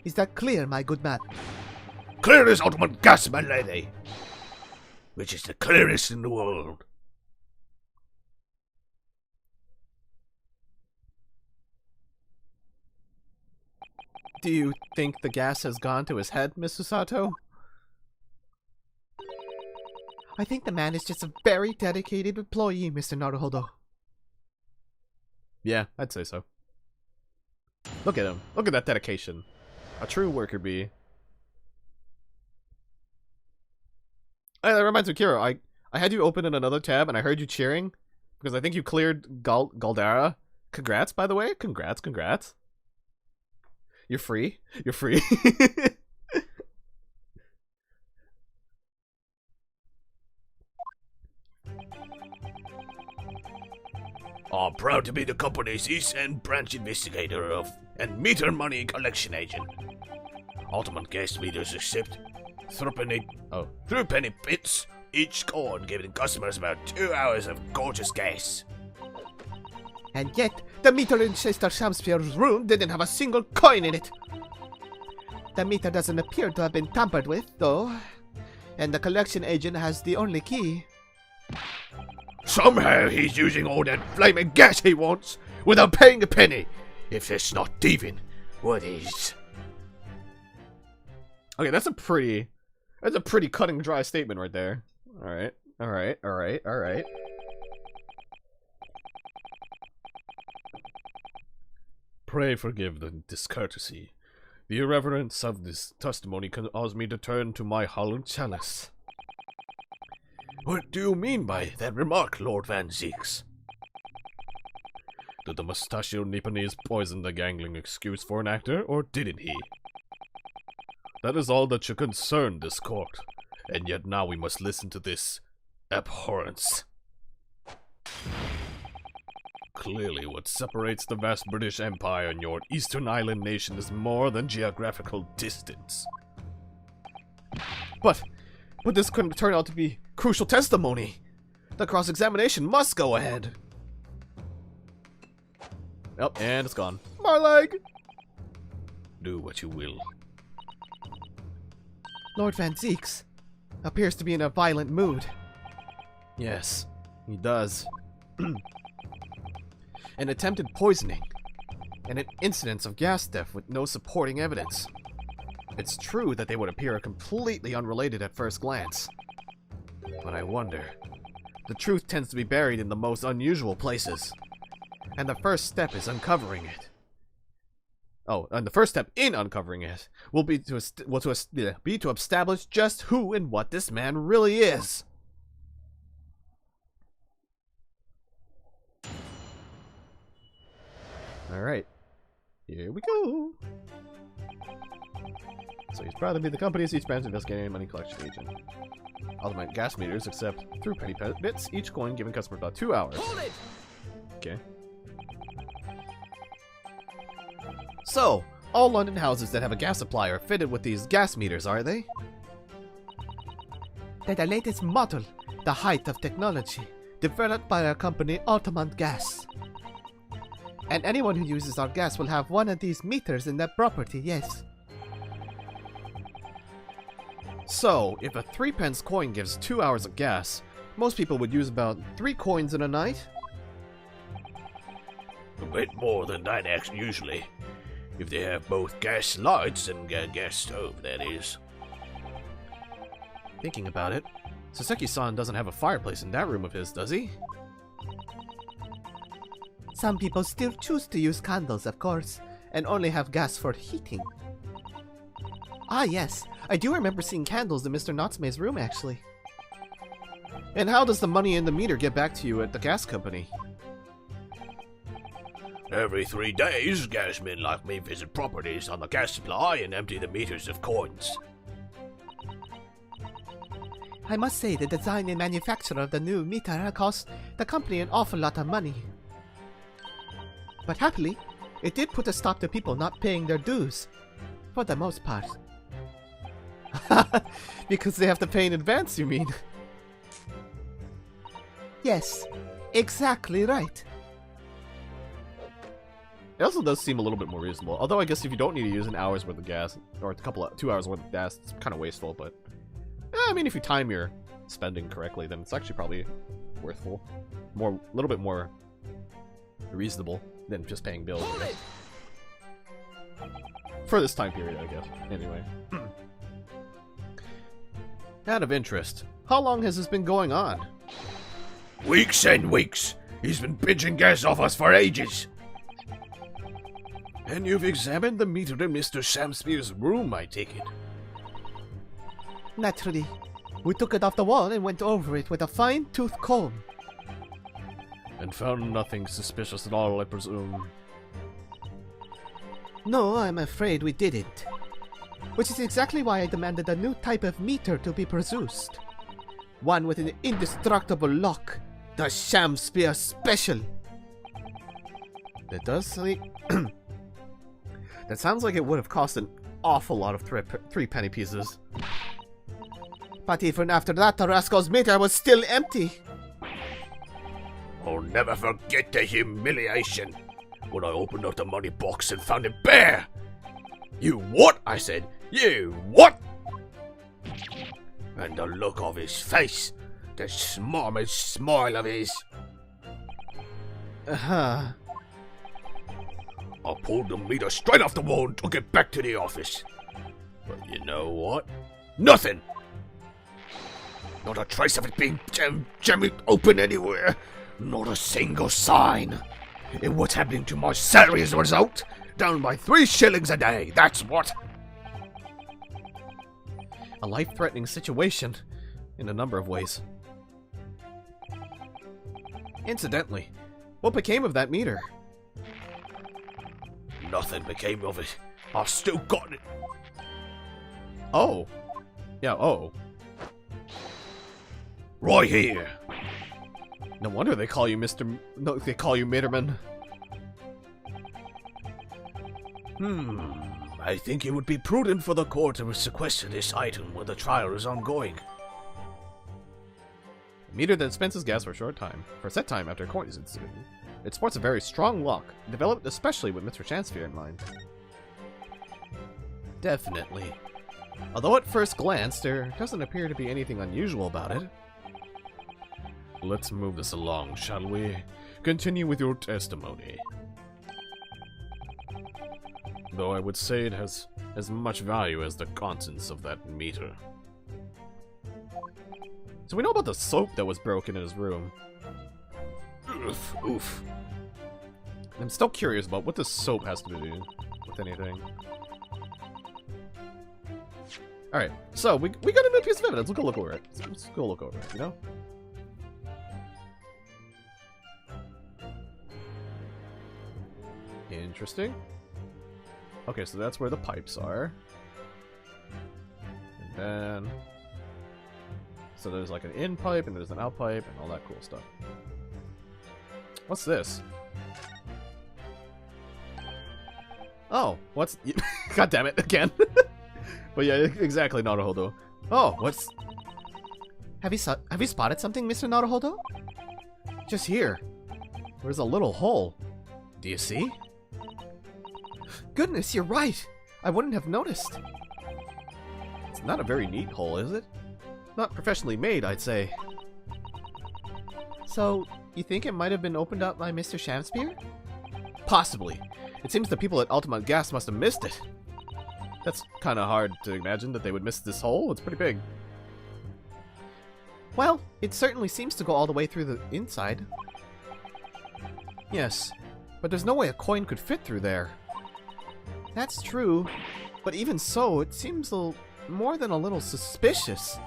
Is that clear, my good man? Clear as Altamont gas, my lady. Which is the clearest in the world. Do you think the gas has gone to his head, Miss Susato? I think the man is just a very dedicated employee, Mr. Naruhodo. Yeah, I'd say so. Look at him. Look at that dedication. A true worker bee. Hey, that reminds me, Kiro, I had you open in another tab and I heard you cheering because I think you cleared Galdara. Congrats, by the way. Congrats. You're free. You're free. I'm proud to be the company's East End branch investigator and meter money collection agent. Altamont gas meters accept through penny bits each coin, giving customers about 2 hours of gorgeous gas. And yet, the meter in Chester Shamsphere's room didn't have a single coin in it. The meter doesn't appear to have been tampered with, though, and the collection agent has the only key. Somehow he's using all that flaming gas he wants without paying a penny. If that's not thieving, what is? Okay, that's a pretty cut and dry statement right there. Alright. Pray forgive the discourtesy. The irreverence of this testimony caused me to turn to my hollow chalice. What do you mean by that remark, Lord Van Zeeks? Did the mustachio Nipponese poison the gangling excuse for an actor, or didn't he? That is all that should concern this court, and yet now we must listen to this abhorrence. Clearly, what separates the vast British Empire and your Eastern Island nation is more than geographical distance. But this couldn't turn out to be crucial testimony. The cross-examination must go ahead. Oh, and it's gone. My leg! Do what you will. Lord Van Zeeks appears to be in a violent mood. Yes, he does. An attempted poisoning, and an incidence of gas theft with no supporting evidence. It's true that they would appear completely unrelated at first glance. But I wonder, the truth tends to be buried in the most unusual places. And the first step is uncovering it. Oh, and the first step in uncovering it will be to establish just who and what this man really is. Alright. Here we go. So he's proud to be the company's each branch investigating money collection agent. Ultimate gas meters accept through penny bits, each coin giving customer about 2 hours. Hold it! Okay. So, all London houses that have a gas supply are fitted with these gas meters, are they? They're the latest model, the height of technology, developed by our company Altamont Gas. And anyone who uses our gas will have one of these meters in their property, yes. So, if a 3p coin gives 2 hours of gas, most people would use about 3 coins in a night? A bit more than that, usually. If they have both gas lights and a gas stove, that is. Thinking about it, Soseki-san doesn't have a fireplace in that room of his, does he? Some people still choose to use candles, of course, and only have gas for heating. Ah yes, I do remember seeing candles in Mr. Natsume's room, actually. And how does the money in the meter get back to you at the gas company? Every 3 days, gasmen like me visit properties on the gas supply and empty the meters of coins. I must say the design and manufacture of the new meter cost the company an awful lot of money. But happily, it did put a stop to people not paying their dues, for the most part. Because they have to pay in advance, you mean? Yes, exactly right. It also does seem a little bit more reasonable. Although I guess if you don't need to use an hour's worth of gas, or 2 hours worth of gas, it's kind of wasteful, but... I mean, if you time your spending correctly, then it's actually probably worthful. A little bit more reasonable than just paying bills. For this time period, I guess. Anyway. Out of interest, how long has this been going on? Weeks and weeks. He's been pinching gas off us for ages. And you've examined the meter in Mr. Shamspeare's room, I take it. Naturally. We took it off the wall and went over it with a fine-tooth comb. And found nothing suspicious at all, I presume. No, I'm afraid we didn't. Which is exactly why I demanded a new type of meter to be produced. One with an indestructible lock. The Shamspeare Special. It does like... That sounds like it would have cost an awful lot of 3 penny pieces. But even after that, the rascal's meter was still empty. I'll never forget the humiliation when I opened up the money box and found it bare. You what? I said. You what? And the look of his face, the smarmy smile of his. Uh-huh. I pulled the meter straight off the wall and took it back to the office. But you know what? Nothing! Not a trace of it being jammed open anywhere. Not a single sign. And what's happening to my salary as a result? Down by 3 shillings a day, that's what. A life-threatening situation, in a number of ways. Incidentally, what became of that meter? Nothing became of it. I've still got it. Oh. Yeah, oh. Right here. No wonder they call you Mr. No, they call you Mitterman. I think it would be prudent for the court to sequester this item while the trial is ongoing. A meter that dispenses gas for a short time, for a set time after a coin is inserted. It sports a very strong lock, developed especially with Mr. Chansphere in mind. Definitely. Although at first glance, there doesn't appear to be anything unusual about it. Let's move this along, shall we? Continue with your testimony. Though I would say it has as much value as the contents of that meter. So we know about the soap that was broken in his room. Oof, oof. I'm still curious about what this soap has to do with anything. Alright, so we got a new piece of evidence. Let's go look over it. Let's go look over it, you know? Interesting. Okay, so that's where the pipes are. And then... So there's like an in pipe, and there's an out pipe, and all that cool stuff. What's this? Oh, what's... God damn it, again. But yeah, exactly, Naruhodo. Oh, what's... Have you spotted something, Mr. Naruhodo? Just here. There's a little hole. Do you see? Goodness, you're right. I wouldn't have noticed. It's not a very neat hole, is it? Not professionally made, I'd say. So, you think it might have been opened up by Mr. Shamspear? Possibly. It seems the people at Ultimate Gas must have missed it. That's kind of hard to imagine that they would miss this hole. It's pretty big. Well, it certainly seems to go all the way through the inside. Yes, but there's no way a coin could fit through there. That's true, but even so, it seems more than a little suspicious.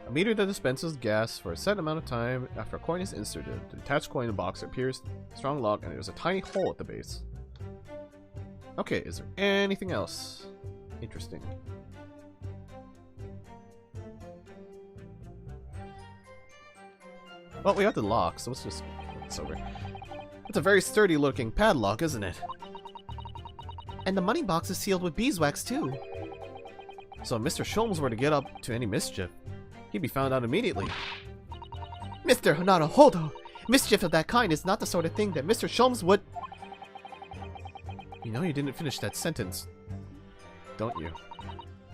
A meter that dispenses gas for a set amount of time after a coin is inserted. The detached coin box appears strong lock, and there's a tiny hole at the base. Okay, is there anything else interesting? Well, we got the lock, so let's just put this over. It's a very sturdy looking padlock, isn't it? And the money box is sealed with beeswax, too. So if Mr. Sholmes were to get up to any mischief, he'd be found out immediately. Mr. Naruhodo! Mischief of that kind is not the sort of thing that Mr. Sholmes would... You know you didn't finish that sentence, don't you?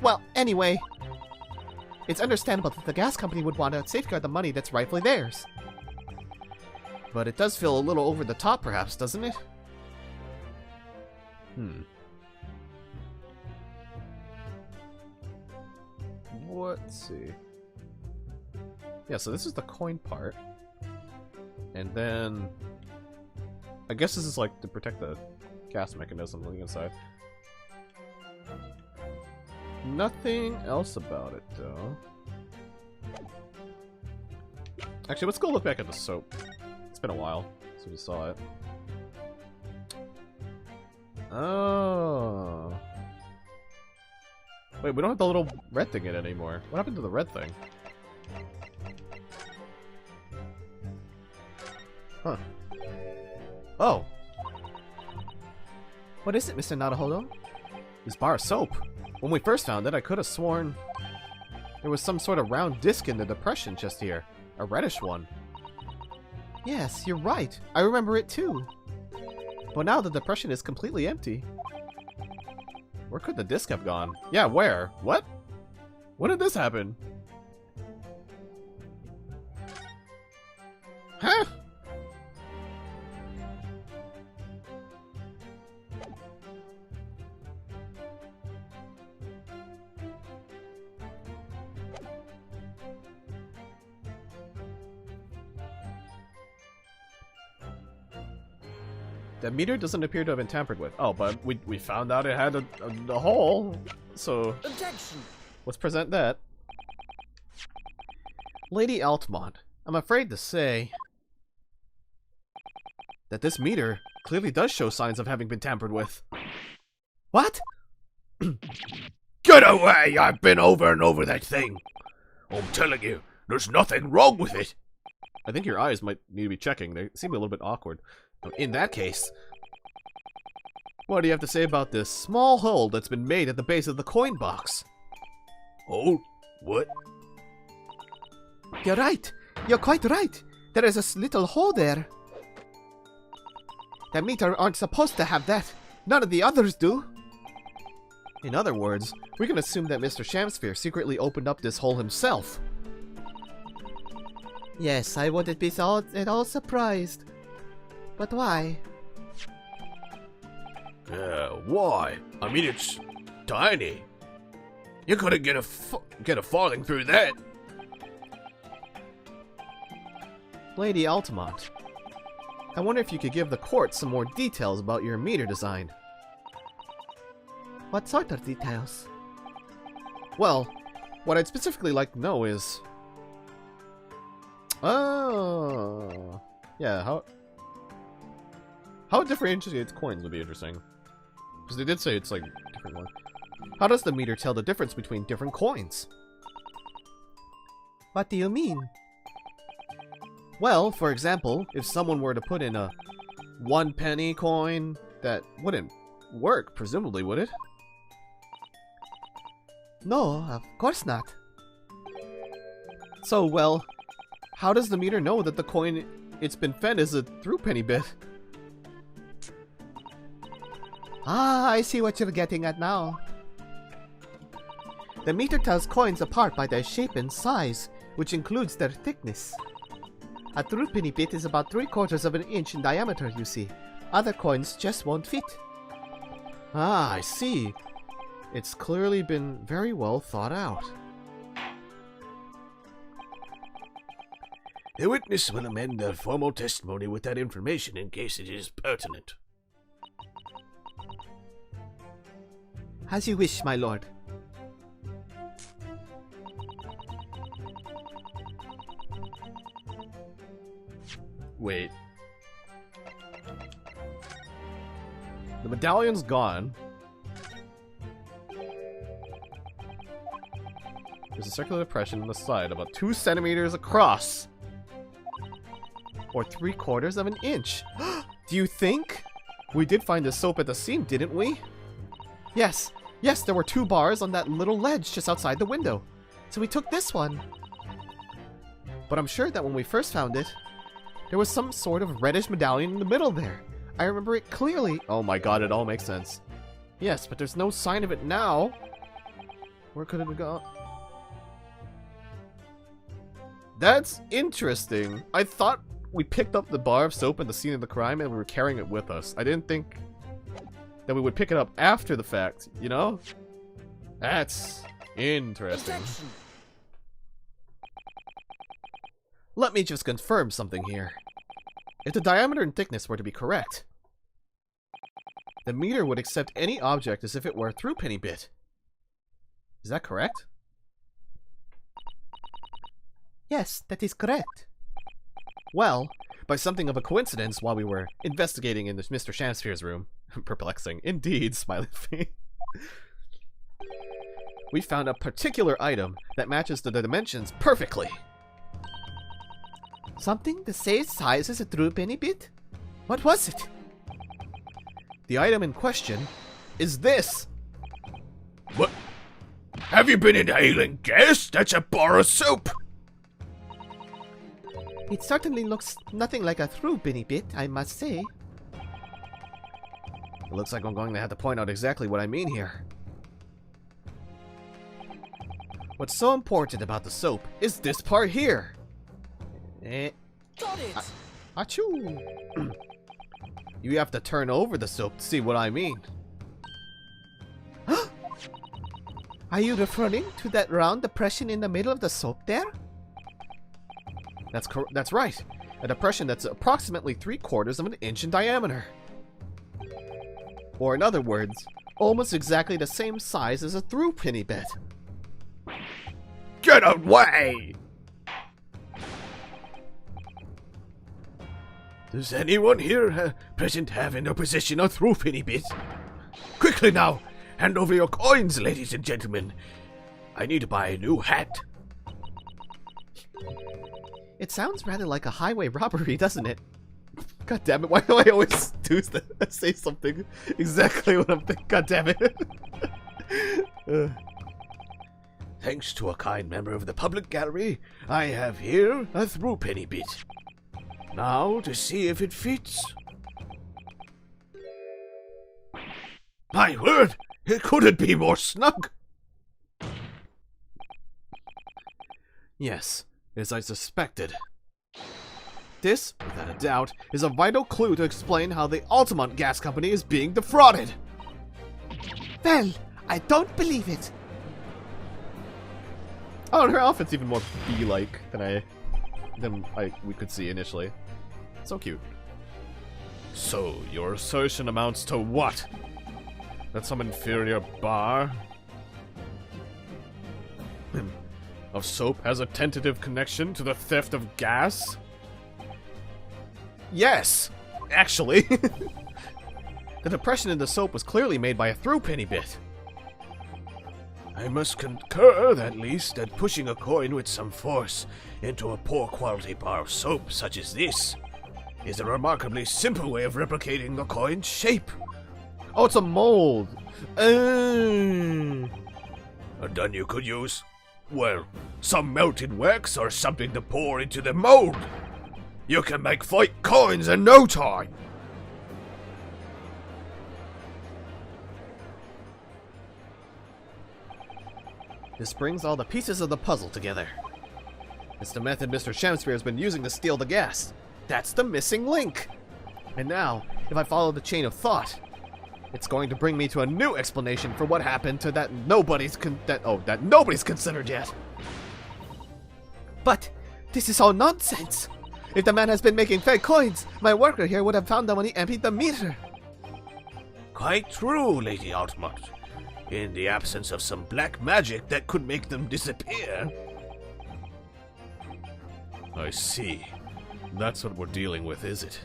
Well, anyway, it's understandable that the gas company would want to safeguard the money that's rightfully theirs. But it does feel a little over the top, perhaps, doesn't it? Let's see. Yeah, so this is the coin part. And then... I guess this is like to protect the gas mechanism on the inside. Nothing else about it, though. Actually, let's go look back at the soap. It's been a while since we saw it. Oh. Wait, we don't have the little red thing in it anymore. What happened to the red thing? Huh. Oh. What is it, Mr. Naruhodo? This bar of soap. When we first found it, I could have sworn there was some sort of round disc in the depression just here. A reddish one. Yes, you're right. I remember it too. But now the depression is completely empty. Where could the disc have gone? Yeah, where? What? When did this happen? Huh? The meter doesn't appear to have been tampered with. Oh, but we found out it had a hole, so... Objection! Let's present that. Lady Altmont, I'm afraid to say that this meter clearly does show signs of having been tampered with. What? Get away! I've been over and over that thing. I'm telling you, there's nothing wrong with it. I think your eyes might need to be checking. They seem a little bit awkward. In that case, what do you have to say about this small hole that's been made at the base of the coin box? Oh, what? You're right. You're quite right. There is a little hole there. The meter aren't supposed to have that. None of the others do. In other words, we can assume that Mr. Shamsphere secretly opened up this hole himself. Yes, I wouldn't be at all surprised. But why? Why? I mean, it's tiny. You couldn't get a farthing through that. Lady Altamont, I wonder if you could give the court some more details about your meter design. What sort of details? Well, what I'd specifically like to know is... Oh... Yeah, how it differentiates coins would be interesting. Because they did say it's like different one. How does the meter tell the difference between different coins? What do you mean? Well, for example, if someone were to put in a 1 penny coin, that wouldn't work, presumably, would it? No, of course not. So, well, how does the meter know that the coin it's been fed is a through penny bit? Ah, I see what you're getting at now. The meter tells coins apart by their shape and size, which includes their thickness. A through penny bit is about 3/4 of an inch in diameter, you see. Other coins just won't fit. Ah, I see. It's clearly been very well thought out. The witness will amend their formal testimony with that information in case it is pertinent. As you wish, my lord. Wait. The medallion's gone. There's a circular depression on the side about 2 centimeters across. Or 3/4 of an inch. Do you think? We did find the soap at the seam, didn't we? Yes. Yes, there were 2 bars on that little ledge just outside the window. So we took this one. But I'm sure that when we first found it, there was some sort of reddish medallion in the middle there. I remember it clearly. Oh my god, it all makes sense. Yes, but there's no sign of it now. Where could it have gone? That's interesting. I thought we picked up the bar of soap at the scene of the crime and we were carrying it with us. I didn't think that we would pick it up after the fact, you know? That's interesting. Objection. Let me just confirm something here. If the diameter and thickness were to be correct, the meter would accept any object as if it were a through penny bit. Is that correct? Yes, that is correct. Well, by something of a coincidence while we were investigating in this Mr. Shamsphere's room, perplexing, indeed, smiley face, we found a particular item that matches the dimensions perfectly. Something the same size as a true penny bit? What was it? The item in question is this. What? Have you been inhaling gas? That's a bar of soap. It certainly looks nothing like a true penny bit, I must say. It looks like I'm going to have to point out exactly what I mean here. What's so important about the soap is this part here. Got it! Achoo! You have to turn over the soap to see what I mean. Are you referring to that round depression in the middle of the soap there? That's right. A depression that's approximately 3/4 of an inch in diameter. Or in other words, almost exactly the same size as a through penny bit. Get away! Does anyone here present have in their possession a threepenny bit? Quickly now! Hand over your coins, ladies and gentlemen. I need to buy a new hat. It sounds rather like a highway robbery, doesn't it? God damn it, why do I always say something exactly what I'm thinking? God damn it. Thanks to a kind member of the public gallery, I have here a threepenny bit. Now to see if it fits. My word! It couldn't be more snug! Yes, as I suspected. This, without a doubt, is a vital clue to explain how the Altamont Gas Company is being defrauded. Well, I don't believe it. Oh, and her outfit's even more bee-like than we could see initially. So cute. So, your assertion amounts to what? That some inferior bar of soap has a tentative connection to the theft of gas? Yes! Actually! The depression in the soap was clearly made by a threepenny bit. I must concur, at least, that pushing a coin with some force into a poor quality bar of soap such as this is a remarkably simple way of replicating the coin's shape. Oh, it's a mold! And then you could use, well, some melted wax or something to pour into the mold. You can make 5 coins in no time. This brings all the pieces of the puzzle together. It's the method Mr. Shamsphere has been using to steal the gas. That's the missing link. And now, if I follow the chain of thought, it's going to bring me to a new explanation for what happened to that nobody's considered yet. But this is all nonsense. If the man has been making fake coins, my worker here would have found them when he emptied the meter. Quite true, Lady Altamont. In the absence of some black magic that could make them disappear. I see. That's what we're dealing with, is it?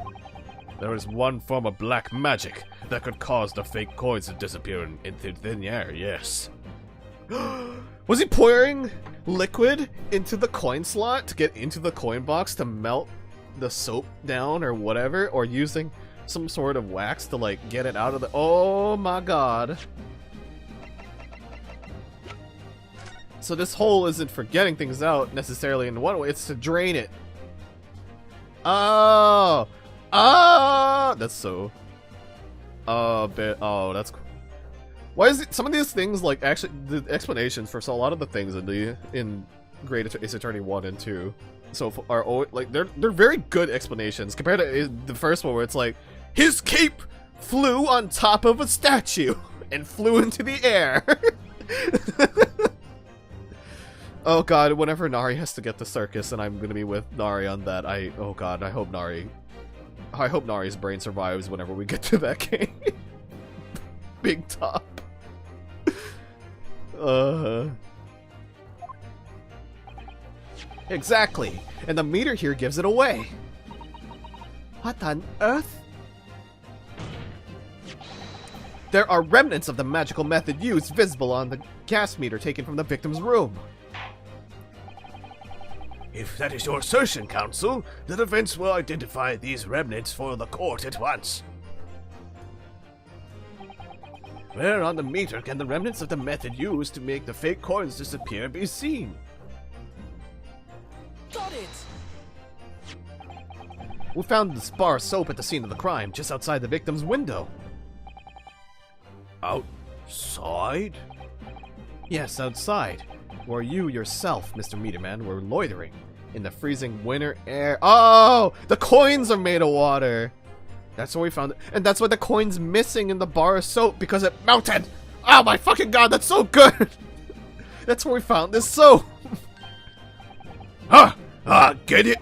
There is one form of black magic that could cause the fake coins to disappear into thin air, yes. Was he pouring liquid into the coin slot to get into the coin box to melt the soap down or whatever? Or using some sort of wax to, like, get it out of the... Oh my god. So this hole isn't for getting things out necessarily in one way, it's to drain it. Oh! Oh! That's so... Oh, that's cool. Why is it... Some of these things, like, actually... The explanations for a lot of the things in Great Ace Attorney 1 and 2 so are, like, they're very good explanations compared to the first one where it's like, his cape flew on top of a statue and flew into the air. Oh god, whenever Nari has to get the circus and I'm gonna be with Nari on that, oh god, I hope Nari's brain survives whenever we get to that game. Big top. Exactly, and the meter here gives it away. What on earth? There are remnants of the magical method used visible on the gas meter taken from the victim's room. If that is your assertion, Counsel, the defense will identify these remnants for the court at once. Where on the meter can the remnants of the method used to make the fake coins disappear be seen? Got it! We found this bar of soap at the scene of the crime, just outside the victim's window. Outside? Yes, outside. Where you yourself, Mr. Meterman, were loitering in the freezing winter air. Oh! The coins are made of water! That's where we found it. And that's why the coin's missing in the bar of soap, because it melted! Oh my fucking god, that's so good! That's where we found this soap! Get it?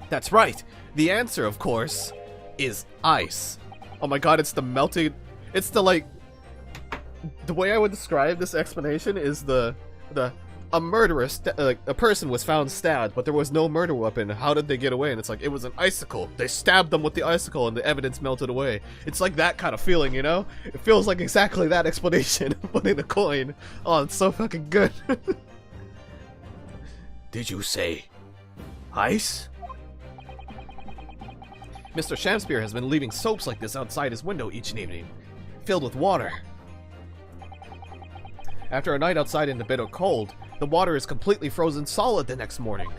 That's right. The answer, of course, is ice. Oh my god, it's the melted... It's the, like... The way I would describe this explanation is the a murderer, like a person was found stabbed, but there was no murder weapon. How did they get away? And it's like, it was an icicle. They stabbed them with the icicle and the evidence melted away. It's like that kind of feeling, you know? It feels like exactly that explanation. Putting a coin. Oh, it's so fucking good. Did you say ice? Mr. Shamspear has been leaving soaps like this outside his window each evening, filled with water. After a night outside in the bitter cold, the water is completely frozen solid the next morning.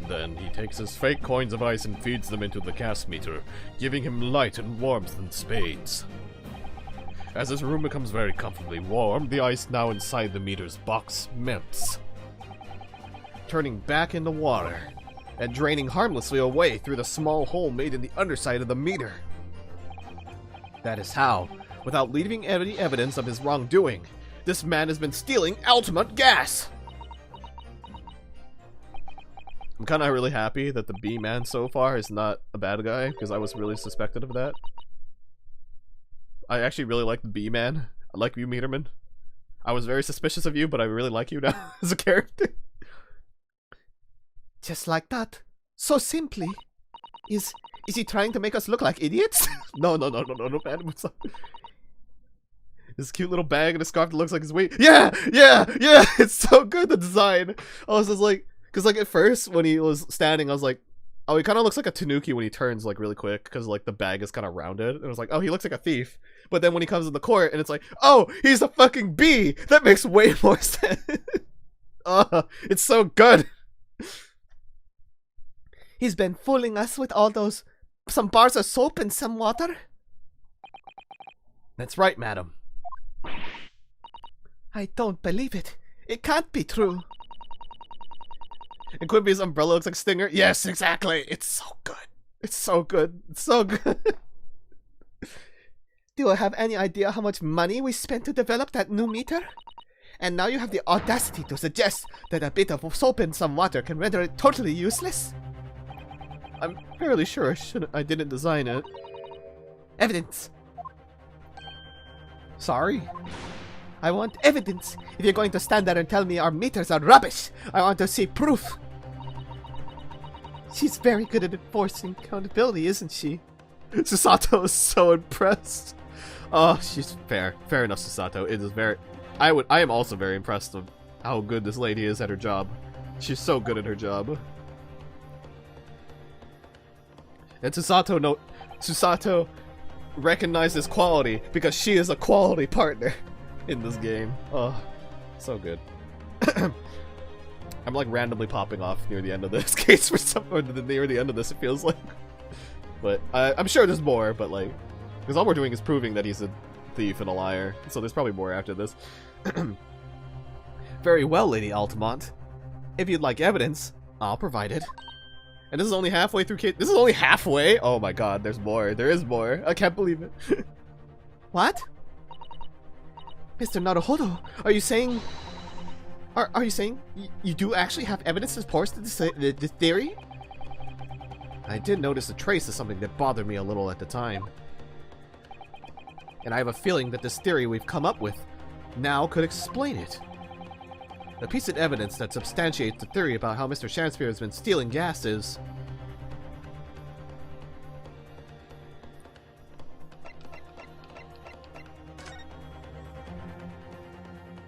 Then he takes his fake coins of ice and feeds them into the gas meter, giving him light and warmth in spades. As his room becomes very comfortably warm, the ice now inside the meter's box melts, turning back into water and draining harmlessly away through the small hole made in the underside of the meter. That is how, without leaving any evidence of his wrongdoing, this man has been stealing ultimate gas! I'm kind of really happy that the B-man so far is not a bad guy, because I was really suspected of that. I actually really like the B-man. I like you, Meterman. I was very suspicious of you, but I really like you now as a character. Just like that. So simply. Is he trying to make us look like idiots? No, man. What's up? This cute little bag and a scarf that looks like his weight. Yeah! It's so good, the design. I was just like, because like at first when he was standing, I was like, oh, he kind of looks like a Tanuki when he turns like really quick, because like the bag is kind of rounded. And I was like, oh, he looks like a thief. But then when he comes in the court and it's like, oh, he's a fucking bee. That makes way more sense. Oh, it's so good. He's been fooling us with all those, some bars of soap and some water. That's right, madam. I don't believe it. It can't be true. And Quimby's umbrella looks like Stinger. Yes, exactly. It's so good. It's so good. It's so good. Do you have any idea how much money we spent to develop that new meter? And now you have the audacity to suggest that a bit of soap and some water can render it totally useless? I'm fairly sure I didn't design it. Evidence. Sorry? I want evidence. If you're going to stand there and tell me our meters are rubbish, I want to see proof. She's very good at enforcing accountability, isn't she? Susato is so impressed. Oh, she's fair. Fair enough, Susato. It is very... I am also very impressed with how good this lady is at her job. She's so good at her job. And Susato recognizes quality because she is a quality partner in this game. Oh, so good. I'm like randomly popping off near the end of this case for some, or near the end of this it feels like. But I'm sure there's more, but like, because all we're doing is proving that he's a thief and a liar, so there's probably more after this. Very well, Lady Altamont. If you'd like evidence, I'll provide it. And this is only halfway through case. This is only halfway? Oh my god, there's more. There is more. I can't believe it. What? Mr. Naruhodo, are you saying... Are you saying you do actually have evidence to support this theory? I did notice a trace of something that bothered me a little at the time. And I have a feeling that this theory we've come up with now could explain it. The piece of evidence that substantiates the theory about how Mr. Shamspear has been stealing gas is...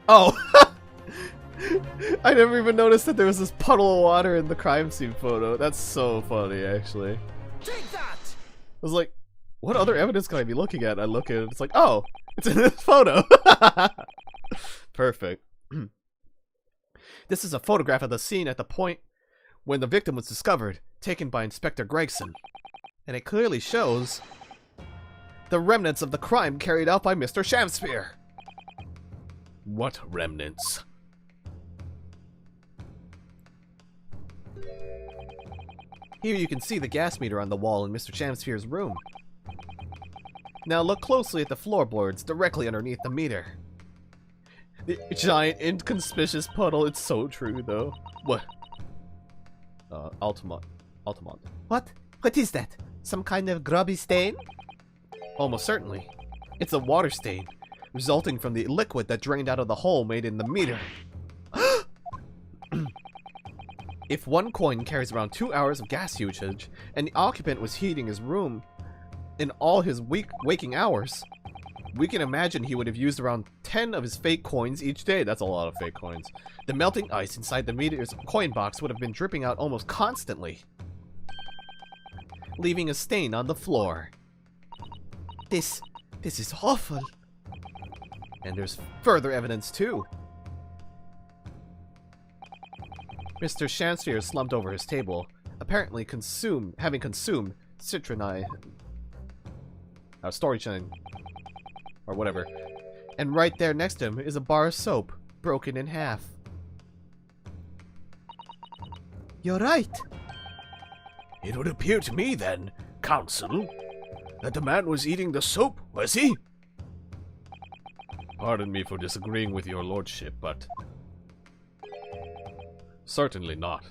Oh! I never even noticed that there was this puddle of water in the crime scene photo. That's so funny, actually. Take that! I was like, what other evidence can I be looking at? I look at it, it's like, oh, it's in this photo. Perfect. This is a photograph of the scene at the point when the victim was discovered, taken by Inspector Gregson. And it clearly shows the remnants of the crime carried out by Mr. Shamspear. What remnants? Here you can see the gas meter on the wall in Mr. Shamspear's room. Now look closely at the floorboards directly underneath the meter. The giant, inconspicuous puddle. It's so true, though. What? Altamont. What? What is that? Some kind of grubby stain? Almost certainly. It's a water stain, resulting from the liquid that drained out of the hole made in the meter. If one coin carries around 2 hours of gas usage, and the occupant was heating his room in all his waking hours, we can imagine he would have used around 10 of his fake coins each day. That's a lot of fake coins. The melting ice inside the meter's coin box would have been dripping out almost constantly, leaving a stain on the floor. This is awful. And there's further evidence too. Mr. Shamsphere slumped over his table, apparently having consumed citronine, storytime, or whatever. And right there next to him is a bar of soap, broken in half. You're right. It would appear to me then, Counsel, that the man was eating the soap, was he? Pardon me for disagreeing with your lordship, but certainly not.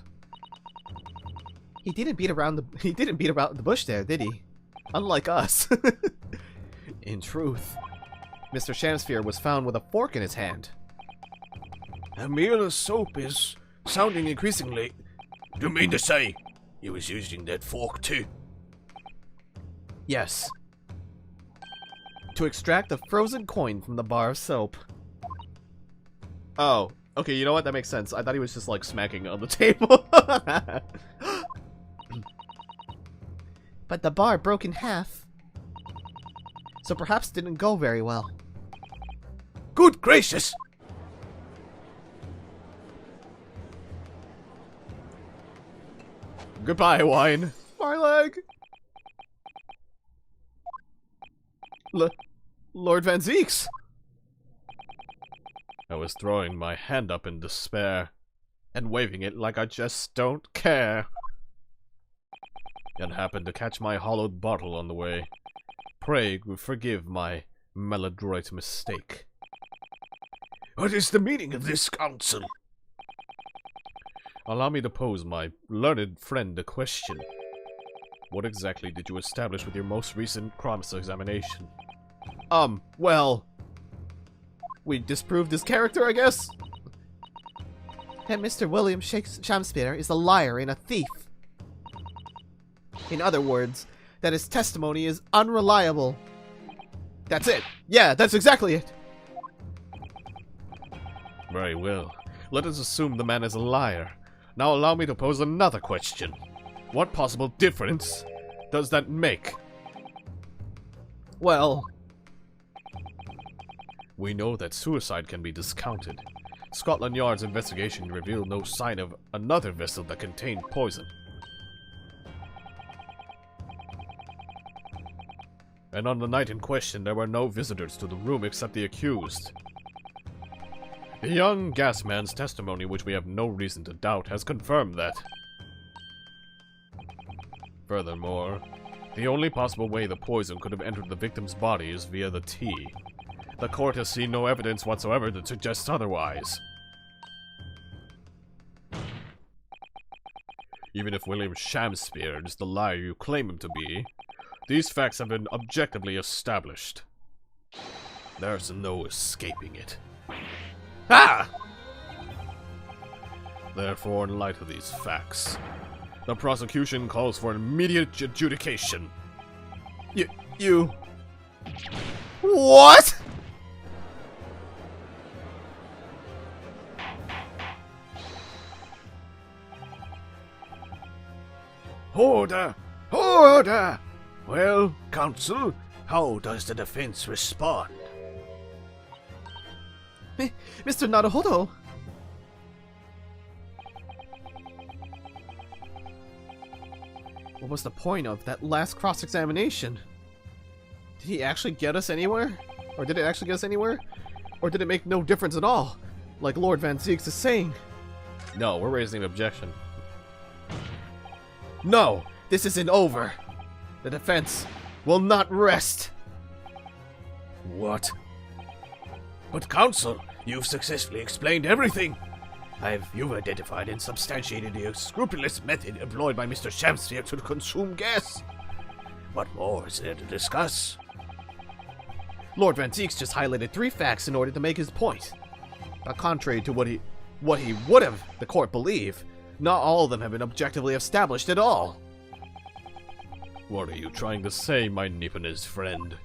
He didn't beat around the bush there, did he? Unlike us. In truth, Mr. Shamsphere was found with a fork in his hand. A meal of soap is sounding increasingly... Do you mean to say he was using that fork too? Yes. To extract a frozen coin from the bar of soap. Oh, okay, you know what? That makes sense. I thought he was just like smacking on the table. But the bar broke in half, so perhaps didn't go very well. Good gracious! Goodbye, wine. My leg. Lord Van Zeeks. I was throwing my hand up in despair and waving it like I just don't care, and happened to catch my hollowed bottle on the way. Pray forgive my maladroit mistake. What is the meaning of this, Counsel? Allow me to pose my learned friend a question. What exactly did you establish with your most recent cross-examination? Well, we disproved his character, I guess? That Mr. William Shamsphere is a liar and a thief. In other words, that his testimony is unreliable. That's it. Yeah, that's exactly it. Very well. Let us assume the man is a liar. Now allow me to pose another question. What possible difference does that make? Well, we know that suicide can be discounted. Scotland Yard's investigation revealed no sign of another vessel that contained poison. And on the night in question, there were no visitors to the room except the accused. The young gas man's testimony, which we have no reason to doubt, has confirmed that. Furthermore, the only possible way the poison could have entered the victim's body is via the tea. The court has seen no evidence whatsoever that suggests otherwise. Even if William Shamsphere is the liar you claim him to be, these facts have been objectively established. There's no escaping it. Ah! Therefore, in light of these facts, the prosecution calls for immediate adjudication. You... What?! Order! Order! Well, Counsel, how does the defense respond? Mr. Naruhodo! What was the point of that last cross-examination? Did he actually get us anywhere? Or did it actually get us anywhere? Or did it make no difference at all? Like Lord Van Zeeks is saying. No, we're raising an objection. No! This isn't over! The defense will not rest! What? But Counsel, you've successfully explained everything. You've identified and substantiated the scrupulous method employed by Mr. Shamsphere to consume gas. What more is there to discuss? Lord Van Zeeks just highlighted 3 facts in order to make his point. But contrary to what he would have the court believe, Not all of them have been objectively established at all. What are you trying to say, my Nipponese friend?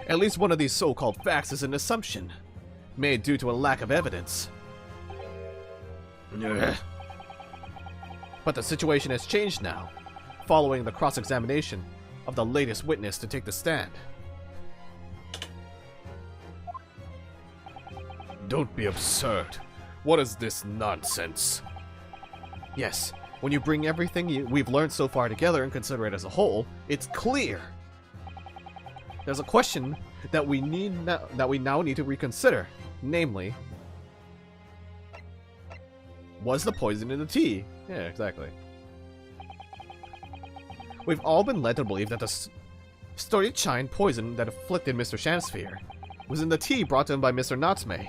At least one of these so-called facts is an assumption, made due to a lack of evidence. But the situation has changed now, following the cross-examination of the latest witness to take the stand. Don't be absurd. What is this nonsense? Yes, when you bring everything we've learned so far together and consider it as a whole, it's clear. There's a question that we now need to reconsider, namely, was the poison in the tea? Yeah, exactly. We've all been led to believe that the Storychine poison that afflicted Mr. Shamsphere was in the tea brought to him by Mr. Natsume.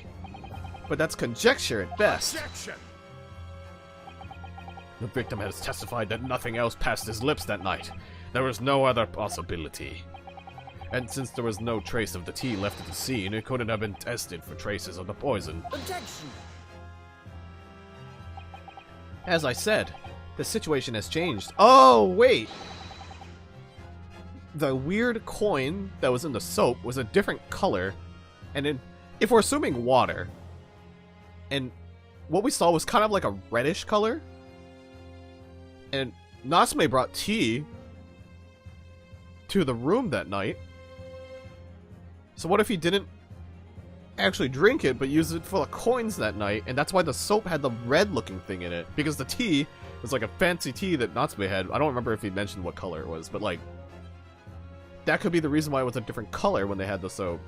But that's conjecture at best. Objection! The victim has testified that nothing else passed his lips that night. There was no other possibility. And since there was no trace of the tea left at the scene, it couldn't have been tested for traces of the poison. Objection! As I said, the situation has changed. Oh, wait! The weird coin that was in the soap was a different color. And if we're assuming water, and what we saw was kind of like a reddish color, and Natsume brought tea to the room that night. So what if he didn't actually drink it, but used it full of coins that night, and that's why the soap had the red-looking thing in it, because the tea was like a fancy tea that Natsume had. I don't remember if he mentioned what color it was, but like, that could be the reason why it was a different color when they had the soap.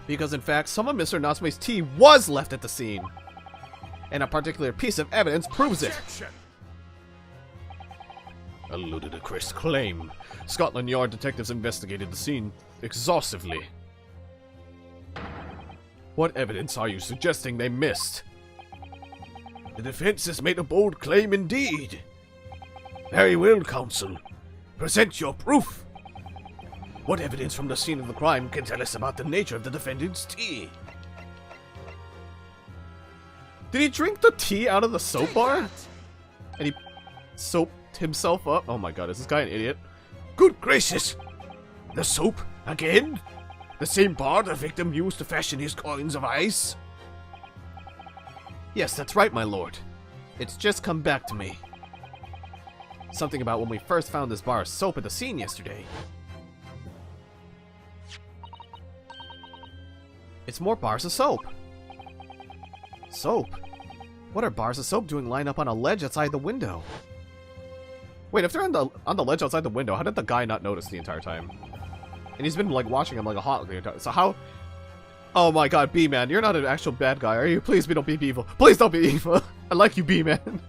Because in fact, some of Mr. Natsume's tea was left at the scene, and a particular piece of evidence proves it. Objection! A ludicrous claim. Scotland Yard detectives investigated the scene exhaustively. What evidence are you suggesting they missed? The defense has made a bold claim indeed. Very well, counsel. Present your proof. What evidence from the scene of the crime can tell us about the nature of the defendant's tea? Did he drink the tea out of the soap bar? And he soaped himself up? Oh my god, is this guy an idiot? Good gracious! The soap again? The same bar the victim used to fashion his coins of ice? Yes, that's right, my lord. It's just come back to me. Something about when we first found this bar of soap at the scene yesterday. It's more bars of soap. Soap? What are bars of soap doing lined up on a ledge outside the window? Wait, if they're on the ledge outside the window, how did the guy not notice the entire time? And he's been like watching him like a hawk the entire time. So how? Oh my god, B-Man, you're not an actual bad guy, are you? Please don't be evil. Please don't be evil. I like you, B-Man.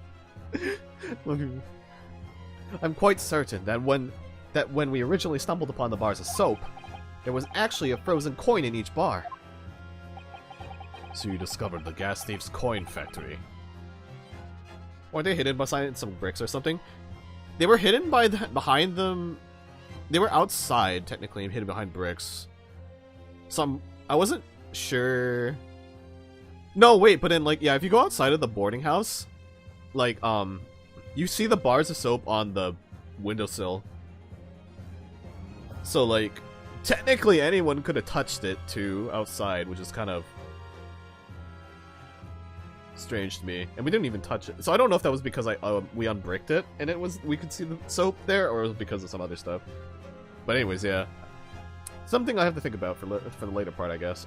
I'm quite certain that when we originally stumbled upon the bars of soap, there was actually a frozen coin in each bar. So you discovered the gas thief's coin factory. Weren't they hidden behind some bricks or something? They were hidden behind them. They were outside, technically, hidden behind bricks. I wasn't sure. No, wait, but then, like, yeah, if you go outside of the boarding house, like, you see the bars of soap on the windowsill. So, like, technically anyone could have touched it, too, outside, which is kind of strange to me. And we didn't even touch it. So I don't know if that was because we unbricked it, and we could see the soap there, or it was because of some other stuff. But anyways, yeah. Something I have to think about for the later part, I guess.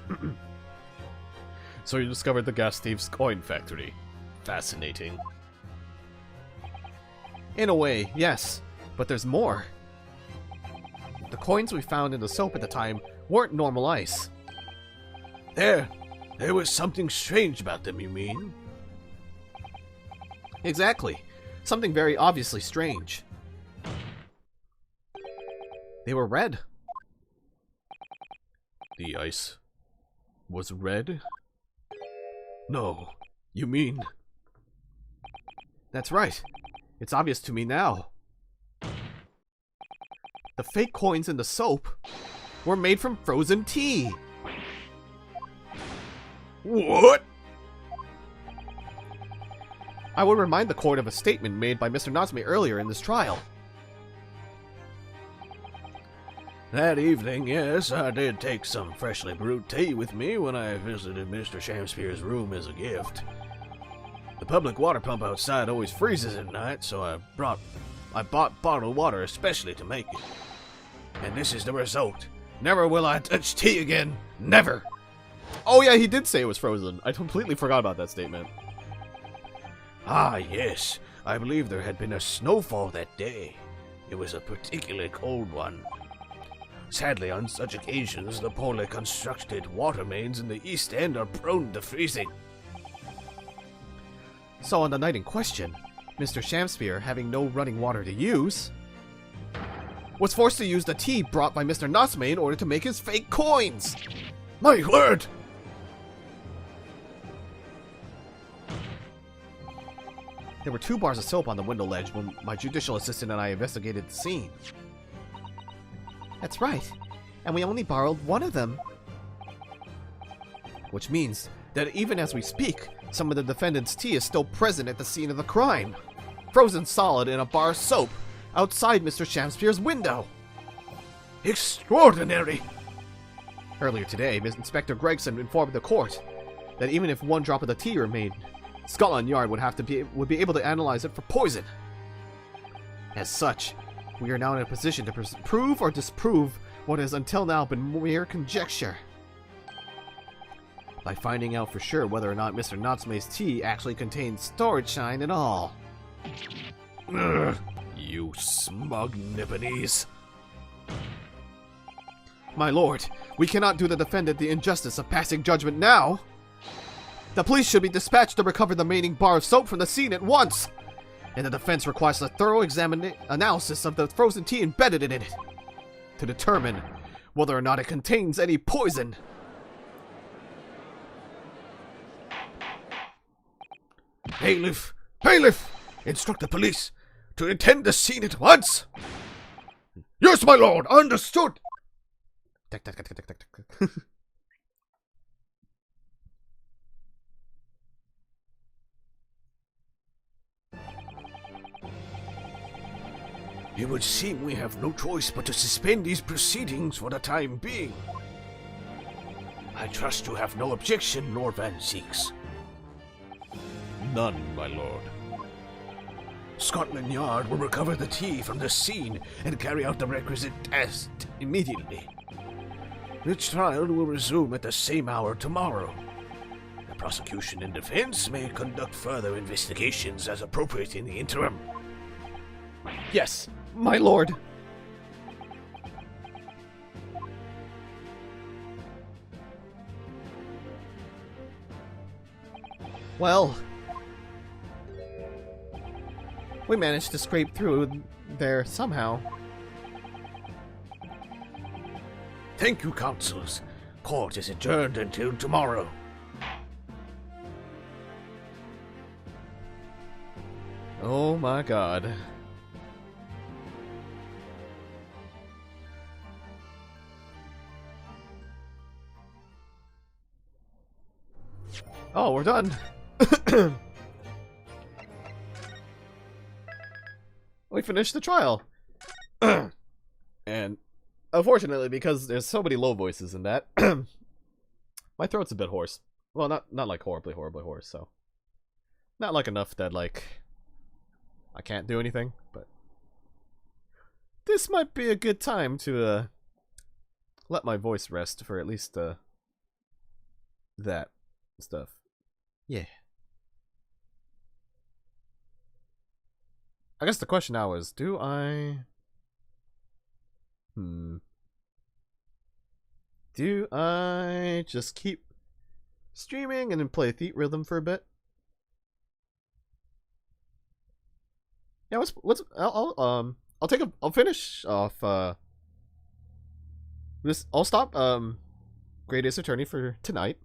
So you discovered the gas thief's coin factory. Fascinating. In a way, yes. But there's more. The coins we found in the soap at the time weren't normal ice. There was something strange about them, you mean? Exactly. Something very obviously strange. They were red. The ice was red? No, you mean... That's right. It's obvious to me now. The fake coins in the soap were made from frozen tea. What? I would remind the court of a statement made by Mr. Natsume earlier in this trial. That evening, yes, I did take some freshly brewed tea with me when I visited Mr. Shamsphere's room as a gift. The public water pump outside always freezes at night, so I bought bottled water especially to make it. And this is the result. Never will I touch tea again. Never! Oh yeah, he did say it was frozen. I completely forgot about that statement. Ah, yes. I believe there had been a snowfall that day. It was a particularly cold one. Sadly, on such occasions, the poorly constructed water mains in the East End are prone to freezing. So on the night in question, Mr. Shamsphere, having no running water to use, was forced to use the tea brought by Mr. Natsume in order to make his fake coins! My word! There were 2 bars of soap on the window ledge when my judicial assistant and I investigated the scene. That's right. And we only borrowed one of them. Which means that even as we speak, some of the defendant's tea is still present at the scene of the crime, frozen solid in a bar of soap outside Mr. Shamsphere's window. Extraordinary! Earlier today, Inspector Gregson informed the court that even if 1 drop of the tea remained, Scotland Yard would be able to analyze it for poison. As such, we are now in a position to prove or disprove what has until now been mere conjecture. By finding out for sure whether or not Mr. Natsume's tea actually contains storage shine at all. Ugh, you smug Nipponese. My lord, we cannot do the defendant the injustice of passing judgment now. The police should be dispatched to recover the remaining bar of soap from the scene at once. And the defense requires a thorough analysis of the frozen tea embedded in it to determine whether or not it contains any poison. Bailiff! Bailiff! Instruct the police to attend the scene at once! Yes, my lord! Understood! Tick, tick, tick, tick, tick, tick. It would seem we have no choice but to suspend these proceedings for the time being. I trust you have no objection, Lord Van Zeeks. None, my lord. Scotland Yard will recover the tea from the scene and carry out the requisite test immediately. The trial will resume at the same hour tomorrow. The prosecution and defense may conduct further investigations as appropriate in the interim. Yes, my lord. Well, we managed to scrape through there somehow. Thank you, counsels. Court is adjourned until tomorrow. Oh my god. Oh, we're done. We finished the trial. And unfortunately, because there's so many low voices in that, my throat's a bit hoarse. Well, not like horribly hoarse, so. Not like enough that, like, I can't do anything, but this might be a good time to let my voice rest for at least that stuff. Yeah. I guess the question now is, do I... Do I just keep streaming and then play Thief Rhythm for a bit? Yeah, I'll finish off this. I'll stop Great Ace Attorney for tonight.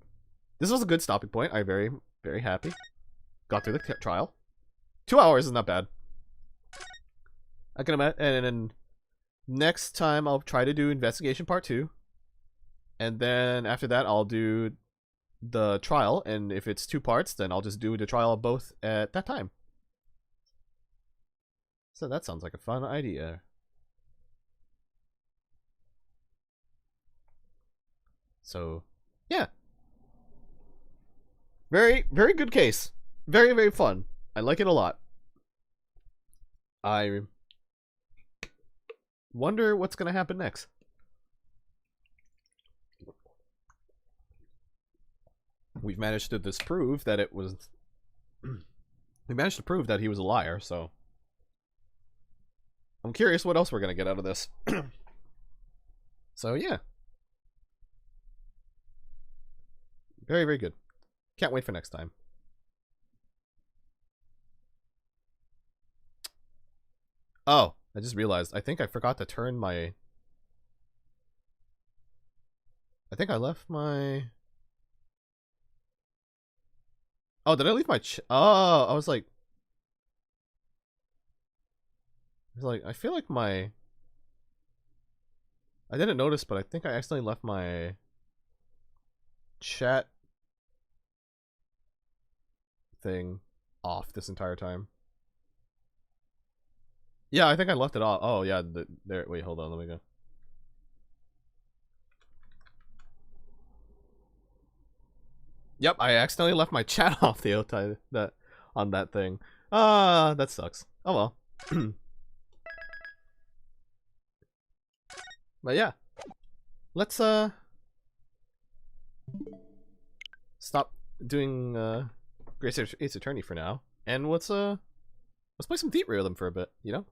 This was a good stopping point. I'm very, very happy. Got through the trial. 2 hours is not bad. I can imagine. And then next time I'll try to do Investigation Part 2. And then after that I'll do the trial, and if it's 2 parts, then I'll just do the trial of both at that time. So that sounds like a fun idea. So, yeah. Very, very good case. Very, very fun. I like it a lot. I wonder what's going to happen next. We've managed to disprove that it was... we managed to prove that he was a liar, so... I'm curious what else we're going to get out of this. So, yeah. Very, very good. Can't wait for next time. Oh, I just realized. I think I forgot to turn my... I think I left my... Oh, did I leave my Oh, I was like... I feel like my... I didn't notice, but I think I accidentally left my... chat... thing off this entire time. Yeah, I think I left it off. Oh, yeah, there... Wait, hold on, let me go. Yep, I accidentally left my chat off on that thing. That sucks. Oh well. But yeah. Let's stop doing Grace Ace Attorney for now. And let's play some Thief Rhythm for a bit, you know?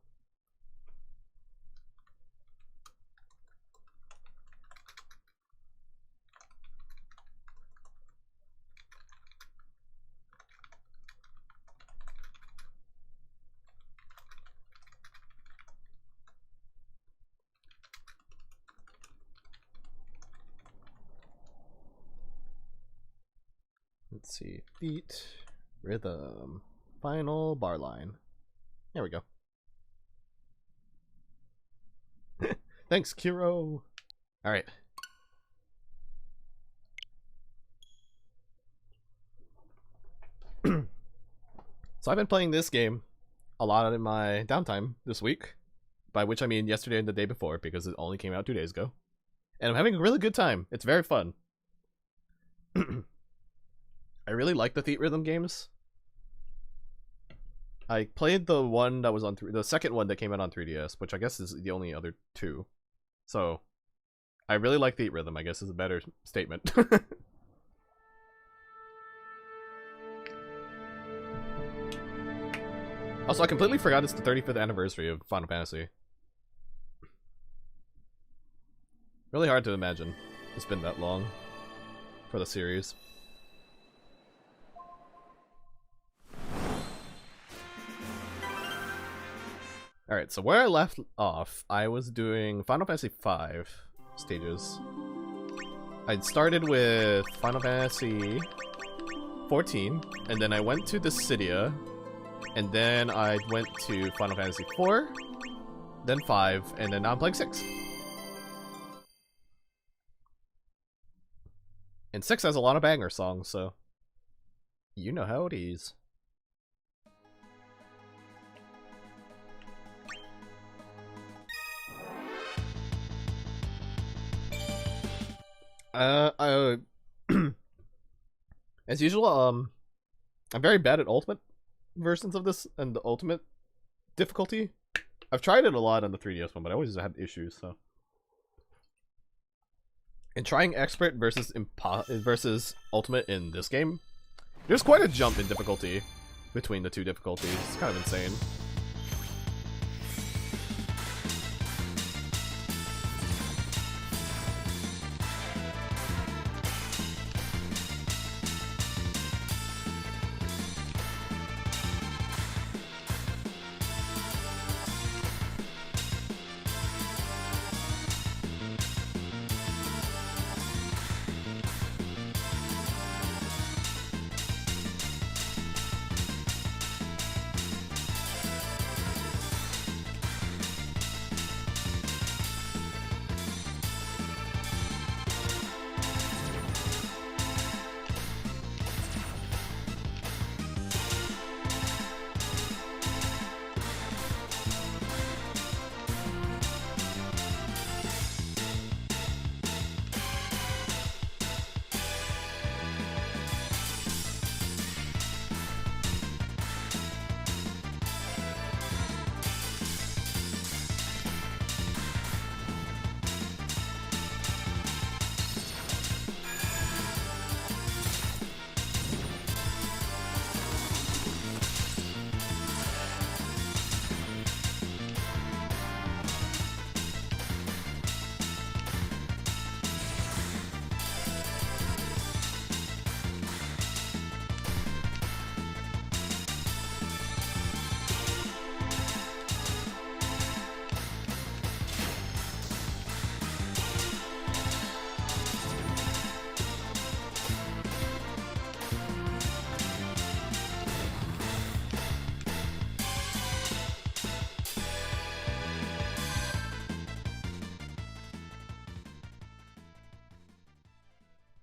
Let's see. Beat, rhythm, final bar line. There we go. Thanks, Kiro. Alright. So I've been playing this game a lot in my downtime this week. By which I mean yesterday and the day before, because it only came out 2 days ago. And I'm having a really good time. It's very fun. I really like the Thief Rhythm games. I played the one that was on the second one that came out on 3DS, which I guess is the only other 2. So, I really like Thief Rhythm, I guess is a better statement. Also, I completely forgot it's the 35th anniversary of Final Fantasy. Really hard to imagine it's been that long for the series. Alright, so where I left off, I was doing Final Fantasy V stages. I started with Final Fantasy 14, and then I went to Dissidia, and then I went to Final Fantasy 4, then 5, and then now I'm playing 6. And 6 has a lot of banger songs, so you know how it is. As usual, I'm very bad at ultimate versions of this and the ultimate difficulty. I've tried it a lot on the 3DS one, but I always had issues, so. And trying expert versus ultimate in this game, there's quite a jump in difficulty between the two difficulties. It's kind of insane.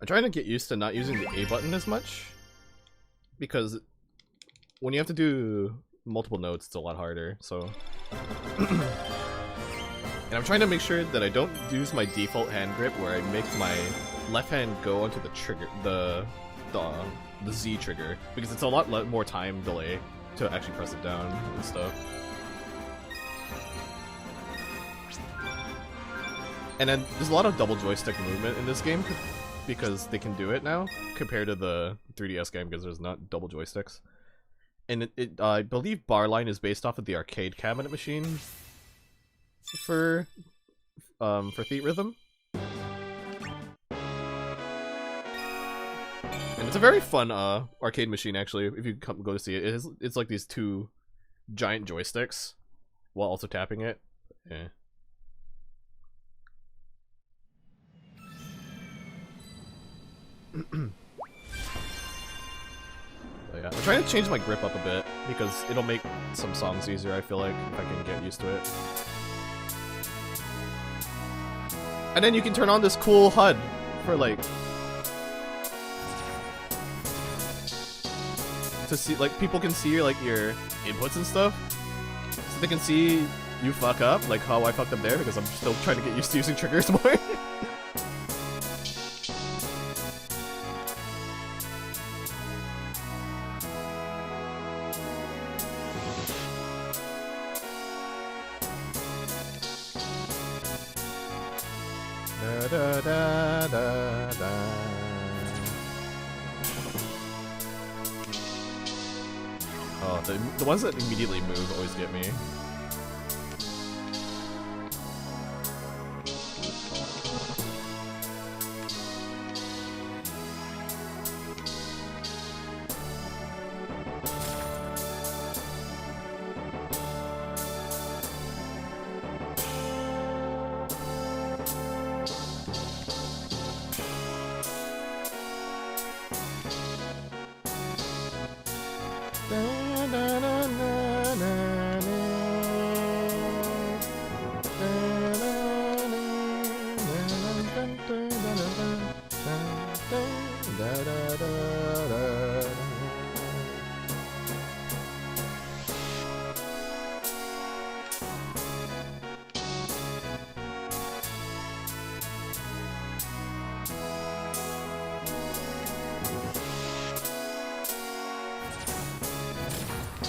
I'm trying to get used to not using the A button as much, because when you have to do multiple notes, it's a lot harder, so... And I'm trying to make sure that I don't use my default hand grip where I make my left hand go onto the trigger, the Z trigger, because it's a lot more time delay to actually press it down and stuff. And then there's a lot of double joystick movement in this game because they can do it now compared to the 3DS game because there's not double joysticks. And I believe Barline is based off of the arcade cabinet machine for Theat Rhythm. And it's a very fun arcade machine actually. If you go to see it, it's like these two giant joysticks while also tapping it. Yeah. Yeah, I'm trying to change my grip up a bit because it'll make some songs easier, I feel like, if I can get used to it. And then you can turn on this cool HUD for like... to see, like, people can see like your inputs and stuff. So they can see you fuck up, like how I fucked up there, because I'm still trying to get used to using triggers more. Da, da, da, da. Oh, the ones that immediately move always get me.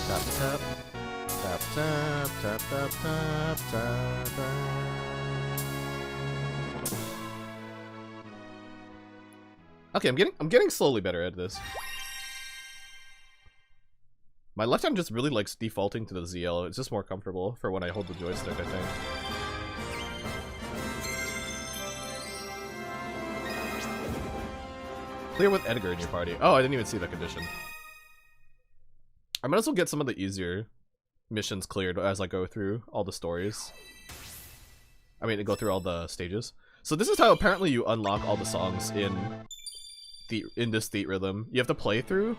Tap, tap, tap, tap, tap, tap, tap, tap. Okay, I'm getting slowly better at this. My left hand just really likes defaulting to the ZL. It's just more comfortable for when I hold the joystick, I think. Clear with Edgar in your party. Oh, I didn't even see that condition. I might as well get some of the easier missions cleared as I go through all the stories. I mean, to go through all the stages. So this is how apparently you unlock all the songs in this Theat Rhythm. You have to play through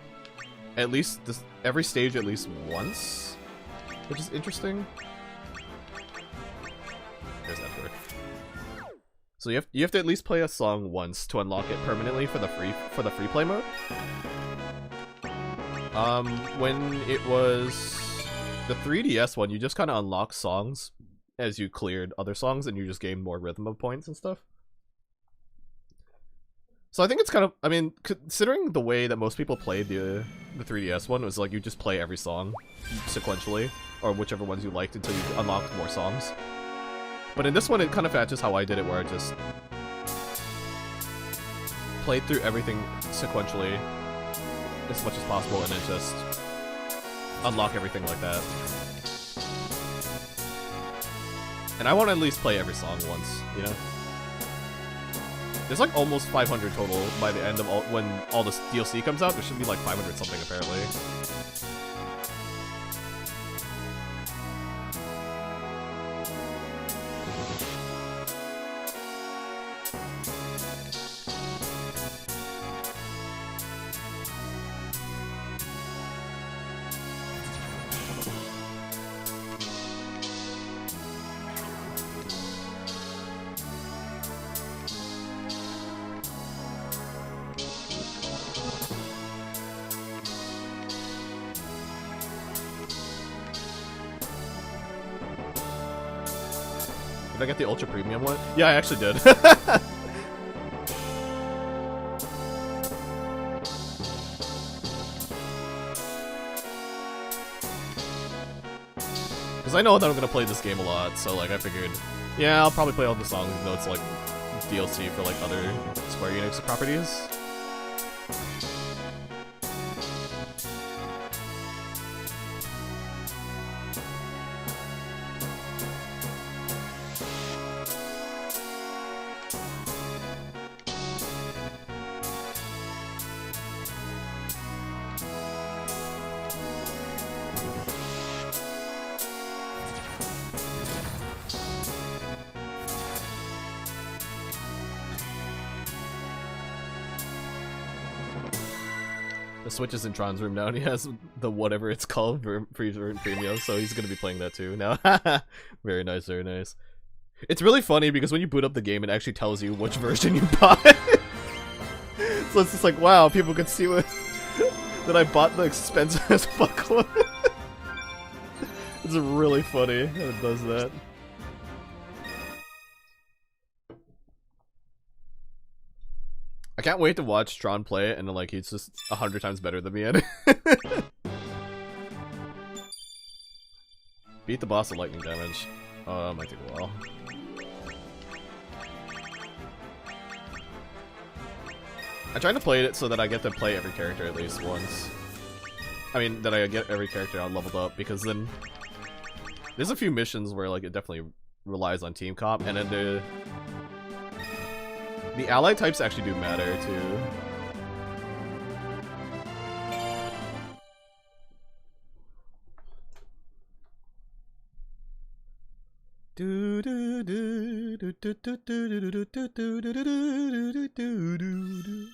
at least every stage at least once, which is interesting. There's Edgar. So you have to at least play a song once to unlock it permanently for the free play mode. When it was the 3DS one, you just kind of unlock songs as you cleared other songs, and you just gained more rhythm of points and stuff. So I think it's kind of, I mean, considering the way that most people played the 3DS one, was like you just play every song sequentially, or whichever ones you liked until you unlocked more songs. But in this one, it kind of matches how I did it, where I just played through everything sequentially as much as possible, and then just unlock everything like that. And I want to at least play every song once, you know? There's like almost 500 total by the end of when all this DLC comes out. There should be like 500 something apparently. Did I get the Ultra Premium one? Yeah, I actually did. Because I know that I'm gonna play this game a lot, so like I figured, yeah, I'll probably play all the songs, even though it's like DLC for like other Square Enix properties. The Switch is in Tron's room now, and he has the whatever it's called for Premium, so he's gonna be playing that too now. Very nice, very nice. It's really funny because when you boot up the game, it actually tells you which version you bought. So it's just like, wow, people can see what that I bought the expensive as fuck one. It's really funny how it does that. I can't wait to watch Tron play it, and like he's just 100 times better than me at it. Beat the boss with lightning damage. Oh, that might take a while. I'm trying to play it so that I get to play every character at least once. I mean, that I get every character all leveled up, because then there's a few missions where like it definitely relies on team comp, and then the ally types actually do matter, too. Do do do do do do do do do do do do do.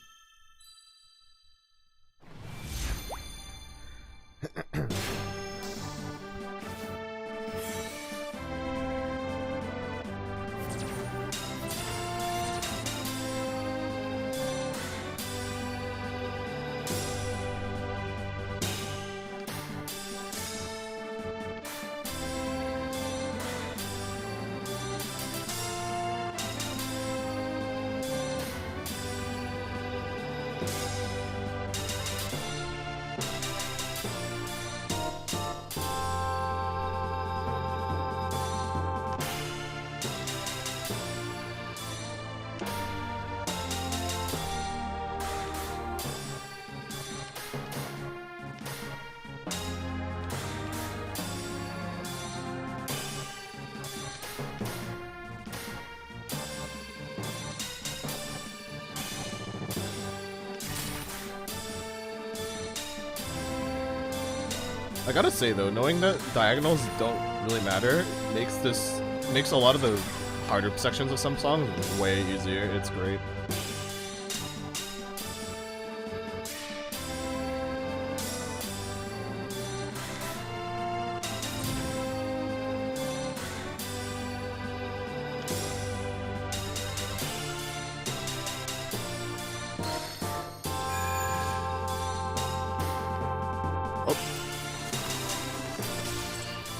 I gotta say though, knowing that diagonals don't really matter makes a lot of the harder sections of some songs way easier. It's great.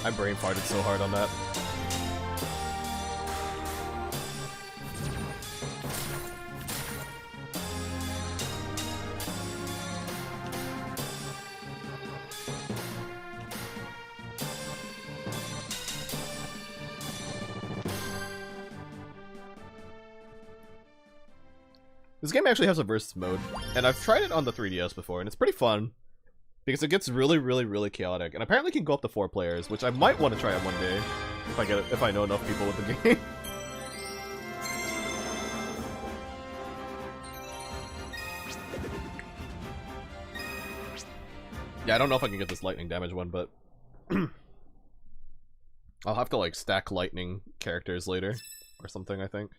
I brain farted so hard on that. This game actually has a versus mode, and I've tried it on the 3DS before, and it's pretty fun. Because it gets really chaotic, and apparently can go up to 4 players, which I might want to try it one day if I know enough people with the game. Yeah, I don't know if I can get this lightning damage one, but I'll have to like stack lightning characters later or something, I think.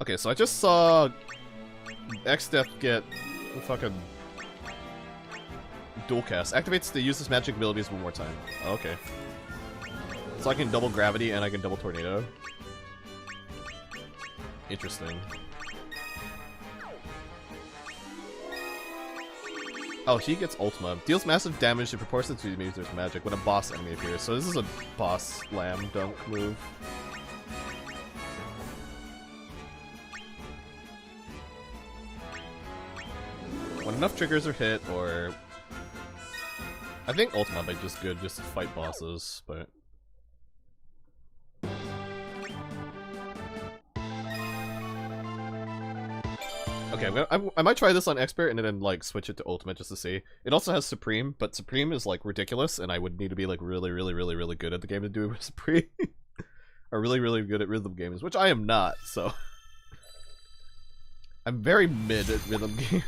Okay, so I just saw X-Death get fucking dual cast. Activates the useless magic abilities one more time. Oh, okay. So I can double gravity and I can double tornado. Interesting. Oh, he gets Ultima. Deals massive damage in proportion to the user's magic when a boss enemy appears. So this is a boss slam dunk move. When enough triggers are hit, or... I think Ultima might be just good just to fight bosses, but... Okay, I might try this on Expert and then, like, switch it to Ultimate just to see. It also has Supreme, but Supreme is, like, ridiculous, and I would need to be, like, really good at the game to do Supreme. Or really good at rhythm games, which I am not, so... I'm very mid at rhythm games.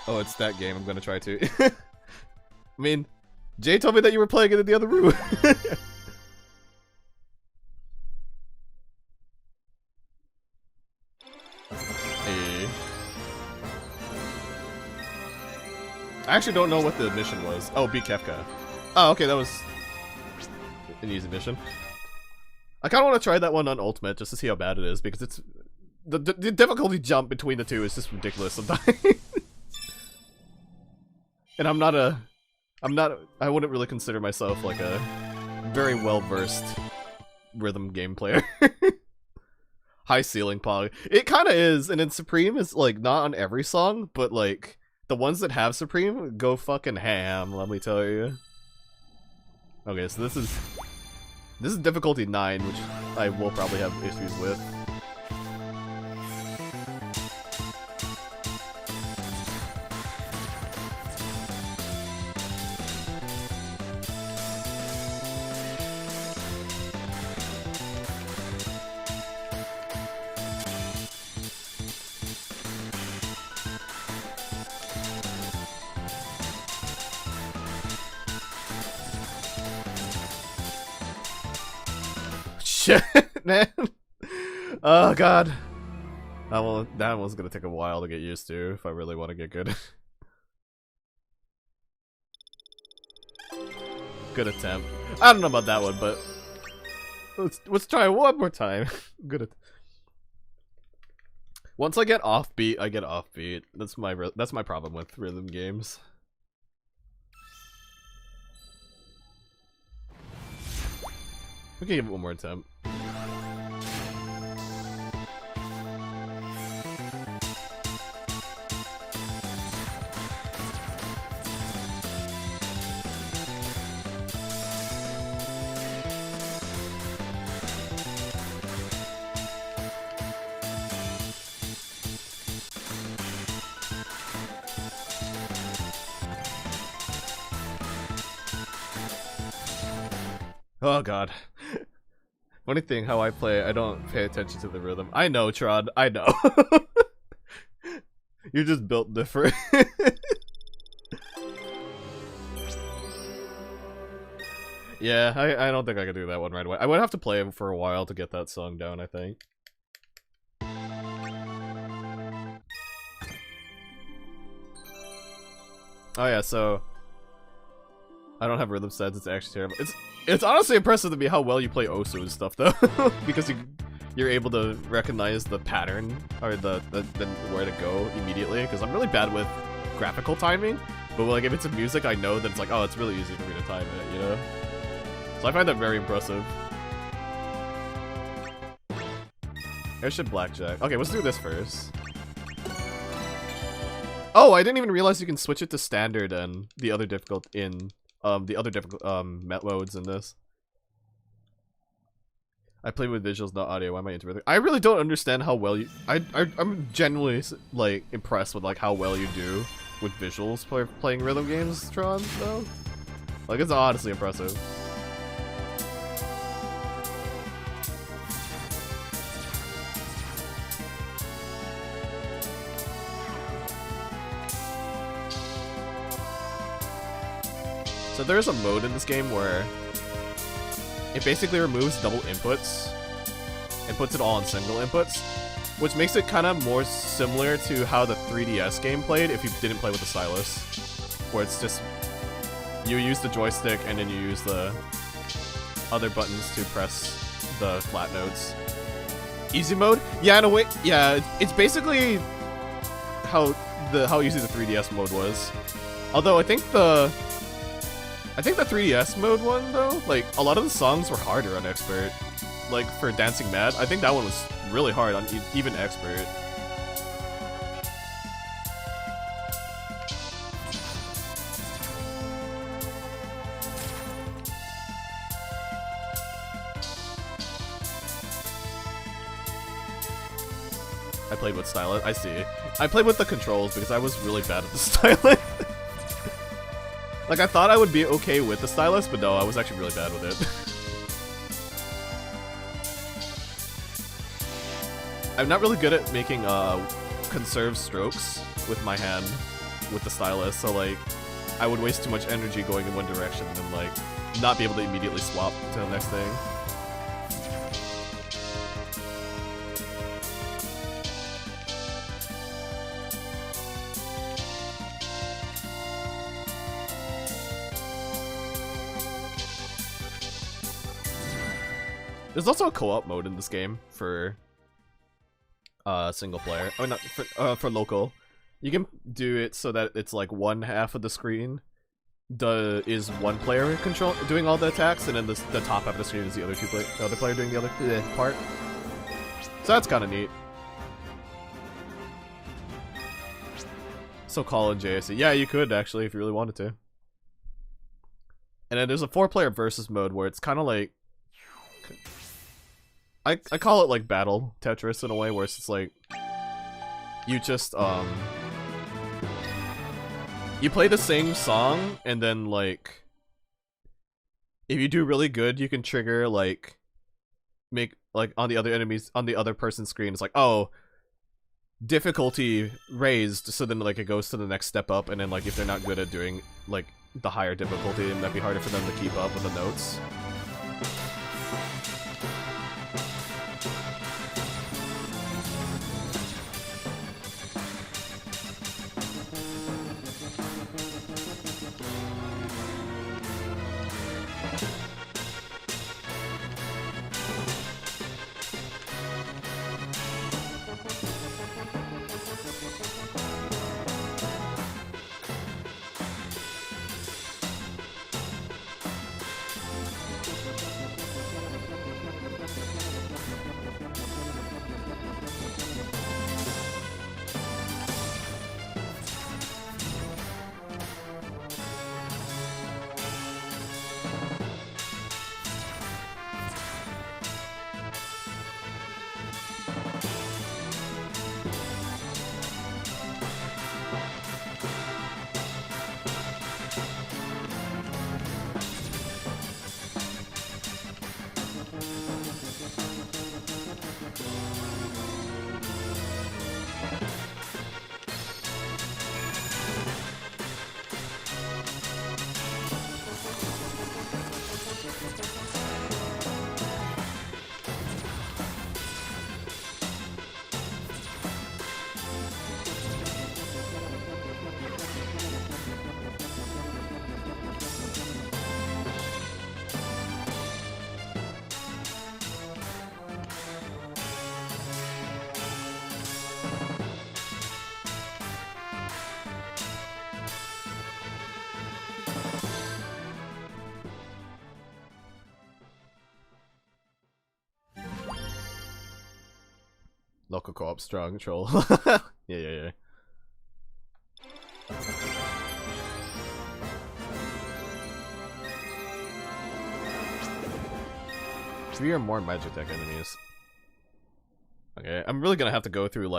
Oh, it's that game. I'm gonna try to. I mean, Jay told me that you were playing it in the other room. Hey. I actually don't know what the mission was. Oh, beat Kefka. Oh, okay, that was an easy mission. I kind of want to try that one on Ultimate just to see how bad it is, because it's the difficulty jump between the two is just ridiculous sometimes. And I wouldn't really consider myself like a very well-versed rhythm game player. High ceiling poly. It kind of is, and then Supreme is like not on every song, but like the ones that have Supreme go fucking ham, let me tell you. Okay, so this is difficulty 9, which I will probably have issues with. Shit, man. Oh god. That one's gonna take a while to get used to if I really want to get good. Good attempt. I don't know about that one, but let's try it one more time. Good at. Once I get offbeat, I get offbeat. That's my problem with rhythm games. We can give it one more attempt. Oh god. Funny thing, how I play, I don't pay attention to the rhythm. I know, Tron, I know. You're just built different. Yeah, I don't think I could do that one right away. I would have to play it for a while to get that song down, I think. Oh yeah, so I don't have rhythm sets, it's actually terrible. It's honestly impressive to me how well you play Osu and stuff though. Because you're able to recognize the pattern or the where to go immediately, because I'm really bad with graphical timing, but like if it's a music I know that it's like, oh, it's really easy for me to time it, you know? So I find that very impressive. Airship Blackjack. Okay, let's do this first. Oh, I didn't even realize you can switch it to standard and the other difficult in modes in this. I play with visuals, not audio. Why am I interrupting? I really don't understand how well you. I'm genuinely like impressed with like how well you do with visuals playing rhythm games, Tron. Though, like it's honestly impressive. So there's a mode in this game where it basically removes double inputs and puts it all on single inputs, which makes it kind of more similar to how the 3DS game played if you didn't play with the stylus, where it's just you use the joystick and then you use the other buttons to press the flat notes. Easy mode? Yeah, in a way, yeah, it's basically how easy the 3DS mode was. Although I think the 3DS mode one, though, like, a lot of the songs were harder on Expert. Like, for Dancing Mad, I think that one was really hard on even Expert. I played with stylus. I see. I played with the controls because I was really bad at the stylus. Like, I thought I would be okay with the stylus, but no, I was actually really bad with it. I'm not really good at making conserved strokes with my hand with the stylus, so like, I would waste too much energy going in one direction and then like, not be able to immediately swap to the next thing. There's also a co-op mode in this game for single player. Oh, not for local. You can do it so that it's like one half of the screen is one player doing all the attacks, and then the top half of the screen is the other player doing the other part. So that's kind of neat. So call in JSC. Yeah, you could actually if you really wanted to. And then there's a 4-player versus mode where it's kind of like I call it like Battle Tetris in a way, where it's just like you just you play the same song, and then like if you do really good, you can trigger like make like on the other person's screen. It's like, oh, difficulty raised, so then like it goes to the next step up, and then like if they're not good at doing like the higher difficulty, it might be harder for them to keep up with the notes. Local co-op strong troll. Yeah. Three or more Magitech enemies. Okay, I'm really gonna have to go through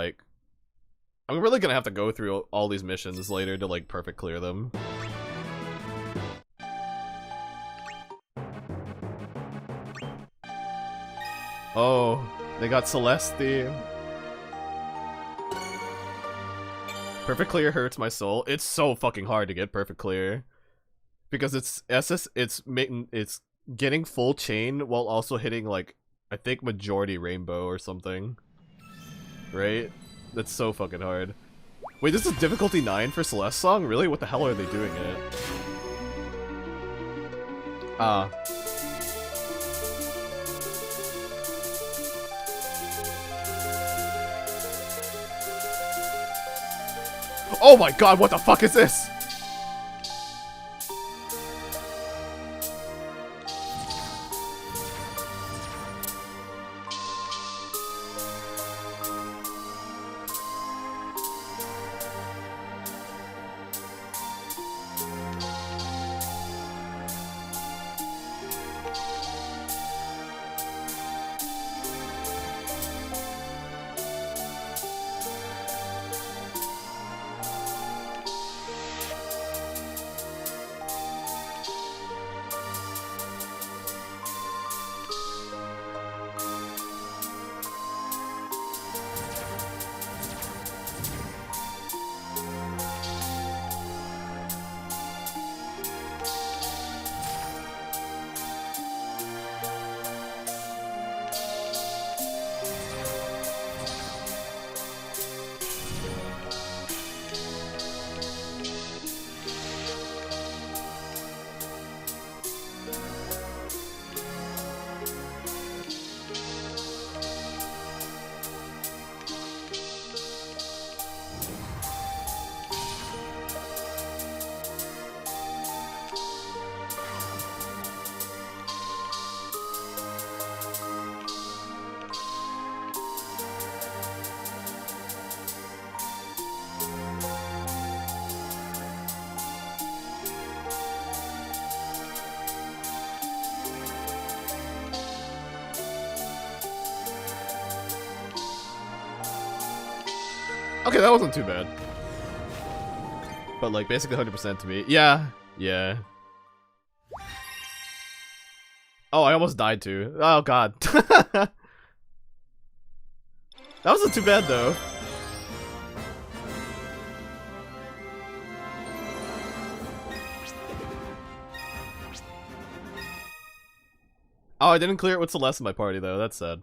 all these missions later to like perfect clear them. Oh, they got Celeste. Perfect clear hurts my soul. It's so fucking hard to get perfect clear because it's getting full chain while also hitting like I think majority rainbow or something. Right? That's so fucking hard. Wait, this is difficulty 9 for Celeste song? Really? What the hell are they doing it? Oh my god, what the fuck is this? Okay, that wasn't too bad. But like basically 100% to me. Yeah. Oh, I almost died too. Oh god. That wasn't too bad though. Oh, I didn't clear it with Celeste in my party though. That's sad.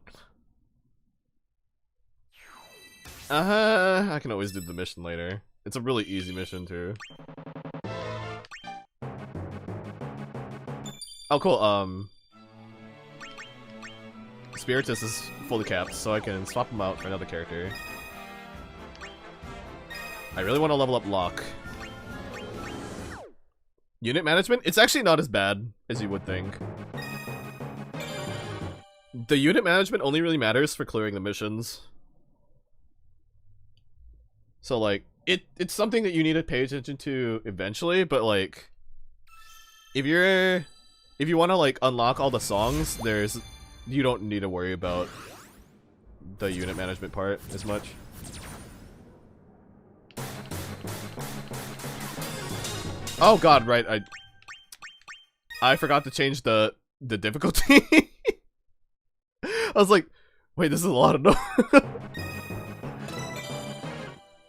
I can always do the mission later. It's a really easy mission too. Oh cool, Spiritus is fully capped, so I can swap him out for another character. I really want to level up Locke. Unit management? It's actually not as bad as you would think. The unit management only really matters for clearing the missions. So like, it's something that you need to pay attention to eventually, but like, if you want to like unlock all the songs, you don't need to worry about the unit management part as much. Oh god, right, I forgot to change the difficulty. I was like, wait, this is a lot of noise.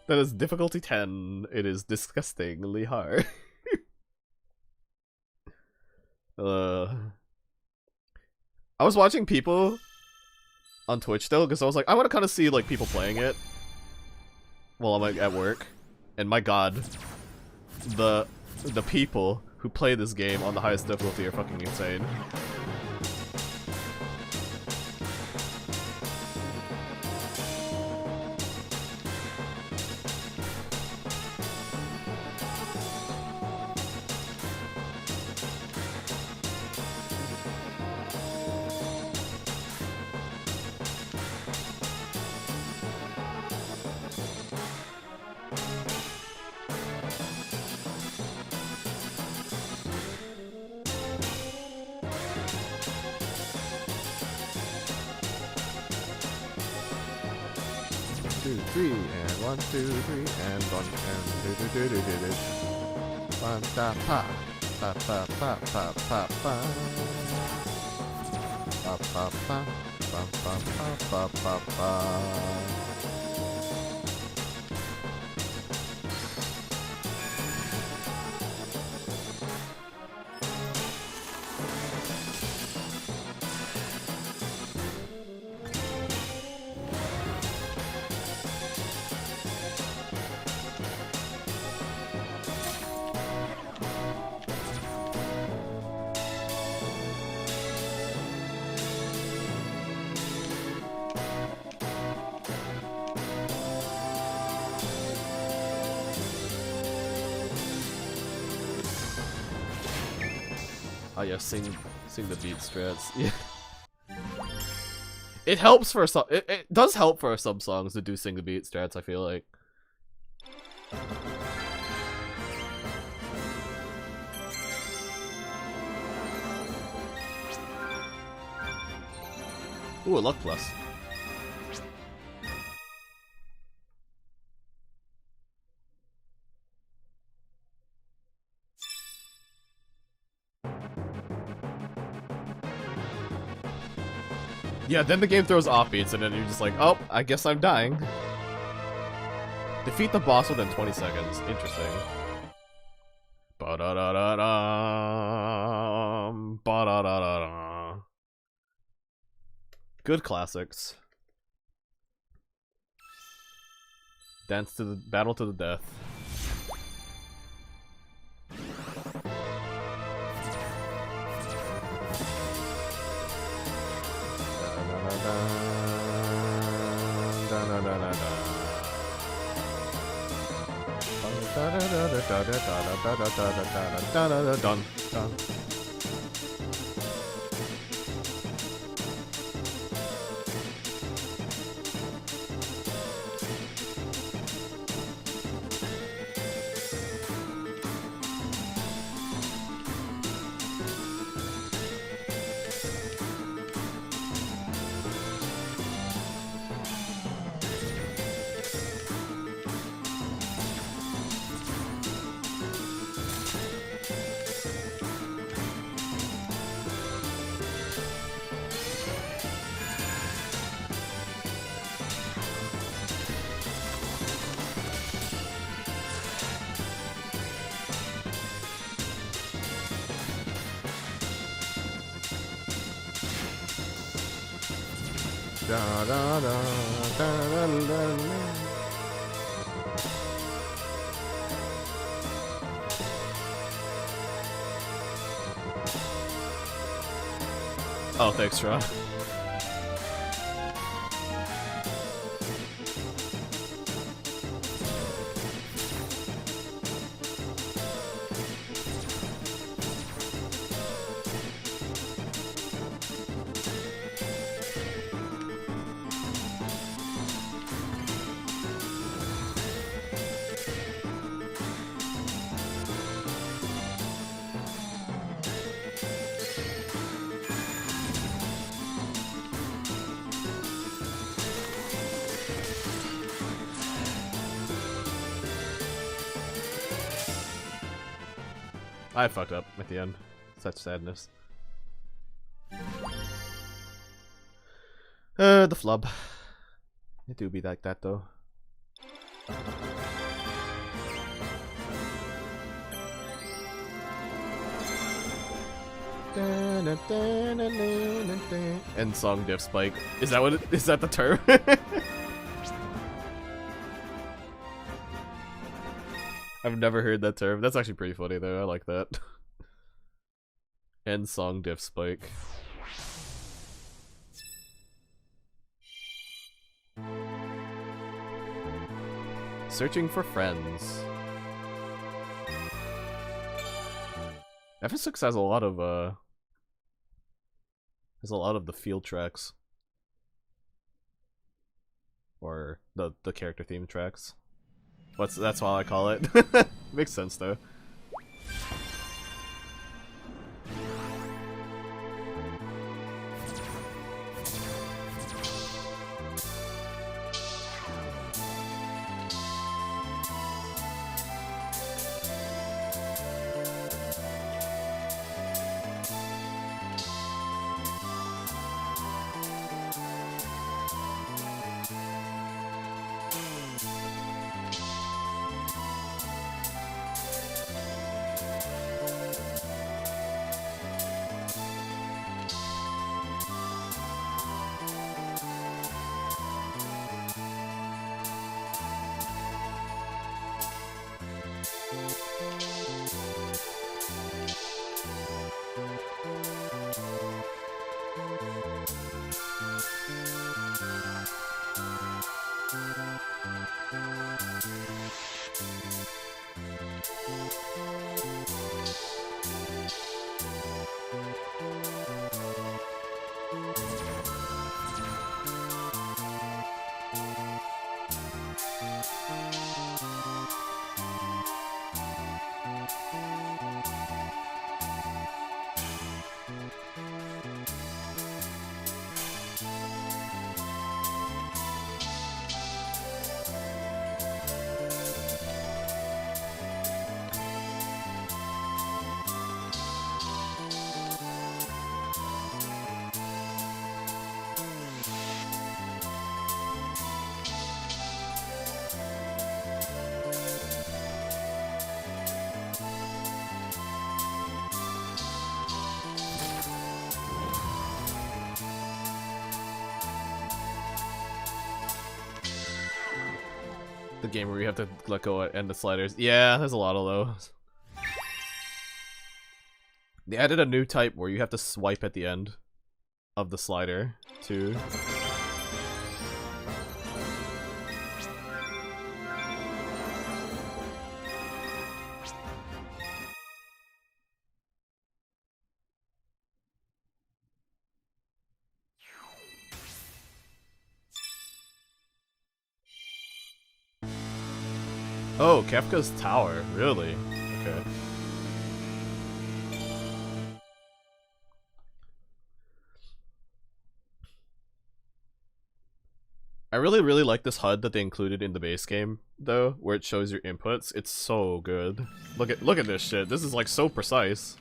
That is difficulty 10. It is disgustingly hard. I was watching people on Twitch though, because I was like, I want to kind of see like people playing it while I'm like, at work. And my god, the people who play this game on the highest difficulty are fucking insane. 2, 3, and 1, 2, 3, and 1, and do do do do do do. One, da, pa, pa, pa, pa, pa, pa, pa. Pa, pa, pa, pa, pa, pa, pa, pa, pa. Oh yeah, sing the beat strats. Yeah. It helps for some. It does help for some songs to do sing the beat strats. I feel like. Ooh, a luck plus. Yeah, then the game throws offbeats, and then you're just like, oh, I guess I'm dying. Defeat the boss within 20 seconds. Interesting. Ba-da-da-da-dum, ba-da-da-da-da. Good classics. Dance to the battle to the death. Dun. Da, da, da, da, da, da, da. Oh, thanks, Ron. I fucked up at the end. Such sadness. The flub. It do be like that though. End song diff spike. Is that what it is? That the term? I've never heard that term. That's actually pretty funny though. I like that. End song diff spike. Searching for friends. FS6 has a lot of the field tracks. Or the character theme tracks. That's all I call it. Makes sense though. The game where you have to let go and the sliders. Yeah, there's a lot of those. They added a new type where you have to swipe at the end of the slider, too. Oh, Kefka's Tower, really? Okay. I really like this HUD that they included in the base game, though, where it shows your inputs. It's so good. Look at this shit. This is like so precise.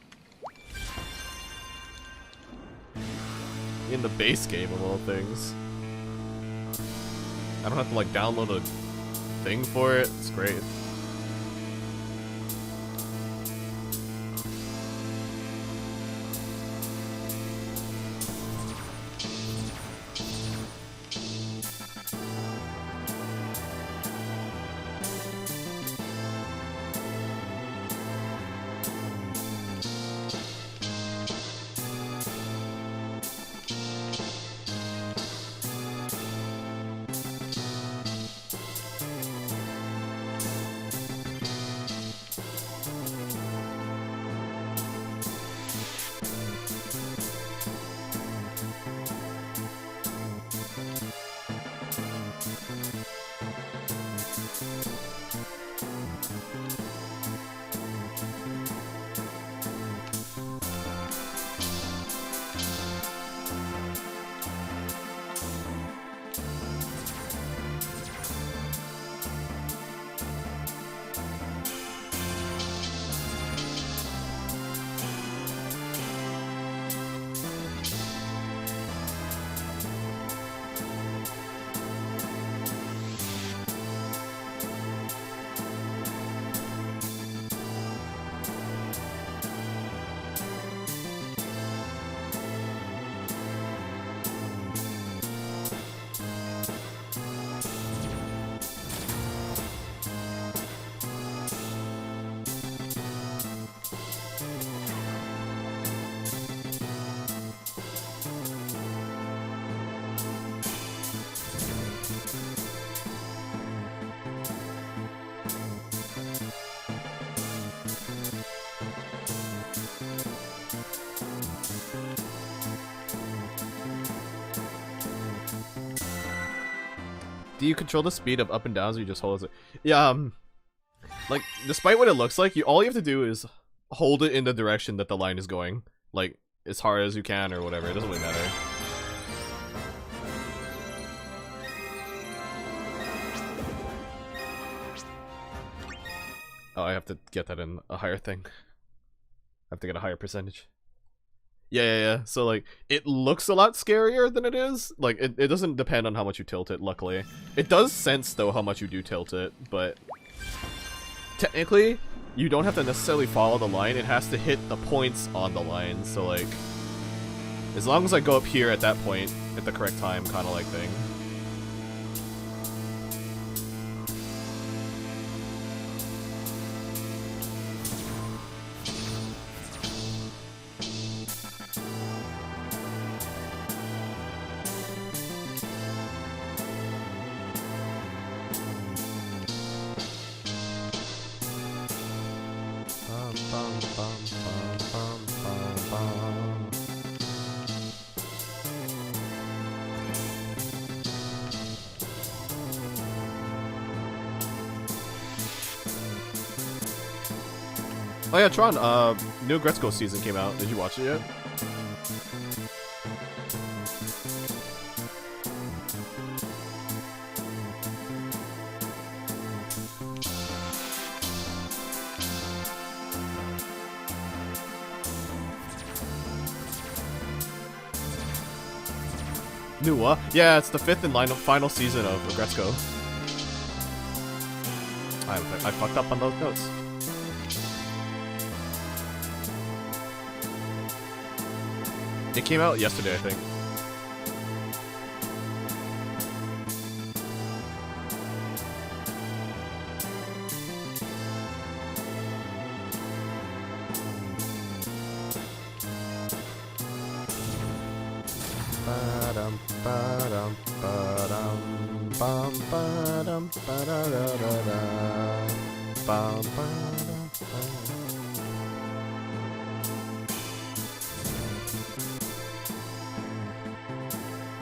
In the base game of all things. I don't have to like download a thing for it. It's great. Do you control the speed of up and downs or you just hold it? Yeah, like, despite what it looks like, all you have to do is hold it in the direction that the line is going. Like, as hard as you can or whatever, it doesn't really matter. Oh, I have to get that in a higher thing. I have to get a higher percentage. Yeah. So, like, it looks a lot scarier than it is. Like, it doesn't depend on how much you tilt it, luckily. It does sense, though, how much you do tilt it, but technically, you don't have to necessarily follow the line. It has to hit the points on the line, so, like, as long as I go up here at that point at the correct time, kind of like thing. Oh yeah, Tron, new Gretzko season came out. Did you watch it yet? New what? Yeah, it's the 5th and final season of Gretzko. I fucked up on those notes. It came out yesterday, I think. Ba-dum, ba-dum, ba-dum, bum, ba-dum, ba-da-da-da-da. Bum, ba-dum, ba-dum.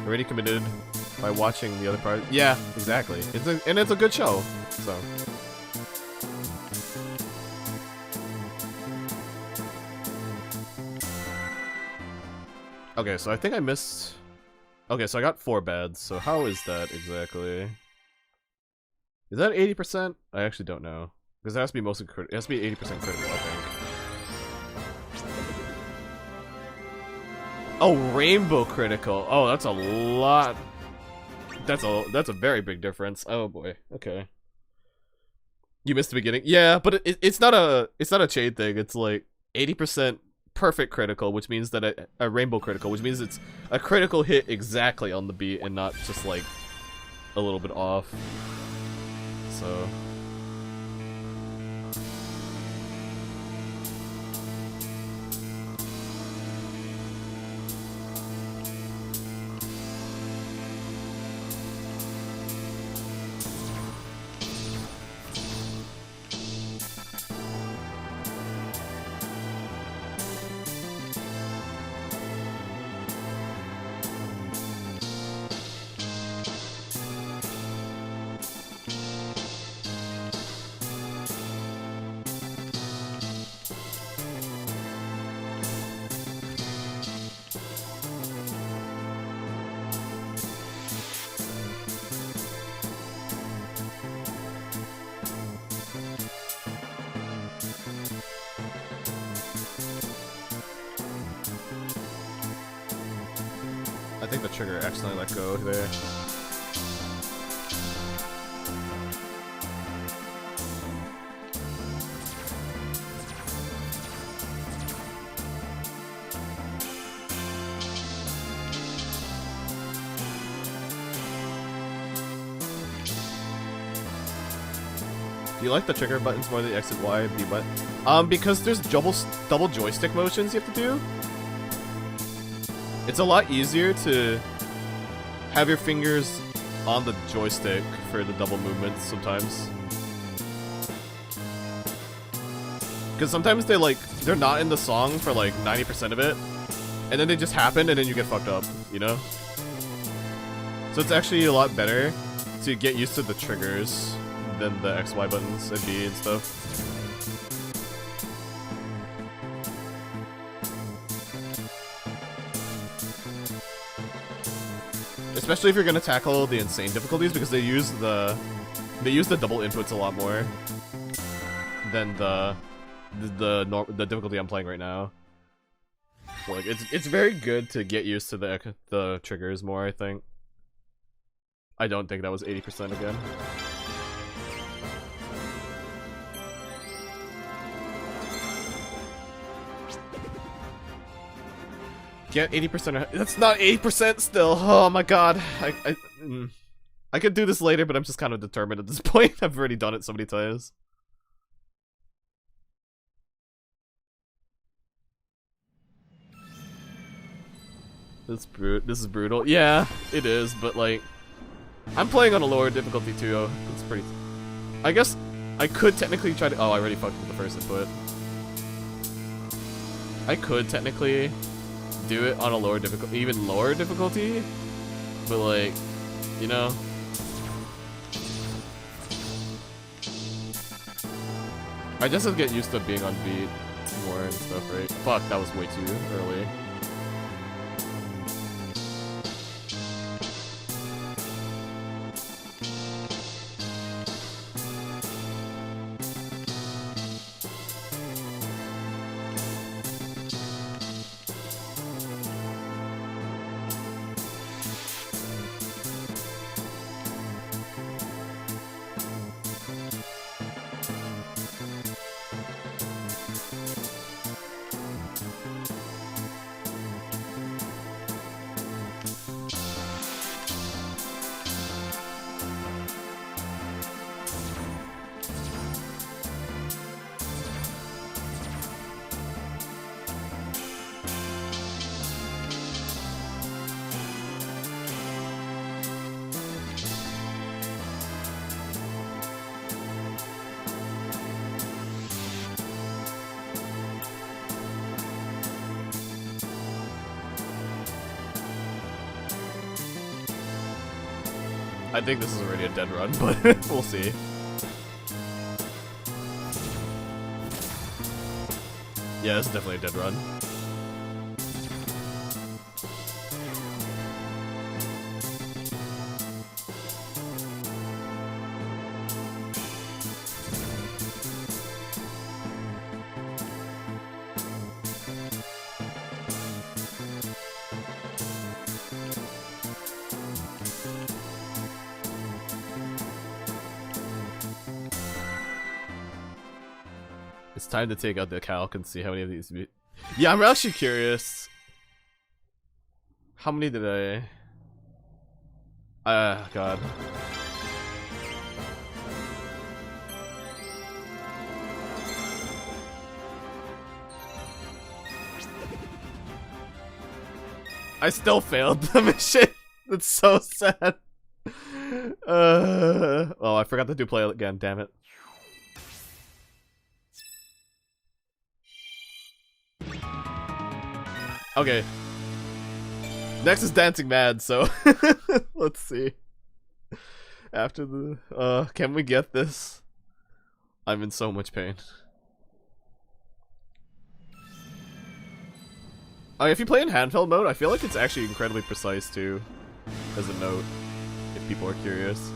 Already committed by watching the other part. Yeah, exactly. It's a good show. So. Okay, so I think I missed. Okay, so I got 4 bads. So how is that exactly? Is that 80%? I actually don't know because it has to be mostly it has to be 80% critical, I think. Oh, rainbow critical. Oh, that's a lot. That's a very big difference. Oh boy. Okay. You missed the beginning. Yeah, but it's not a chain thing. It's like 80% perfect critical, which means that a rainbow critical, which means it's a critical hit exactly on the beat and not just like a little bit off. So. I think the trigger accidentally let go there. Do you like the trigger buttons more than the X and Y and B button? Because there's double joystick motions you have to do. It's a lot easier to have your fingers on the joystick for the double movements sometimes. Because sometimes they're not in the song for like 90% of it, and then they just happen and then you get fucked up, you know? So it's actually a lot better to get used to the triggers than the XY buttons and B and stuff. Especially if you're gonna tackle the insane difficulties, because they use the double inputs a lot more than the difficulty I'm playing right now. Like it's very good to get used to the triggers more, I think. I don't think that was 80% again. Get 80%. That's not 80% still. Oh my god. I could do this later, but I'm just kind of determined at this point. I've already done it so many times. This is brutal. Yeah, it is, but like I'm playing on a lower difficulty too. It's pretty. I guess I could technically try to. Oh, I already fucked with the first input. I could technically do it on a lower difficulty, even lower difficulty, but like, you know. I just have to get used to being on beat more and stuff, right? Fuck, that was way too early. I think this is already a dead run, but we'll see. Yeah, it's definitely a dead run. It's time to take out the calc and see how many of these. Yeah, I'm actually curious. How many did I? God. I still failed the mission. That's so sad. Oh, I forgot to do play again. Damn it. Okay. Next is Dancing Mad, so let's see. After the can we get this? I'm in so much pain. If you play in handheld mode, I feel like it's actually incredibly precise too, as a note, if people are curious.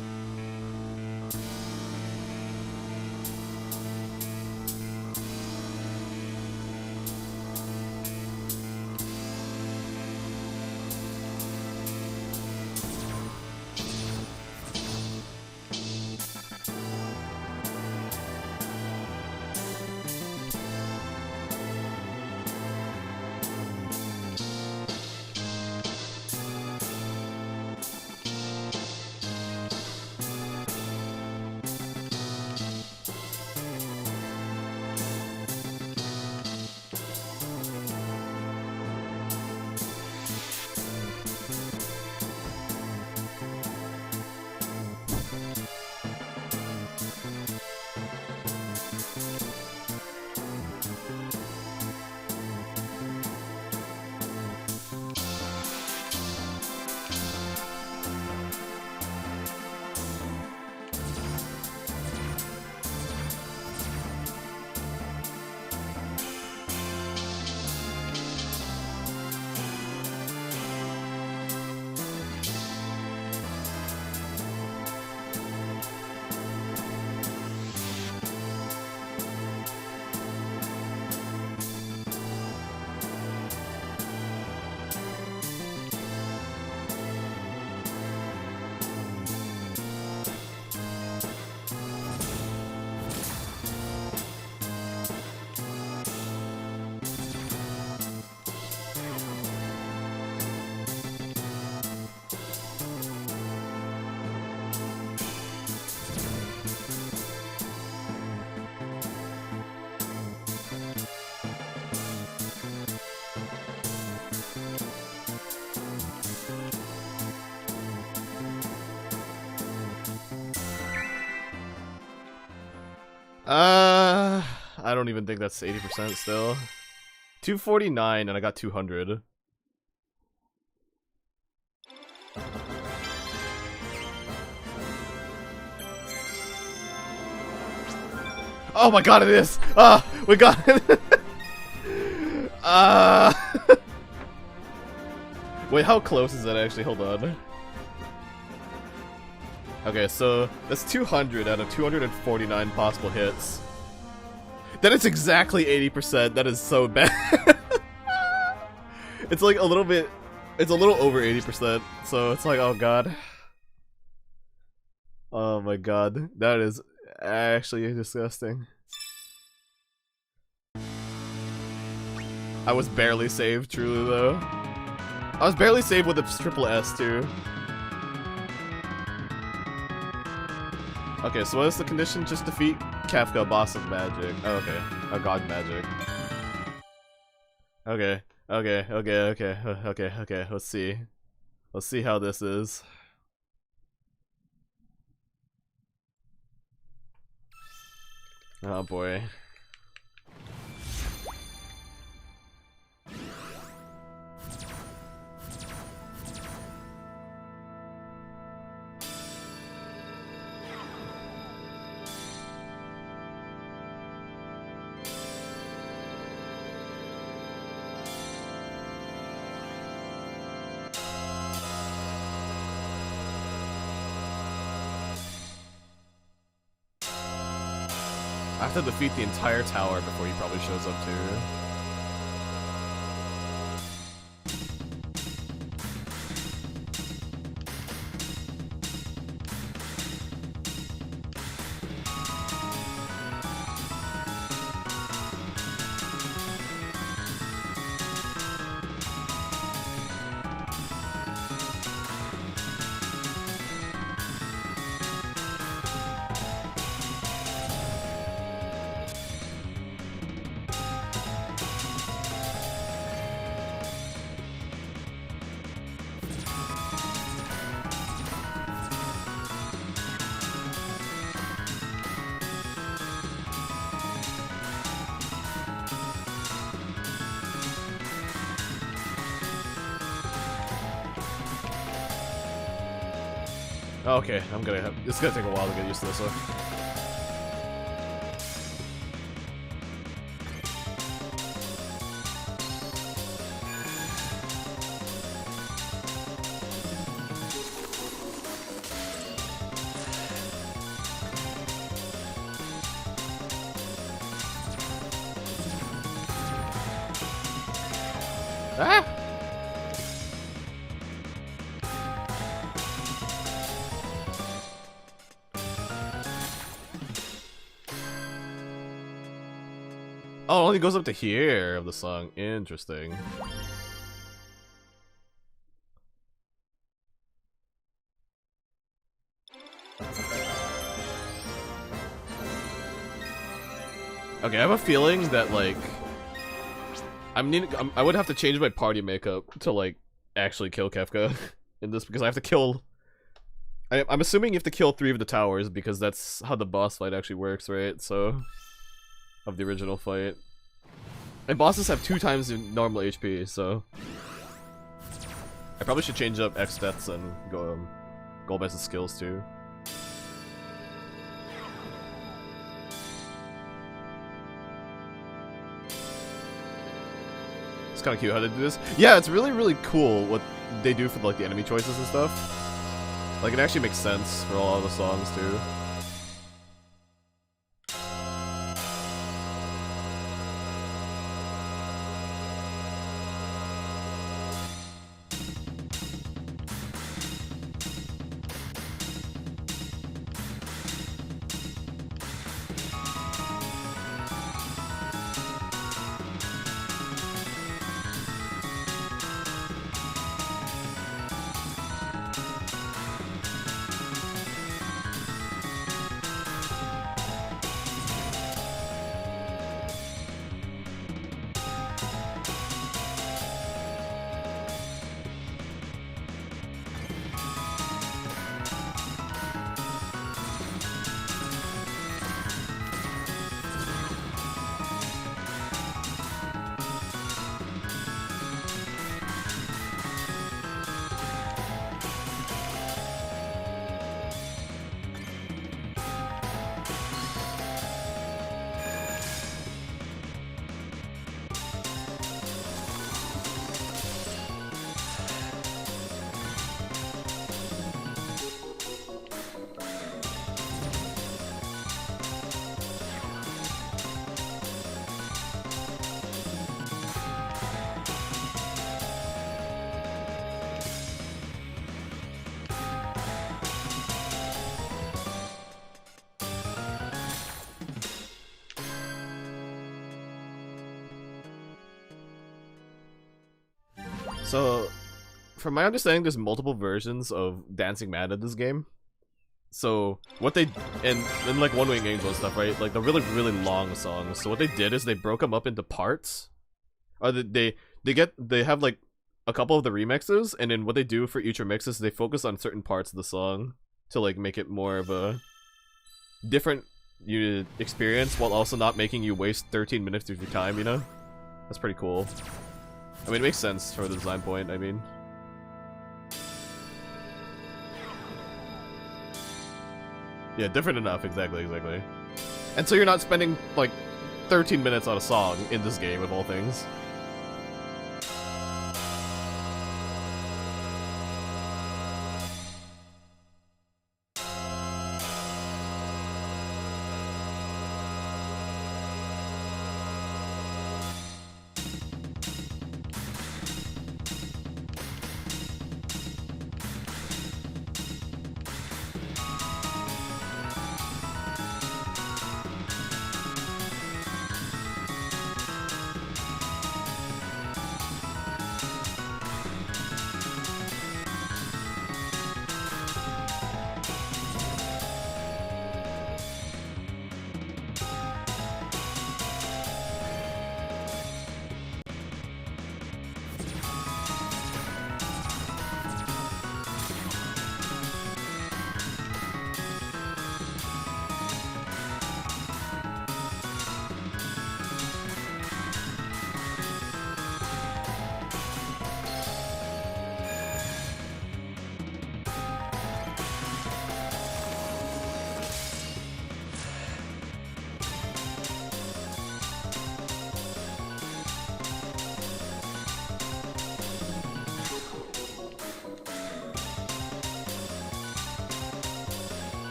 I don't even think that's 80% still. 249 and I got 200. Oh my god, it is! Ah, we got it! Wait, how close is that actually? Hold on. Okay, so that's 200 out of 249 possible hits. That is exactly 80%. That is so bad. It's like a little bit... It's a little over 80%, so it's like, oh god. Oh my god. That is actually disgusting. I was barely saved, truly, though. I was barely saved with a triple S, too. Okay, so what is the condition? Just defeat Kafka, boss of magic. Oh, okay. Oh, god magic. Okay. Okay. Let's see. Let's see how this is. Oh boy. I have to defeat the entire tower before he probably shows up too. Okay, it's gonna take a while to get used to this one. Ah! Oh, it only goes up to here of the song. Interesting. Okay, I have a feeling that, like, I would have to change my party makeup to, like, actually kill Kefka in this, because I have to kill... I'm assuming you have to kill 3 of the towers, because that's how the boss fight actually works, right? So... of the original fight. And bosses have 2 times the normal HP, so... I probably should change up X stats and go by some skills, too. It's kind of cute how they do this. Yeah, it's really, really cool what they do for like the enemy choices and stuff. Like, it actually makes sense for all of the songs, too. So, from my understanding, there's multiple versions of Dancing Man in this game. So, what they... And like One Wing Angel and stuff, right? Like, the really, really long songs. So what they did is they broke them up into parts. Or they have, like, a couple of the remixes, and then what they do for each remix is they focus on certain parts of the song to, like, make it more of a different experience, while also not making you waste 13 minutes of your time, you know? That's pretty cool. I mean, it makes sense for the design point, I mean. Yeah, different enough, exactly. And so you're not spending, like, 13 minutes on a song in this game, of all things.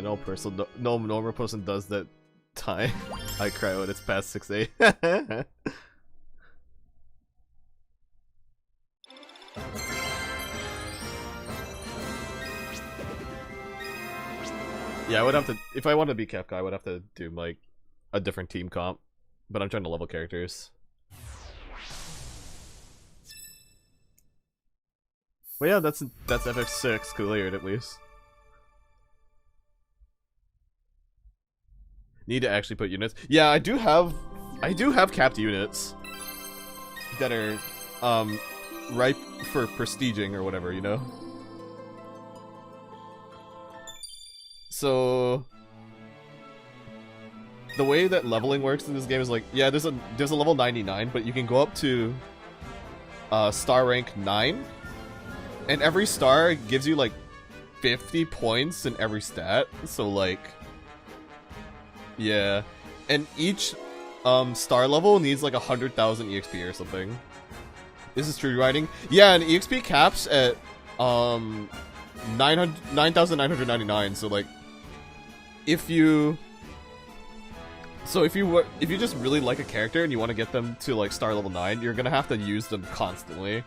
Yeah, no normal person does that time. I cry when it's past 6 a.m. Yeah, I would have to, if I wanted to be Kefka, I would have to do like a different team comp, but I'm trying to level characters. Well, yeah, that's FX6 cleared at least. Need to actually put units. Yeah, I do have capped units that are ripe for prestiging or whatever, you know. So the way that leveling works in this game is like, yeah, there's a level 99, but you can go up to star rank 9, and every star gives you like 50 points in every stat. So like, yeah, and each star level needs like 100,000 EXP or something. This is true writing. Yeah, and EXP caps at 9,999. So like, if you just really like a character and you want to get them to like star level 9, you're gonna have to use them constantly.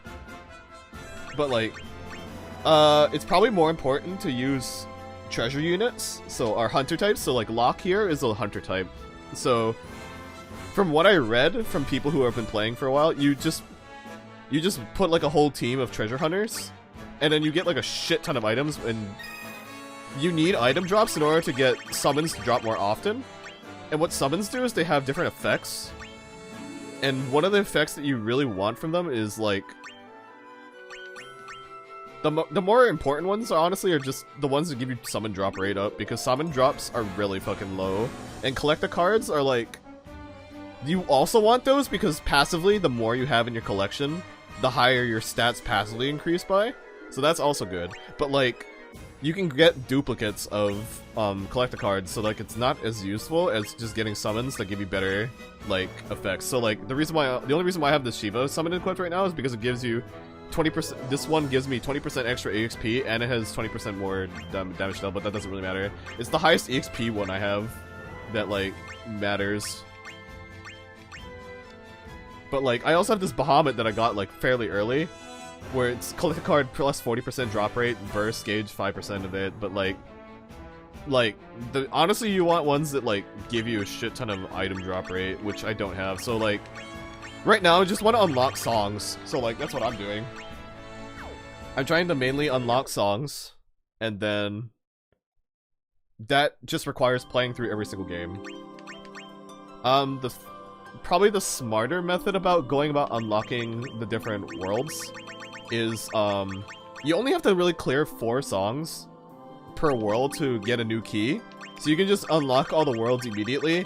But like, it's probably more important to use treasure units, so our hunter types. So like Locke here is a hunter type. So from what I read from people who have been playing for a while, you just put like a whole team of treasure hunters, and then you get like a shit ton of items, and you need item drops in order to get summons to drop more often. And what summons do is they have different effects, and one of the effects that you really want from them is like, the more important ones, honestly, are just the ones that give you summon drop rate up, because summon drops are really fucking low. And collector cards are like, you also want those because passively, the more you have in your collection, the higher your stats passively increase by. So that's also good. But like, you can get duplicates of collector cards, so like it's not as useful as just getting summons that give you better like effects. So like, the only reason why I have this Shiva summon equipped right now is because it gives you 20%. This one gives me 20% extra EXP, and it has 20% more damage dealt, but that doesn't really matter. It's the highest EXP one I have that like matters. But like, I also have this Bahamut that I got like fairly early, where it's collect a card plus 40% drop rate, burst gauge 5% of it. But like honestly, you want ones that like give you a shit ton of item drop rate, which I don't have. So like, right now I just want to unlock songs. So like, that's what I'm doing. I'm trying to mainly unlock songs, and then that just requires playing through every single game. Probably the smarter method about going about unlocking the different worlds is, you only have to really clear 4 songs per world to get a new key. So you can just unlock all the worlds immediately,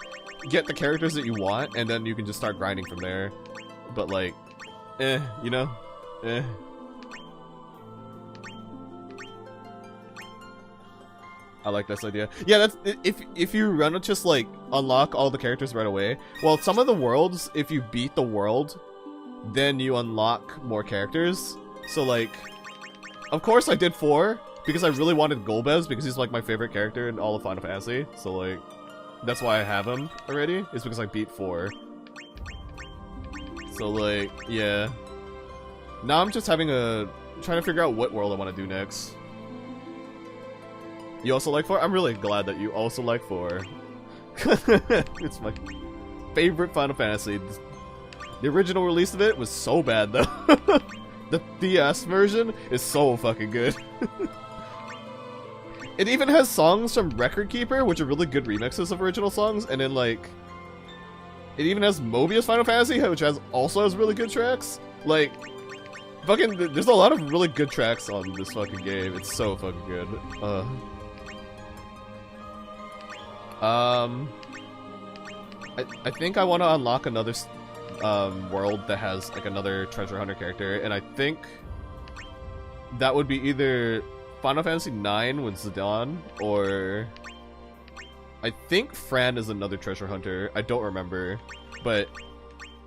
get the characters that you want, and then you can just start grinding from there. But like, you know? I like this idea. Yeah, that's if you run it, just like unlock all the characters right away. Well, some of the worlds, if you beat the world, then you unlock more characters. So like, of course I did 4 because I really wanted Golbez because he's like my favorite character in all of Final Fantasy. So like, that's why I have him already. Is because I beat 4. So like, yeah. Now I'm just trying to figure out what world I want to do next. You also like 4? I'm really glad that you also like 4. It's my favorite Final Fantasy. The original release of it was so bad, though. The DS version is so fucking good. It even has songs from Record Keeper, which are really good remixes of original songs, and then, like, it even has Mobius Final Fantasy, which also has really good tracks. Like, fucking, there's a lot of really good tracks on this fucking game. It's so fucking good. I think I want to unlock another world that has like another treasure hunter character, and I think that would be either Final Fantasy IX with Zidane, or I think Fran is another treasure hunter. I don't remember, but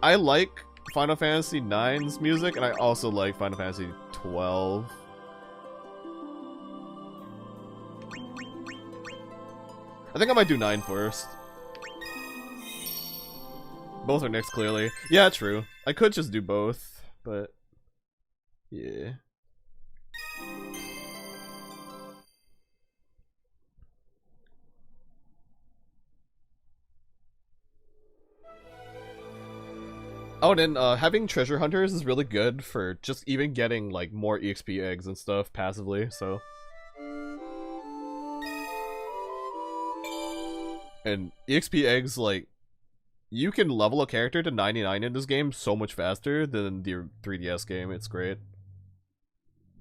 I like Final Fantasy IX's music, and I also like Final Fantasy XII. I think I might do 9 first. Both are next, clearly. Yeah, true. I could just do both, but yeah. Oh, and then having treasure hunters is really good for just even getting like more EXP eggs and stuff passively, so. And EXP eggs, like, you can level a character to 99 in this game so much faster than the 3DS game. It's great.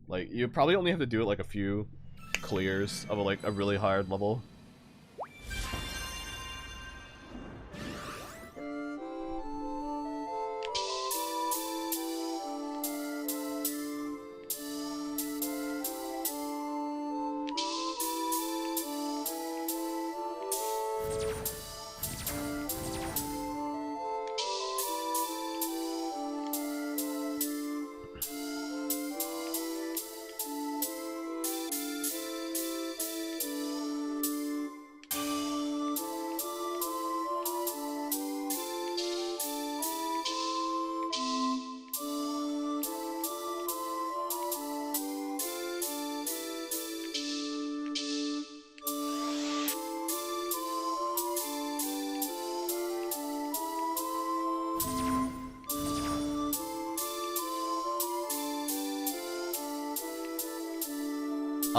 Like, you probably only have to do it like a few clears of like a really hard level.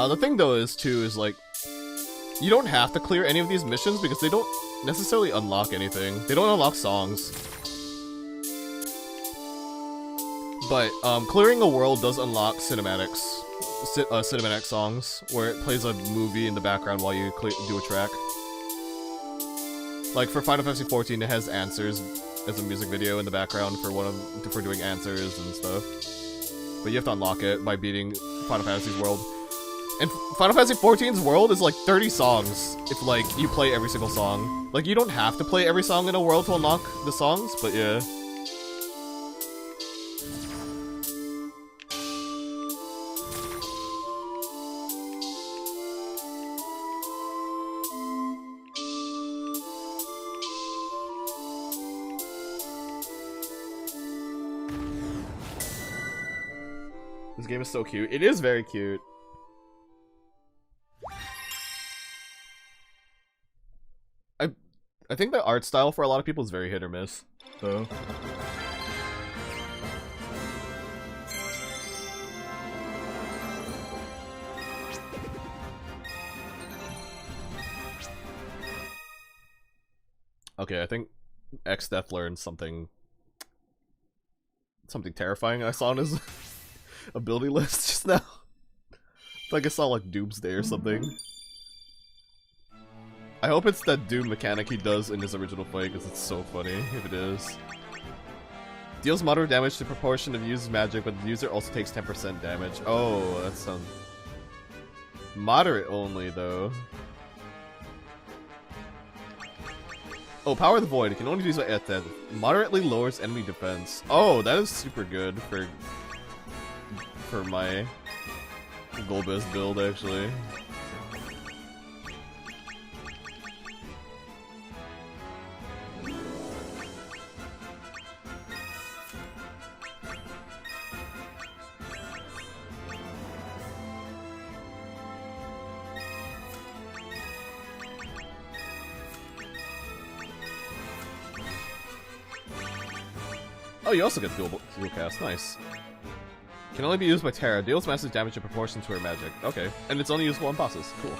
The thing though is like, you don't have to clear any of these missions because they don't necessarily unlock anything. They don't unlock songs. But clearing a world does unlock cinematics, cinematic songs, where it plays a movie in the background while you do a track. Like for Final Fantasy XIV, it has Answers as a music video in the background for doing answers and stuff. But you have to unlock it by beating Final Fantasy's world. And Final Fantasy XIV's world is like 30 songs if like you play every single song. Like you don't have to play every song in a world to unlock the songs, but yeah. This game is so cute. It is very cute. I think the art style for a lot of people is very hit or miss, though. Okay, I think X-Death learned something terrifying I saw on his ability list just now. Like I saw like Doomsday or something. I hope it's that Doom mechanic he does in his original fight, because it's so funny if it is. Deals moderate damage to proportion of used magic, but the user also takes 10% damage. Oh, that sounds... Moderate only, though. Oh, Power of the Void. It can only be used by Eth. Moderately lowers enemy defense. Oh, that is super good for my Golbez build, actually. Oh, you also get dual cast. Nice. Can only be used by Terra. Deals massive damage in proportion to her magic. Okay. And it's only useful on bosses. Cool.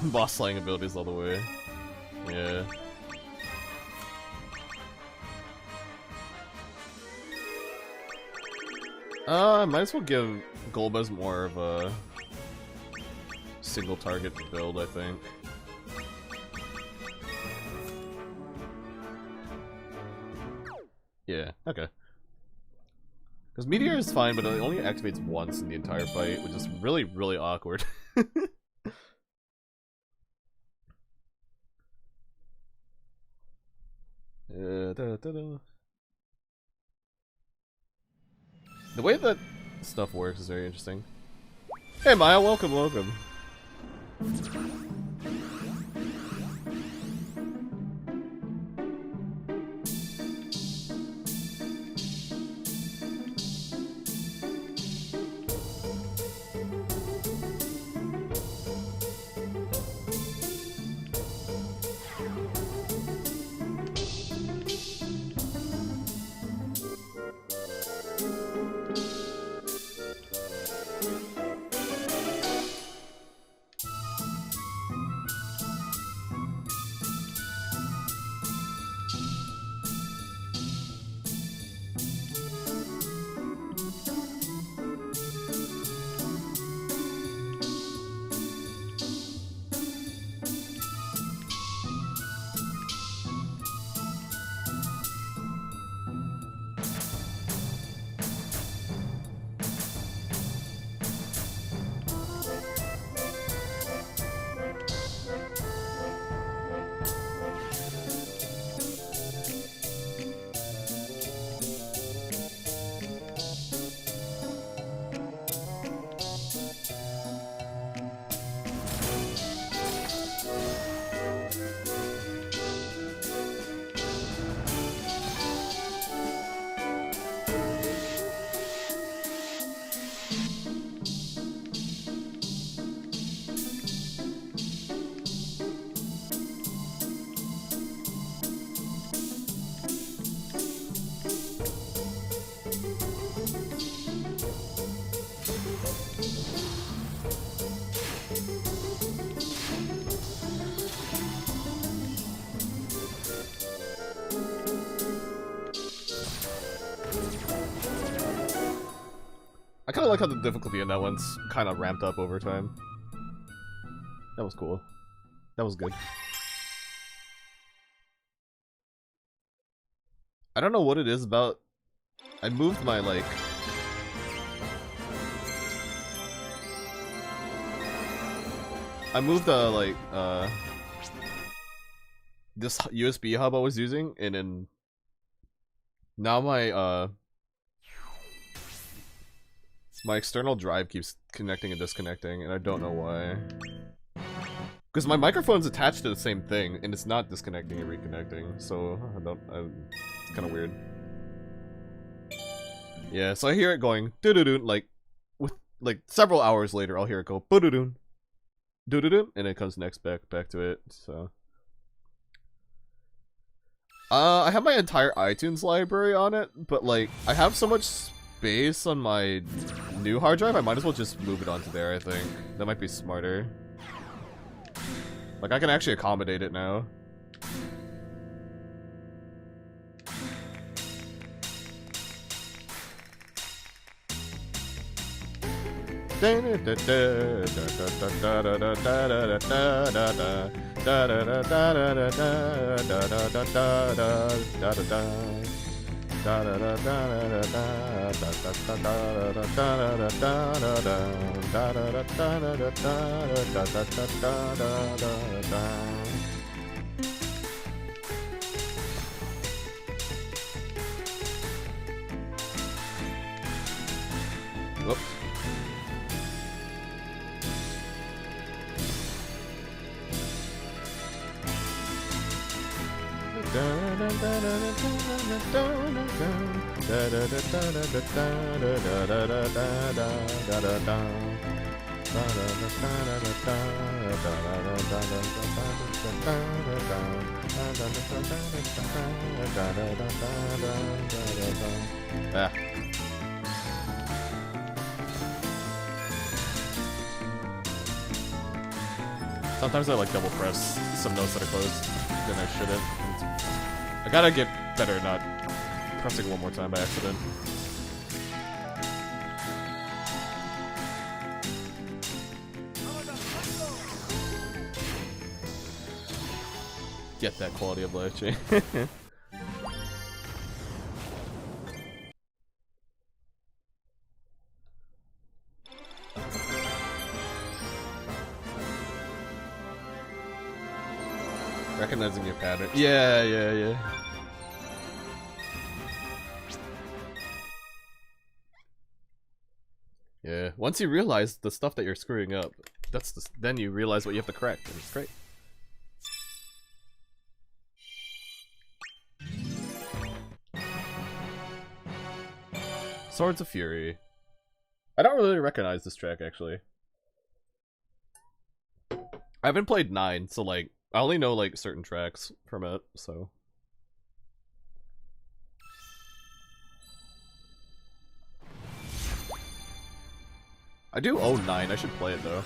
Boss slaying abilities all the way. Yeah. I might as well give Golbez more of a single target build, I think. Yeah, okay. Because Meteor is fine, but it only activates once in the entire fight, which is really, really awkward. The way that stuff works is very interesting. Hey Maya, welcome, welcome. I kind of like how the difficulty in that one's kind of ramped up over time. That was cool. That was good. I don't know what it is about... I moved my, like... I moved the, like, this USB hub I was using, and then... Now my, My external drive keeps connecting and disconnecting, and I don't know why. Because my microphone's attached to the same thing, and it's not disconnecting and reconnecting, so it's kind of weird. Yeah, so I hear it going doo-doo-doo, like several hours later, I'll hear it go boo-doo-doo, doo-doo-doo, and it comes next back to it. So, I have my entire iTunes library on it, but like I have so much space on my new hard drive, I might as well just move it onto there. I think that might be smarter. Like, I can actually accommodate it now. Whoops. Ah. Sometimes I like double press some notes that are closed, then I shouldn't. I gotta get better at not pressing one more time by accident. Get that quality of life change. Recognizing your pattern. Yeah. Yeah. Once you realize the stuff that you're screwing up, then you realize what you have to correct, and it's great. Swords of Fury. I don't really recognize this track, actually. I haven't played 9, so like, I only know like certain tracks from it, so. I do own 9, I should play it though.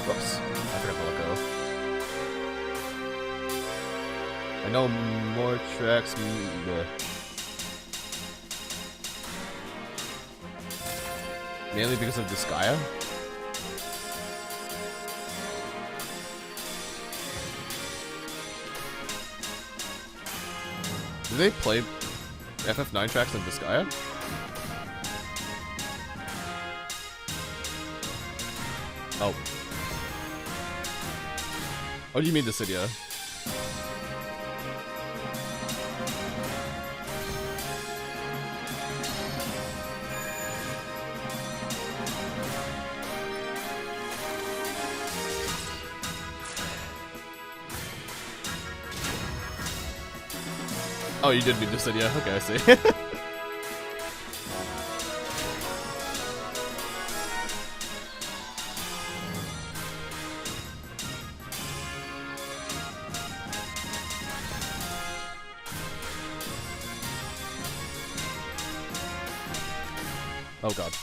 Oops, I forgot to let go. I know more tracks. Mainly because of Disgaea. Do they play FF9 tracks in Disgaea? Oh. Oh, do you mean Dissidia? Oh, you did mean Dissidia. Okay, I see. Oh god.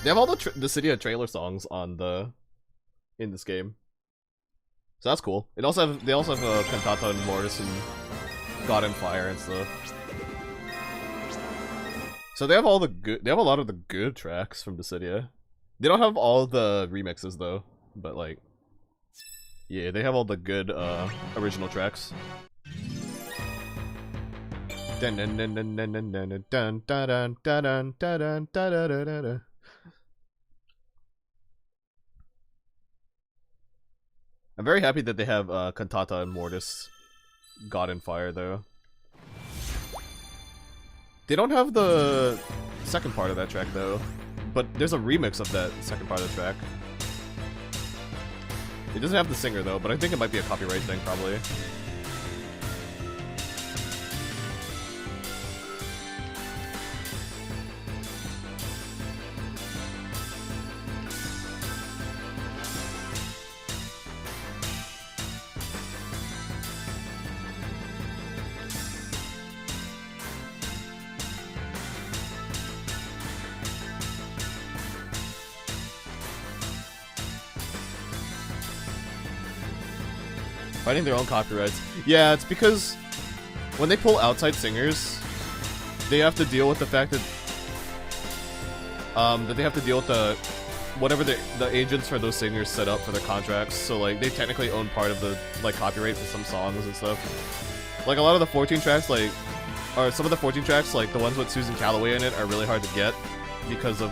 They have all the Dissidia trailer songs on in this game, so that's cool. They also have Cantata and Mortis and God and Fire and stuff. So they have all the good. They have a lot of the good tracks from Dissidia. They don't have all the remixes though, but like, yeah, they have all the good original tracks. Dun dun dun dun dun dun dun dun dun dun dun dun dun dun. I'm very happy that they have Cantata and Mortis, God and Fire though. They don't have the second part of that track though, but there's a remix of that second part of the track. It doesn't have the singer though, but I think it might be a copyright thing probably. Fighting their own copyrights. Yeah, it's because when they pull outside singers, they have to deal with the fact that they have to deal with the whatever the agents for those singers set up for their contracts. So like they technically own part of the like copyright for some songs and stuff. Like a lot of the 14 tracks, like or some of the 14 tracks, like the ones with Susan Calloway in it, are really hard to get because of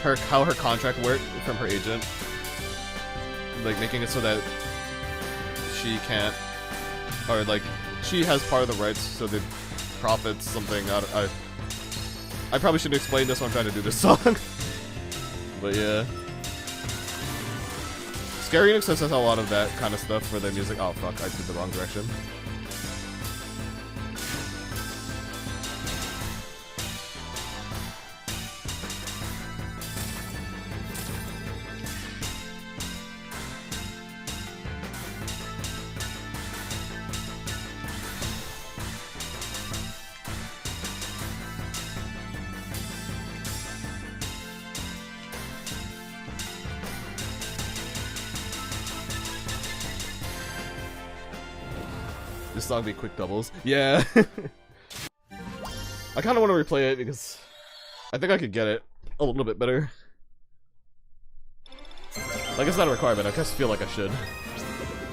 how her contract worked from her agent, like making it so that she can't, or like she has part of the rights, so the profits something. I probably shouldn't explain this when I'm trying to do this song, but yeah. Scary Enix has a lot of that kind of stuff for their music. Oh fuck, I did the wrong direction. This song be quick doubles. Yeah. I kind of want to replay it because I think I could get it a little bit better. Like, it's not a requirement, I just feel like I should.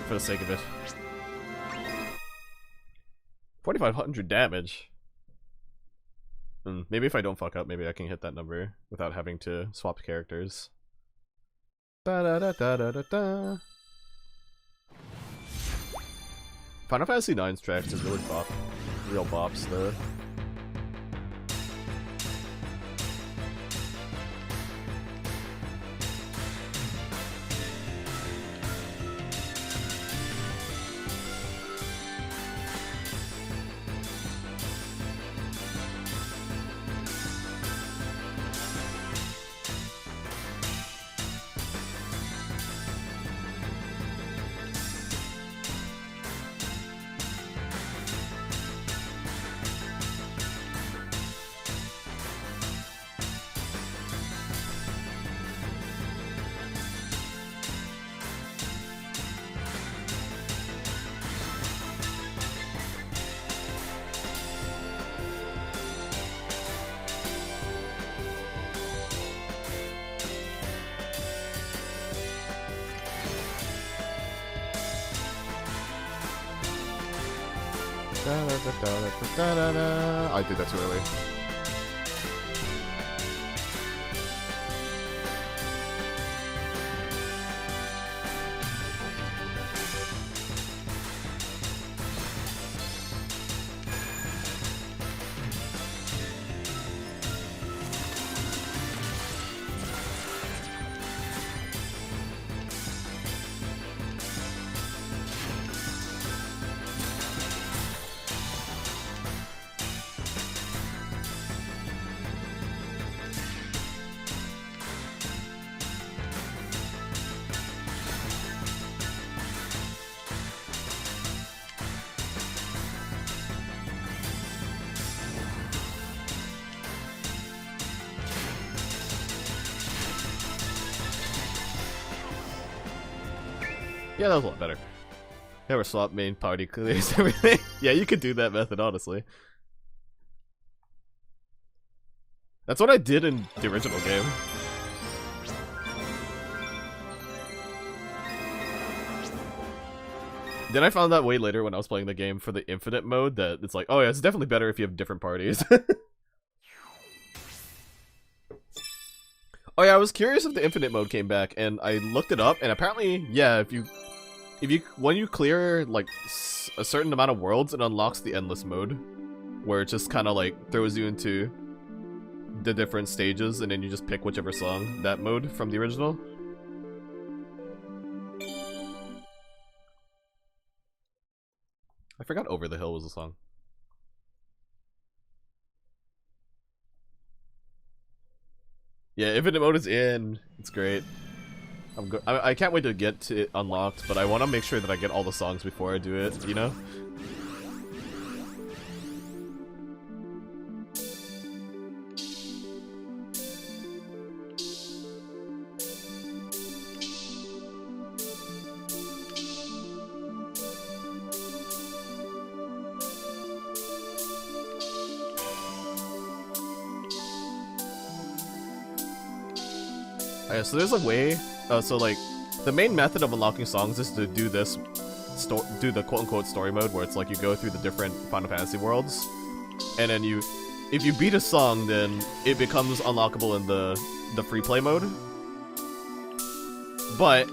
For the sake of it. 4,500 damage. Maybe if I don't fuck up, maybe I can hit that number without having to swap characters. Da-da-da-da-da-da-da. Final Fantasy IX's tracks is really real bops though. I did that too early. Yeah, that was a lot better. Never swap main party clears everything. Yeah, you could do that method, honestly. That's what I did in the original game. Then I found that way later when I was playing the game for the infinite mode that it's like, oh yeah, it's definitely better if you have different parties. Oh yeah, I was curious if the infinite mode came back, and I looked it up, and apparently, yeah, when you clear like a certain amount of worlds, it unlocks the endless mode, where it just kind of like throws you into the different stages, and then you just pick whichever song, that mode from the original. I forgot Over the Hill was a song. Yeah, infinite mode is in. It's great. I can't wait to get to it unlocked, but I want to make sure that I get all the songs before I do it, you know? Okay, so there's a way, so like, the main method of unlocking songs is to do this, do the quote-unquote story mode, where it's like you go through the different Final Fantasy worlds, and then if you beat a song, then it becomes unlockable in the free play mode. But,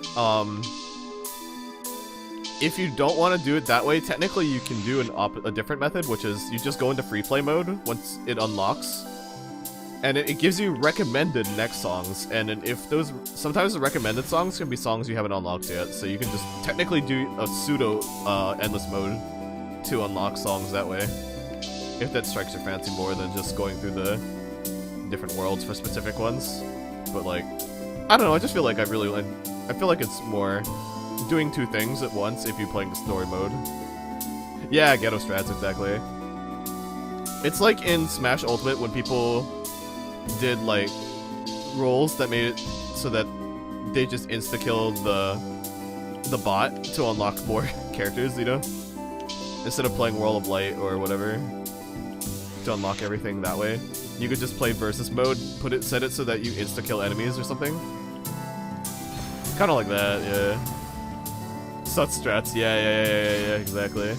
if you don't want to do it that way, technically you can do a different method, which is you just go into free play mode once it unlocks. And it gives you recommended next songs, and if those, sometimes the recommended songs can be songs you haven't unlocked yet, so you can just technically do a pseudo endless mode to unlock songs that way, if that strikes your fancy more than just going through the different worlds for specific ones. But like, I don't know, I just feel like I feel like it's more doing two things at once if you're playing the story mode. Yeah, ghetto strats, exactly. It's like in Smash Ultimate when people did like roles that made it so that they just insta-kill the bot to unlock more characters, you know? Instead of playing World of Light or whatever to unlock everything that way. You could just play versus mode, set it so that you insta-kill enemies or something. Kinda like that, yeah. Such strats, yeah, exactly.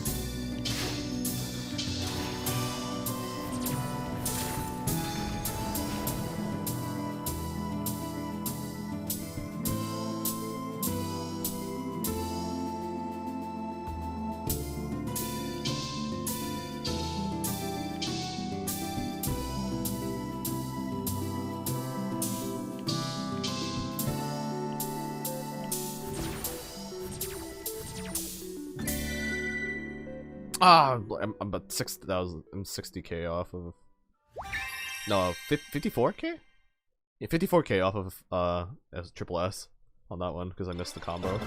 I'm about 6,000. I'm 60k off of. No, 54k. Yeah, 54k off of triple S on that one because I missed the combo.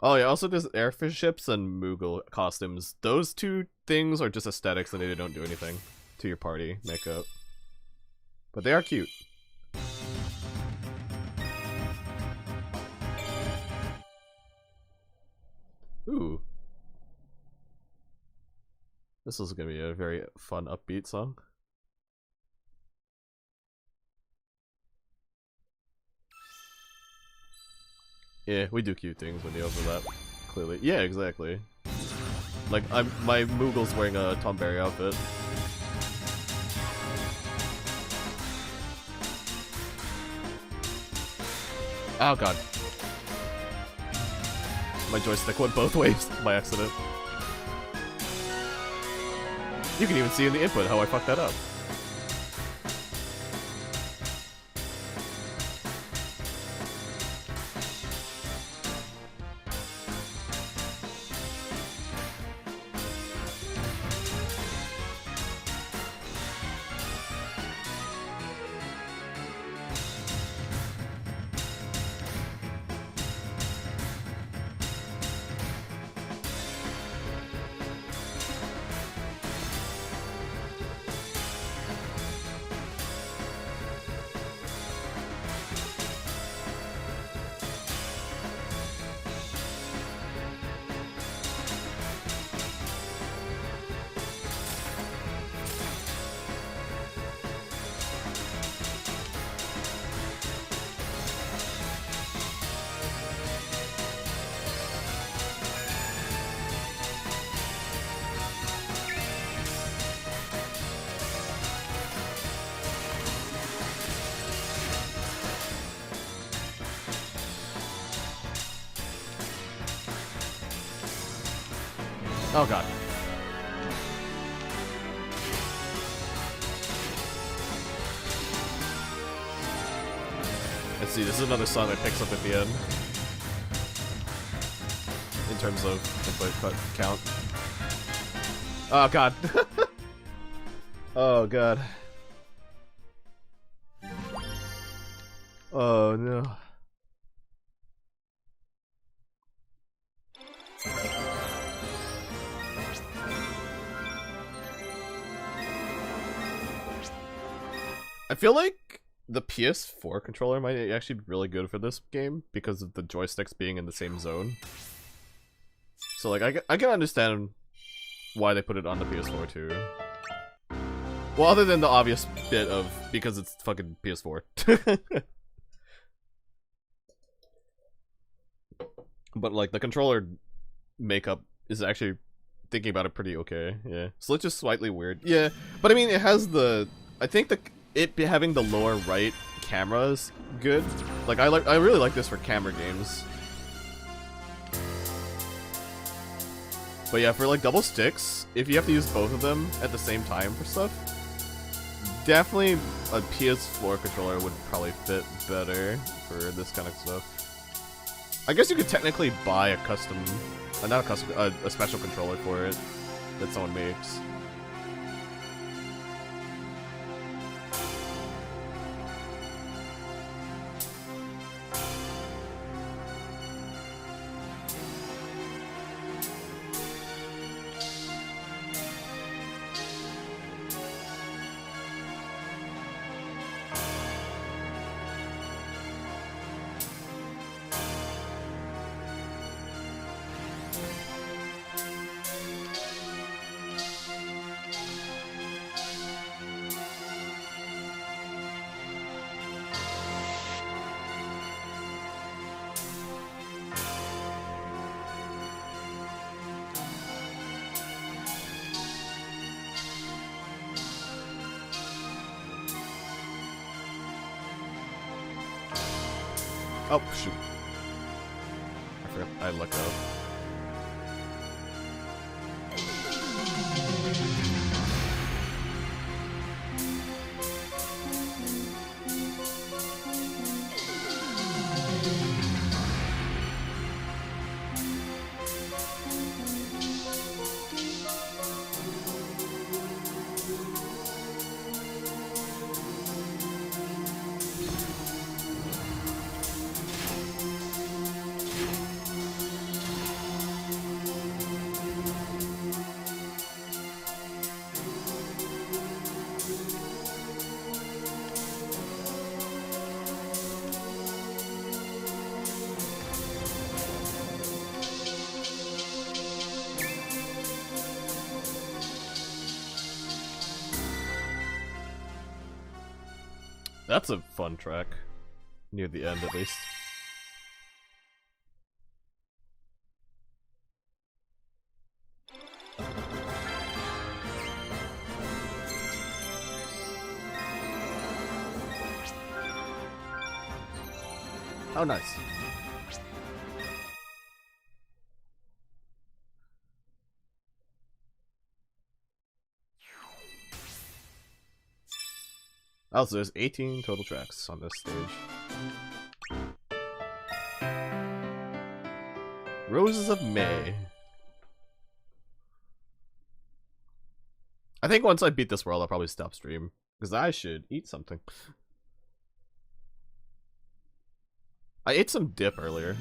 Oh yeah, also there's airfish ships and Moogle costumes. Those two things are just aesthetics and they don't do anything to your party makeup. But they are cute. Ooh. This is gonna be a very fun upbeat song. Yeah, we do cute things when they overlap. Clearly. Yeah, exactly. Like, my Moogle's wearing a Tom Berry outfit. Oh god. My joystick went both ways by accident. You can even see in the input how I fucked that up. Oh god. Let's see, this is another song that picks up at the end. In terms of input count. Oh god. Oh god. Oh no. I feel like the PS4 controller might actually be really good for this game because of the joysticks being in the same zone. So like I can understand why they put it on the PS4 too. Well, other than the obvious bit of because it's fucking PS4. But like the controller makeup is actually, thinking about it, pretty okay. Yeah, so it's just slightly weird. Yeah, but I mean it has the, I think it having the lower right camera is good. Like I really like this for camera games. But yeah, for like double sticks, if you have to use both of them at the same time for stuff, definitely a PS4 controller would probably fit better for this kind of stuff. I guess you could technically buy a custom, not a custom, a special controller for it that someone makes. Oh, shoot. I forgot I let go. That's a fun track. Near the end, at least. Oh, nice. Oh, so there's 18 total tracks on this stage. Roses of May. I think once I beat this world, I'll probably stop stream. Because I should eat something. I ate some dip earlier.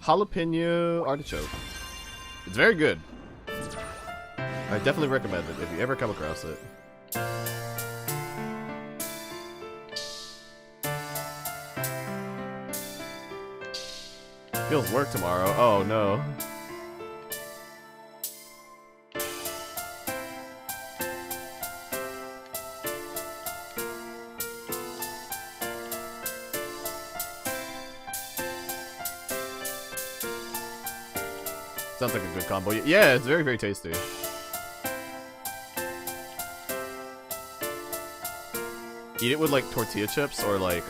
Jalapeno artichoke. It's very good. I definitely recommend it if you ever come across it. Feels work tomorrow. Oh no. Sounds like a good combo. Yeah, it's very, very tasty. Eat it with like tortilla chips or like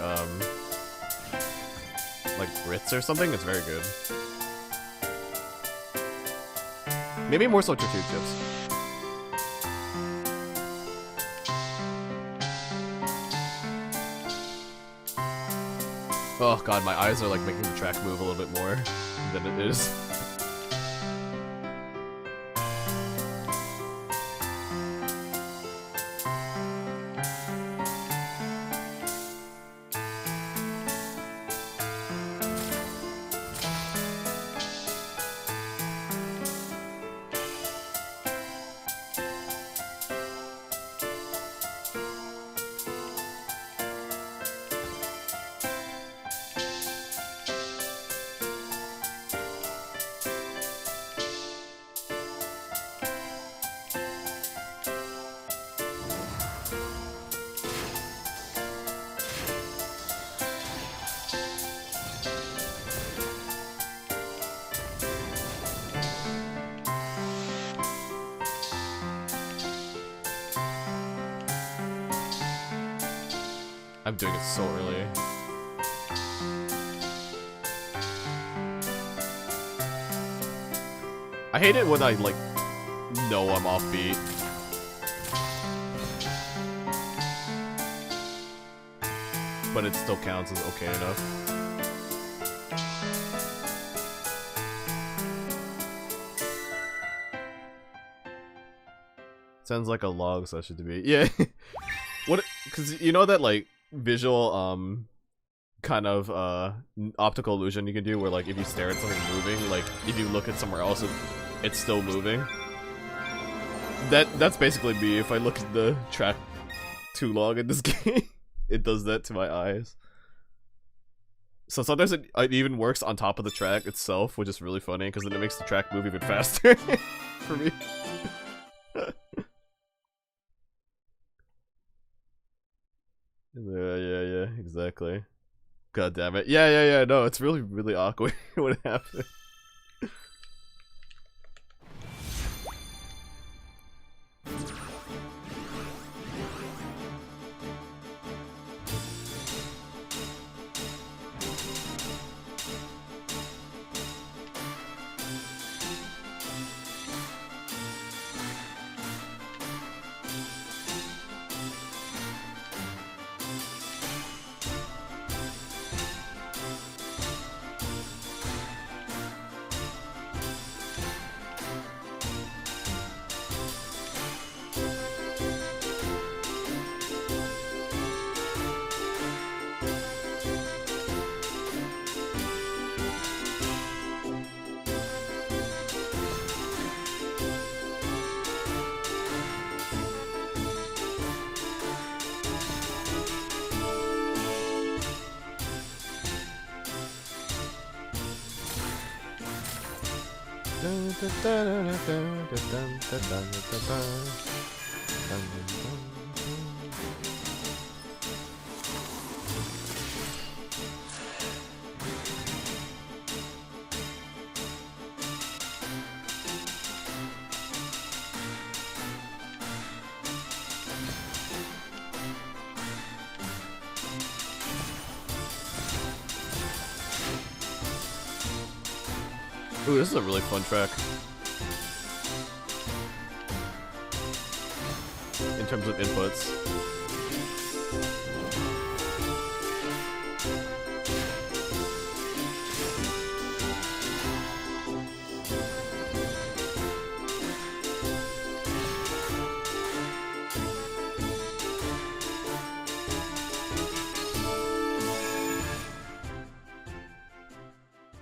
grits or something. It's very good. Maybe more so tortilla chips. Oh god, my eyes are like making the track move a little bit more than it is. I'm doing it so early. I hate it when I, like, know I'm off beat. But it still counts as okay enough. Sounds like a log session to me. Yeah. What? Because you know that, like, visual, kind of, optical illusion you can do where, like, if you stare at something moving, like, if you look at somewhere else, it's still moving? That's basically me. If I look at the track too long in this game, it does that to my eyes. So sometimes it even works on top of the track itself, which is really funny, because then it makes the track move even faster for me. Yeah, exactly. God damn it. Yeah, no, it's really awkward when it happens. Ooh, this is a really fun track. In terms of inputs.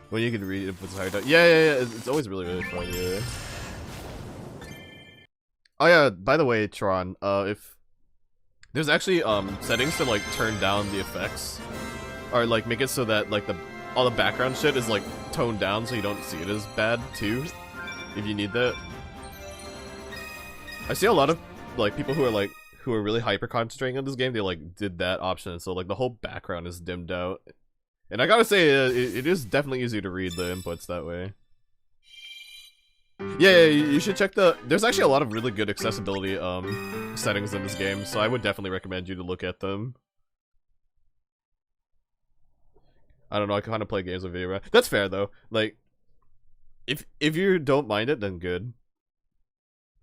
When you can read inputs higher down. Yeah, it's always really fun, yeah. Oh yeah, by the way, Tron, if there's actually settings to like turn down the effects, or like make it so that like all the background shit is like toned down so you don't see it as bad too, if you need that. I see a lot of like people who are really hyper concentrating on this game. They like did that option, so like the whole background is dimmed out. And I gotta say, it is definitely easier to read the inputs that way. Yeah, you should check there's actually a lot of really good accessibility settings in this game, so I would definitely recommend you to look at them. I don't know, I kind of play games with video. That's fair though. Like, if you don't mind it, then good.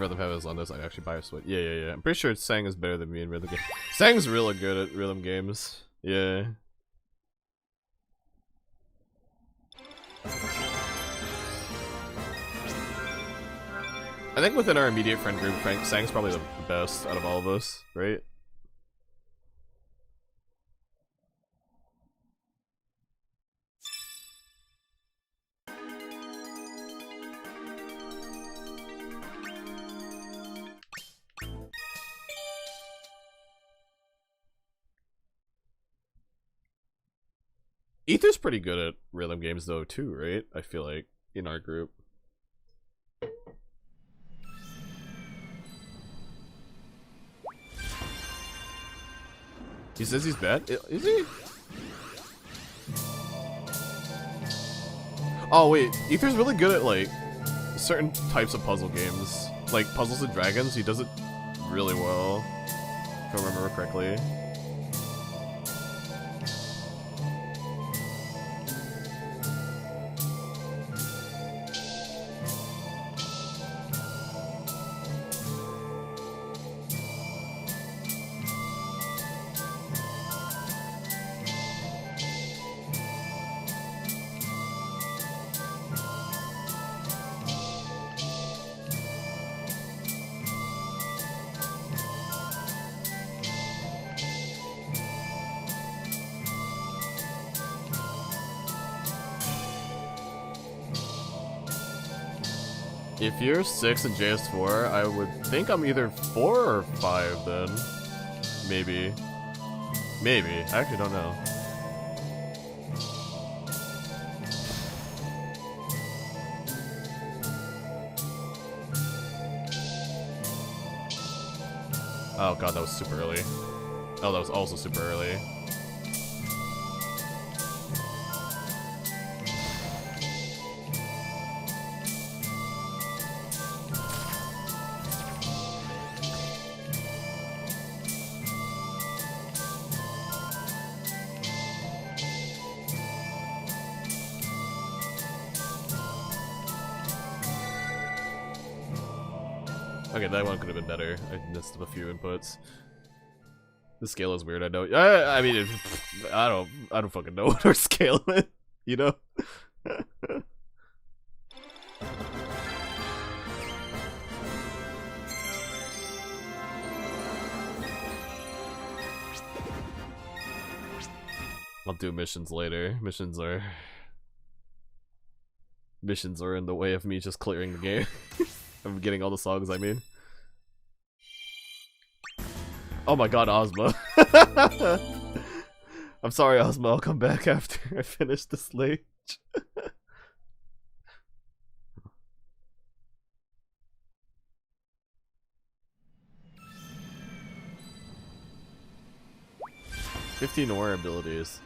Rhythm Heaven was on this, I'd actually buy a Switch. Yeah. I'm pretty sure Sang is better than me in rhythm games. Sang's really good at rhythm games. Yeah. I think within our immediate friend group, Sang's probably the best out of all of us, right? Ether's pretty good at rhythm games though too, right? I feel like in our group. He says he's bad? Is he? Oh wait, Ether's really good at like certain types of puzzle games. Like Puzzles and Dragons, he does it really well. If I remember correctly. If you're 6 and JS4, I would think I'm either 4 or 5 then. Maybe. Maybe. I actually don't know. Oh god, that was super early. Oh, that was also super early. Okay, that one could have been better. I missed a few inputs. The scale is weird. I know. I mean, I don't fucking know what our scale is. You know. I'll do missions later. Missions are in the way of me just clearing the game. I'm getting all the songs, I mean. Oh my god, Ozma. I'm sorry, Ozma. I'll come back after I finish the stage. $15 aura abilities.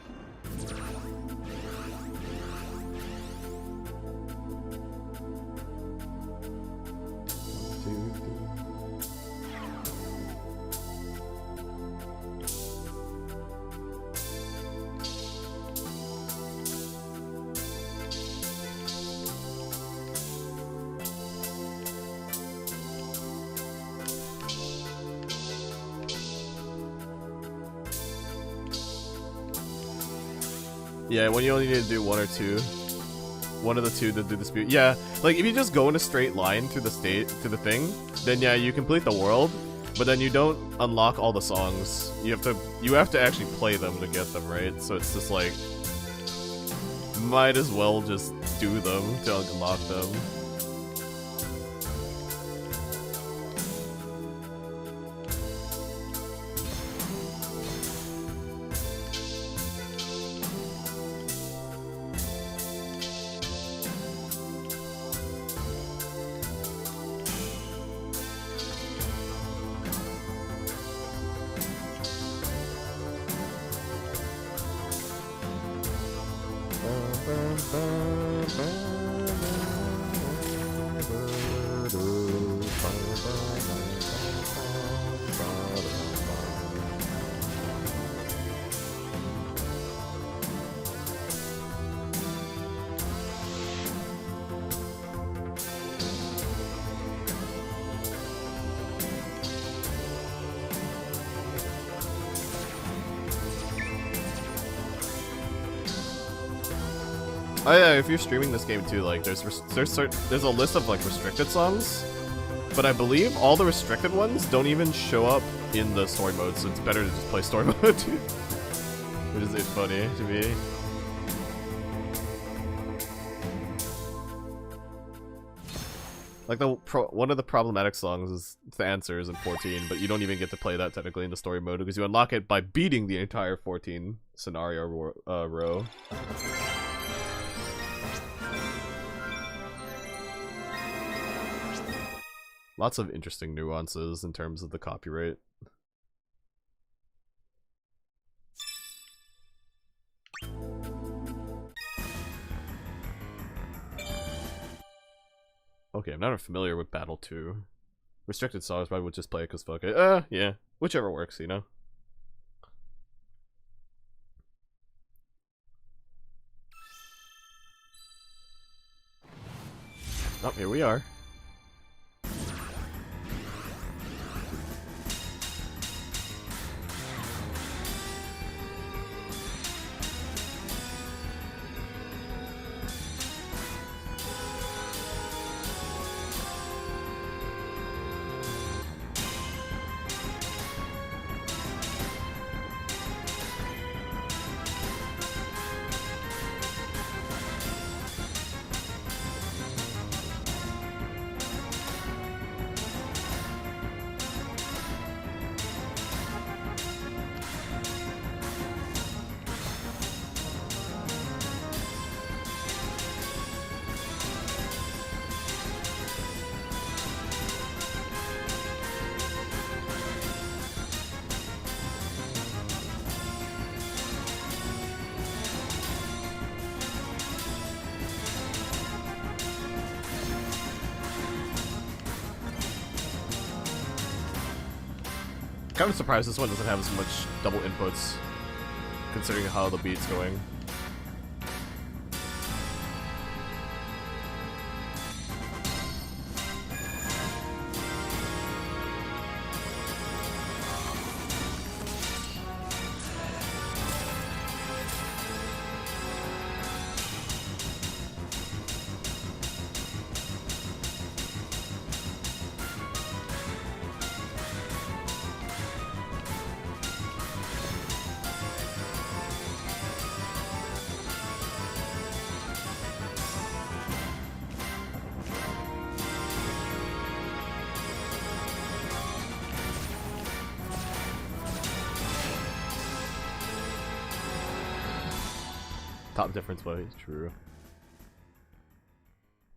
Yeah, when you only need to do one or two. One of the two to do the speed. Yeah, like if you just go in a straight line to the thing, then yeah, you complete the world, but then you don't unlock all the songs. You have to actually play them to get them, right? So it's just like might as well just do them to unlock them. Oh yeah, if you're streaming this game too, like there's a list of like restricted songs, but I believe all the restricted ones don't even show up in the story mode, so it's better to just play story mode, which is funny to me. Like one of the problematic songs is The Answers in 14, but you don't even get to play that technically in the story mode because you unlock it by beating the entire 14 scenario row. Lots of interesting nuances in terms of the copyright. Okay, I'm not familiar with Battle 2. Restricted songs, but I would just play it because fuck it. Yeah. Whichever works, you know? Oh, here we are. Kind of surprised this one doesn't have as much double inputs, considering how the beat's going. Top difference way, true.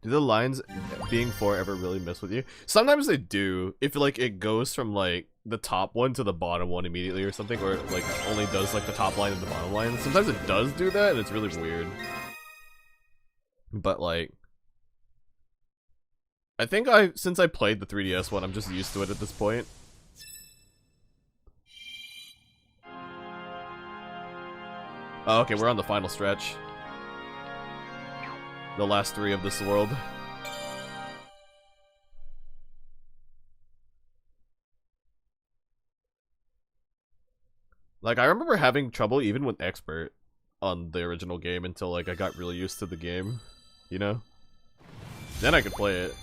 Do the lines being 4 ever really mess with you? Sometimes they do. If like it goes from like the top one to the bottom one immediately or something, or like only does like the top line and the bottom line. Sometimes it does do that and it's really weird. But like, I think since I played the 3DS one, I'm just used to it at this point. Oh, okay, we're on the final stretch. The last 3 of this world. Like, I remember having trouble even with Expert on the original game until, like, I got really used to the game. You know? Then I could play it.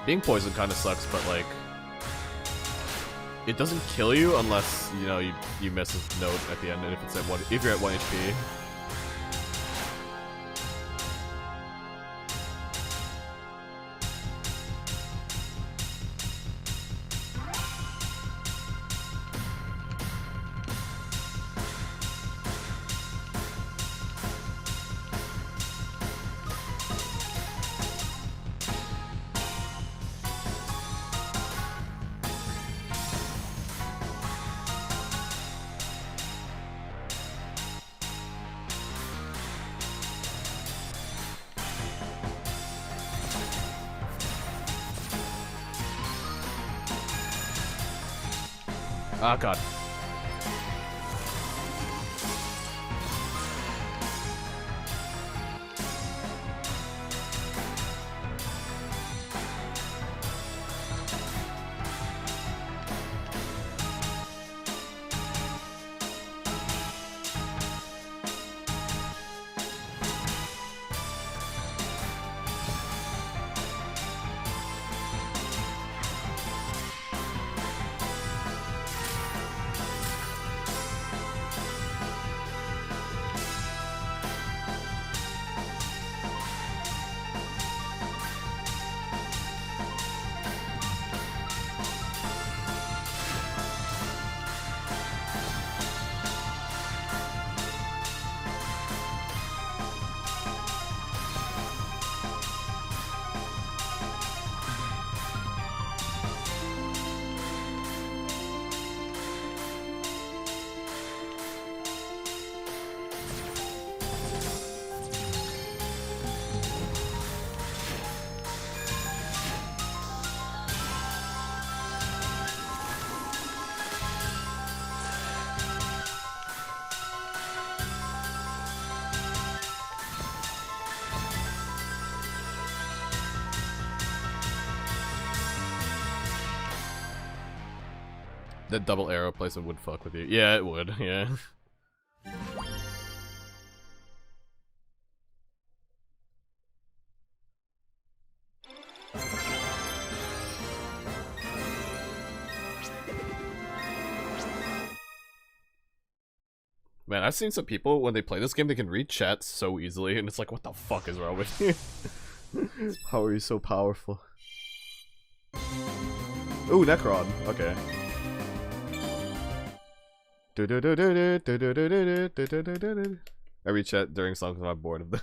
Being poisoned kind of sucks, but like, it doesn't kill you unless, you know, you miss a note at the end, and if you're at 1 HP. Ah, God. That double arrow placement would fuck with you. Yeah, it would. Yeah. Man, I've seen some people, when they play this game, they can read chat so easily, and it's like, what the fuck is wrong with you? How are you so powerful? Ooh, Necron. Okay. I read chat during songs when I'm bored of them.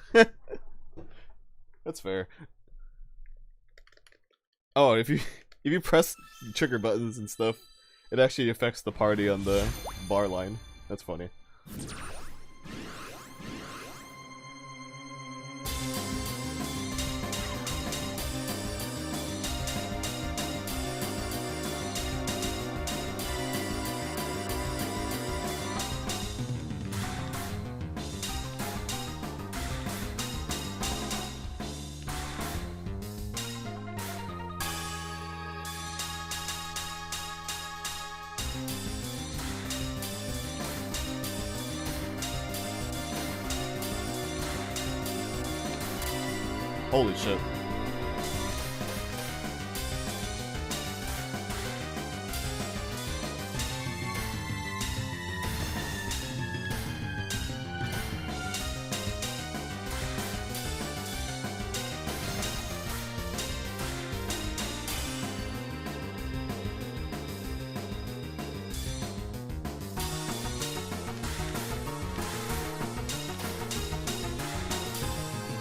That's fair. Oh, if you press trigger buttons and stuff, it actually affects the party on the bar line. That's funny. Holy shit.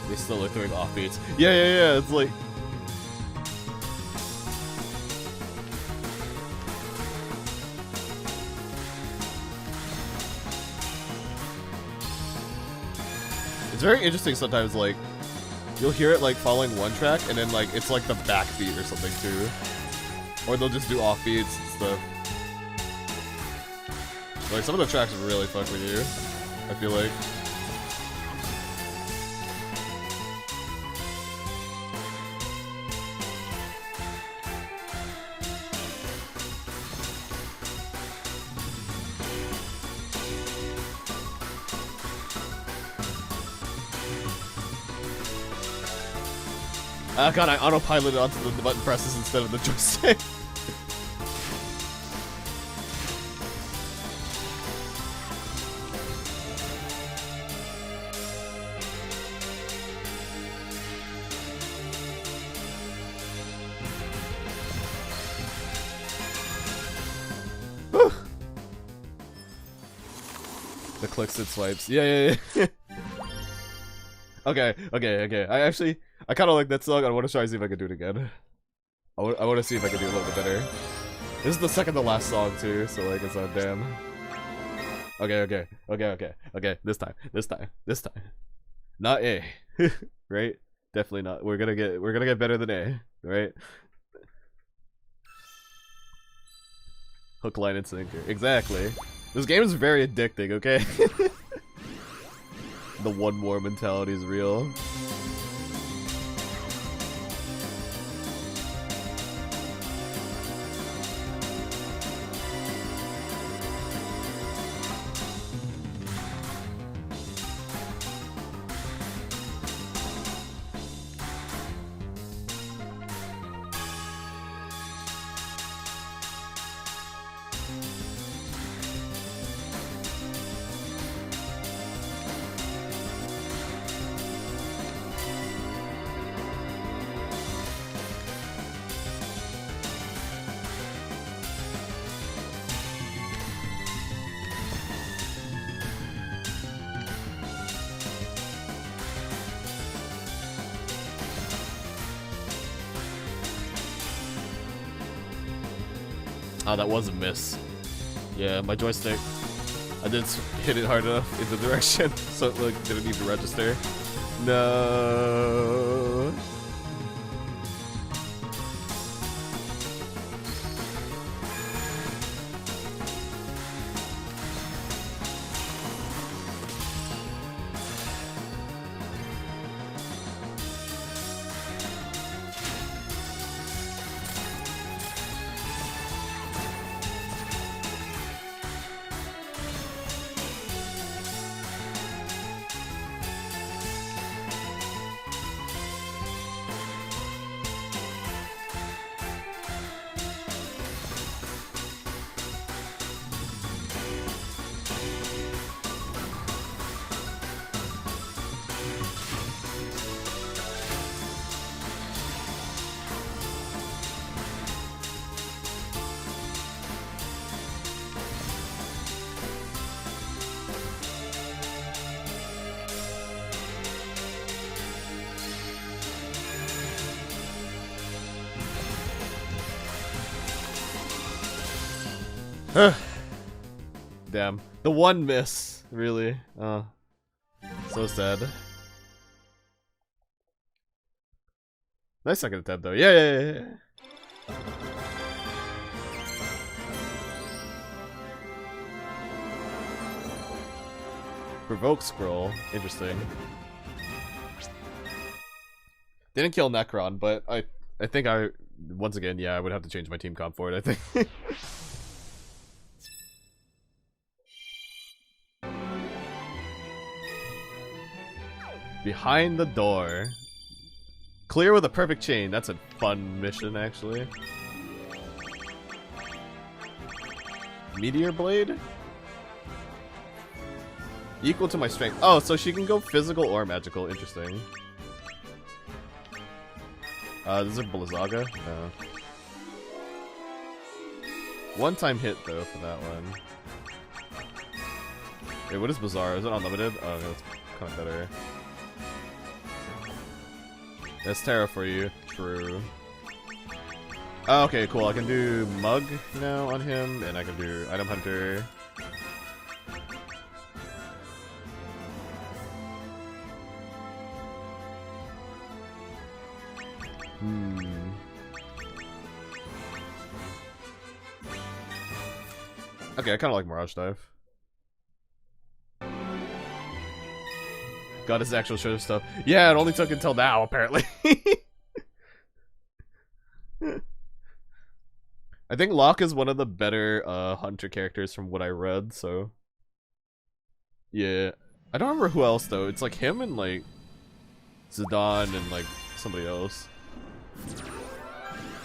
They still are throwing offbeats. Yeah, it's like... It's very interesting sometimes, like, you'll hear it, like, following one track, and then, like, it's like the backbeat or something, too. Or they'll just do offbeats and stuff. Like, some of the tracks really fuck with you, I feel like. Oh god, I autopiloted onto the button presses instead of the joystick. The clicks and swipes. Yeah. Okay. I kind of like that song. I want to try to see if I can do it again. I want to see if I can do a little bit better. This is the second to last song too, so like it's not damn. Okay. This time. Not A, right? Definitely not. We're gonna get better than A, right? Hook, line, and sinker. Exactly. This game is very addicting, okay? The one more mentality is real. Oh, that was a miss. Yeah, my joystick, I didn't hit it hard enough in the direction, so it like, didn't even register. No. Damn. The one miss, really. Oh. So sad. Nice second attempt though. Yeah. Provoke scroll. Interesting. Didn't kill Necron, but I think once again, yeah, I would have to change my team comp for it, I think. Behind the door. Clear with a perfect chain. That's a fun mission, actually. Meteor Blade? Equal to my strength. Oh, so she can go physical or magical. Interesting. This is a Blizzaga? No. One-time hit, though, for that one. Wait, what is Bizarre? Is it unlimited? Oh, no, that's kind of better. That's Terra for you. True. Oh, okay, cool. I can do Mug now on him, and I can do Item Hunter. Okay, I kind of like Mirage Dive. Got his actual show stuff. Yeah, it only took until now, apparently. I think Locke is one of the better Hunter characters from what I read, so... Yeah. I don't remember who else, though. It's like him and, like, Zidane and, like, somebody else.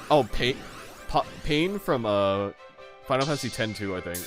Oh, Pain from, Final Fantasy X-2, I think.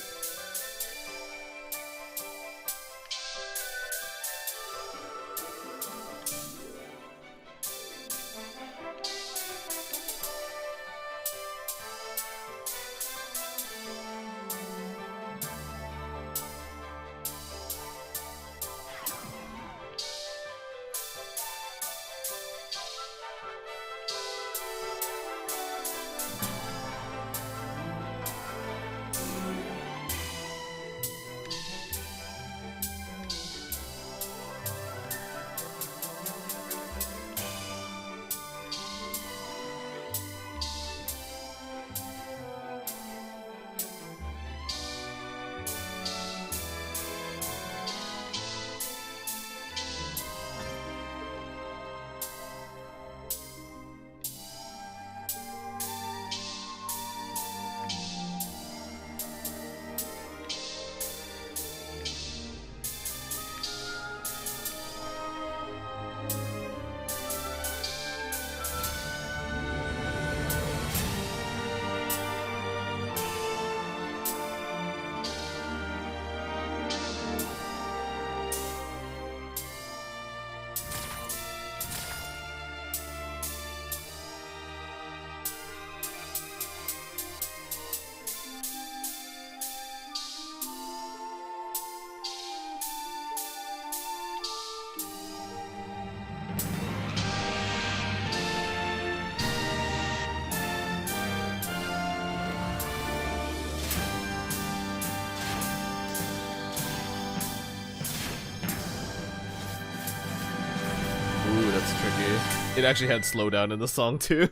That's tricky. It actually had slowdown in the song too.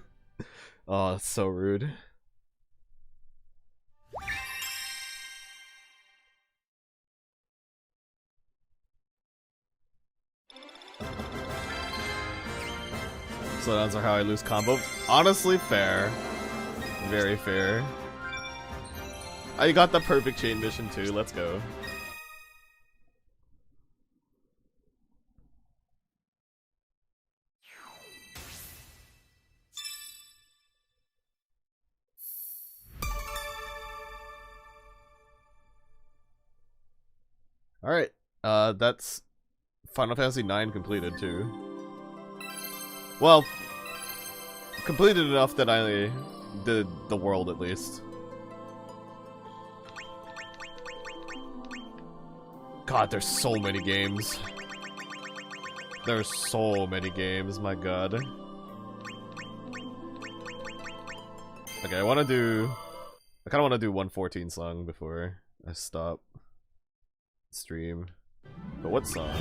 Oh, that's so rude. Slowdowns are how I lose combo. Honestly, fair. Very fair. I got the perfect chain mission too. Let's go. Alright, that's Final Fantasy IX completed too. Well, completed enough that I did the world at least. God, there's so many games. There's so many games, my god. Okay, I kinda wanna do 114 song before I stop stream. But what song?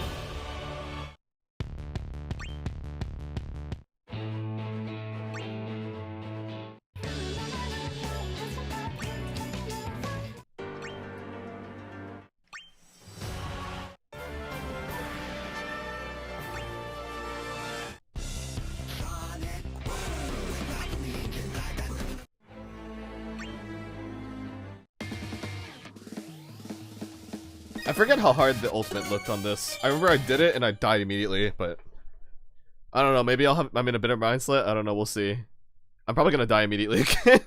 I forget how hard the ultimate looked on this. I remember I did it and I died immediately, but I don't know, maybe I'm in a better mindset. I don't know, we'll see. I'm probably gonna die immediately again.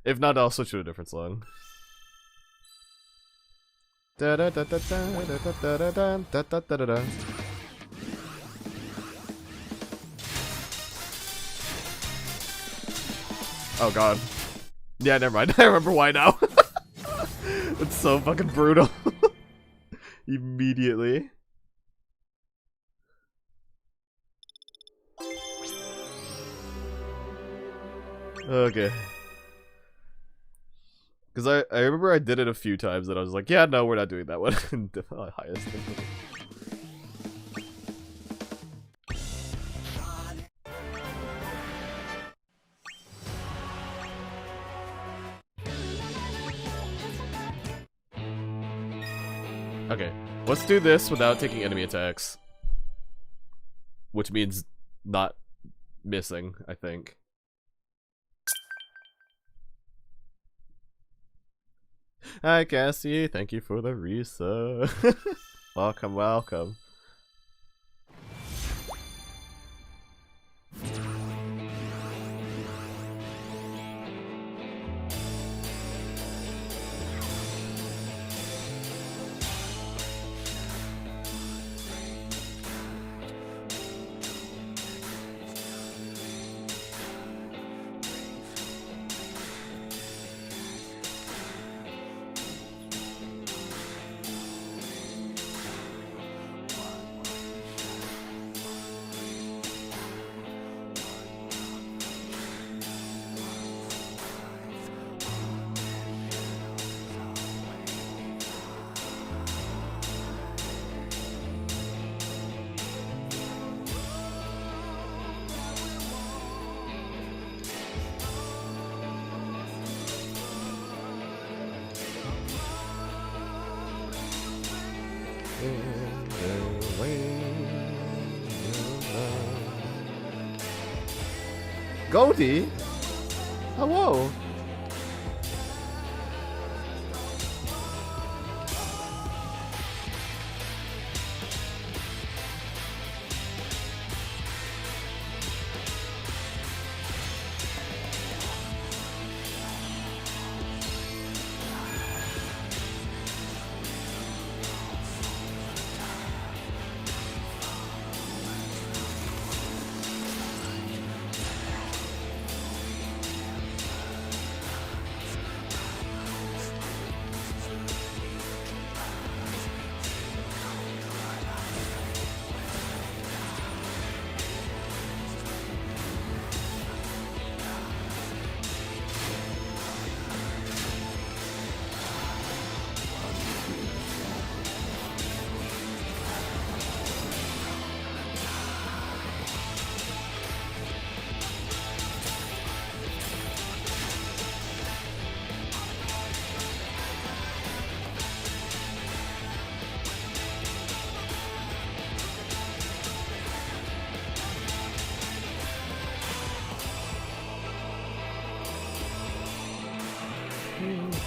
If not, I'll switch to a different song. Oh god. Yeah, never mind. I remember why now. It's so fucking brutal. Immediately. Okay. Because I remember I did it a few times and I was like, yeah, no, we're not doing that one. Highest difficulty. Okay, let's do this without taking enemy attacks. Which means not missing, I think. Hi Cassie, thank you for the resub. Welcome, welcome. Goldie? Hello.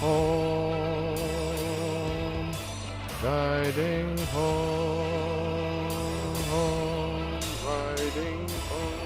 home, riding home, riding home.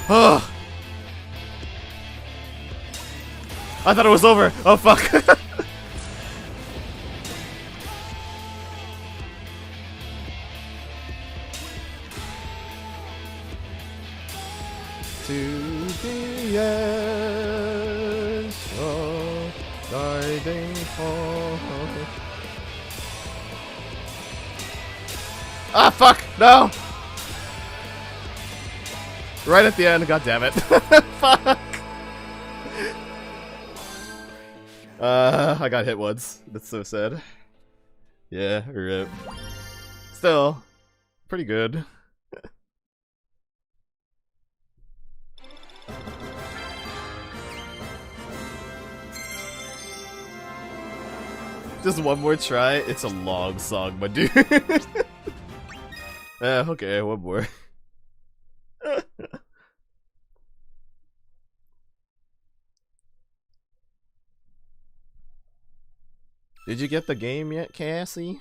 Oh! I thought it was over. Oh fuck. To the edge of guiding home. Ah fuck! No! Right at the end, god damn it. Fuck! I got hit once. That's so sad. Yeah, rip. Still, pretty good. Just one more try? It's a long song, my dude. Okay, one more. Did you get the game yet, Cassie?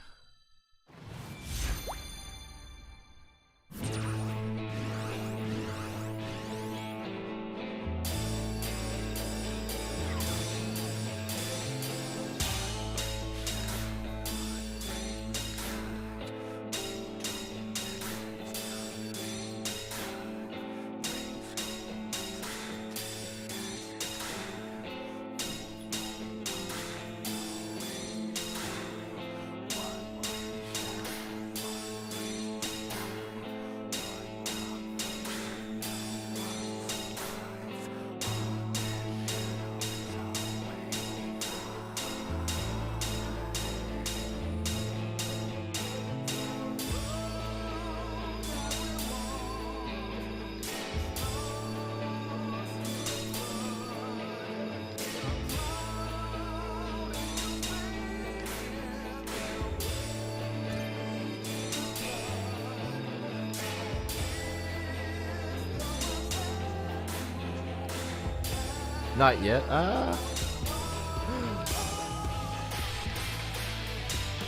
Not yet.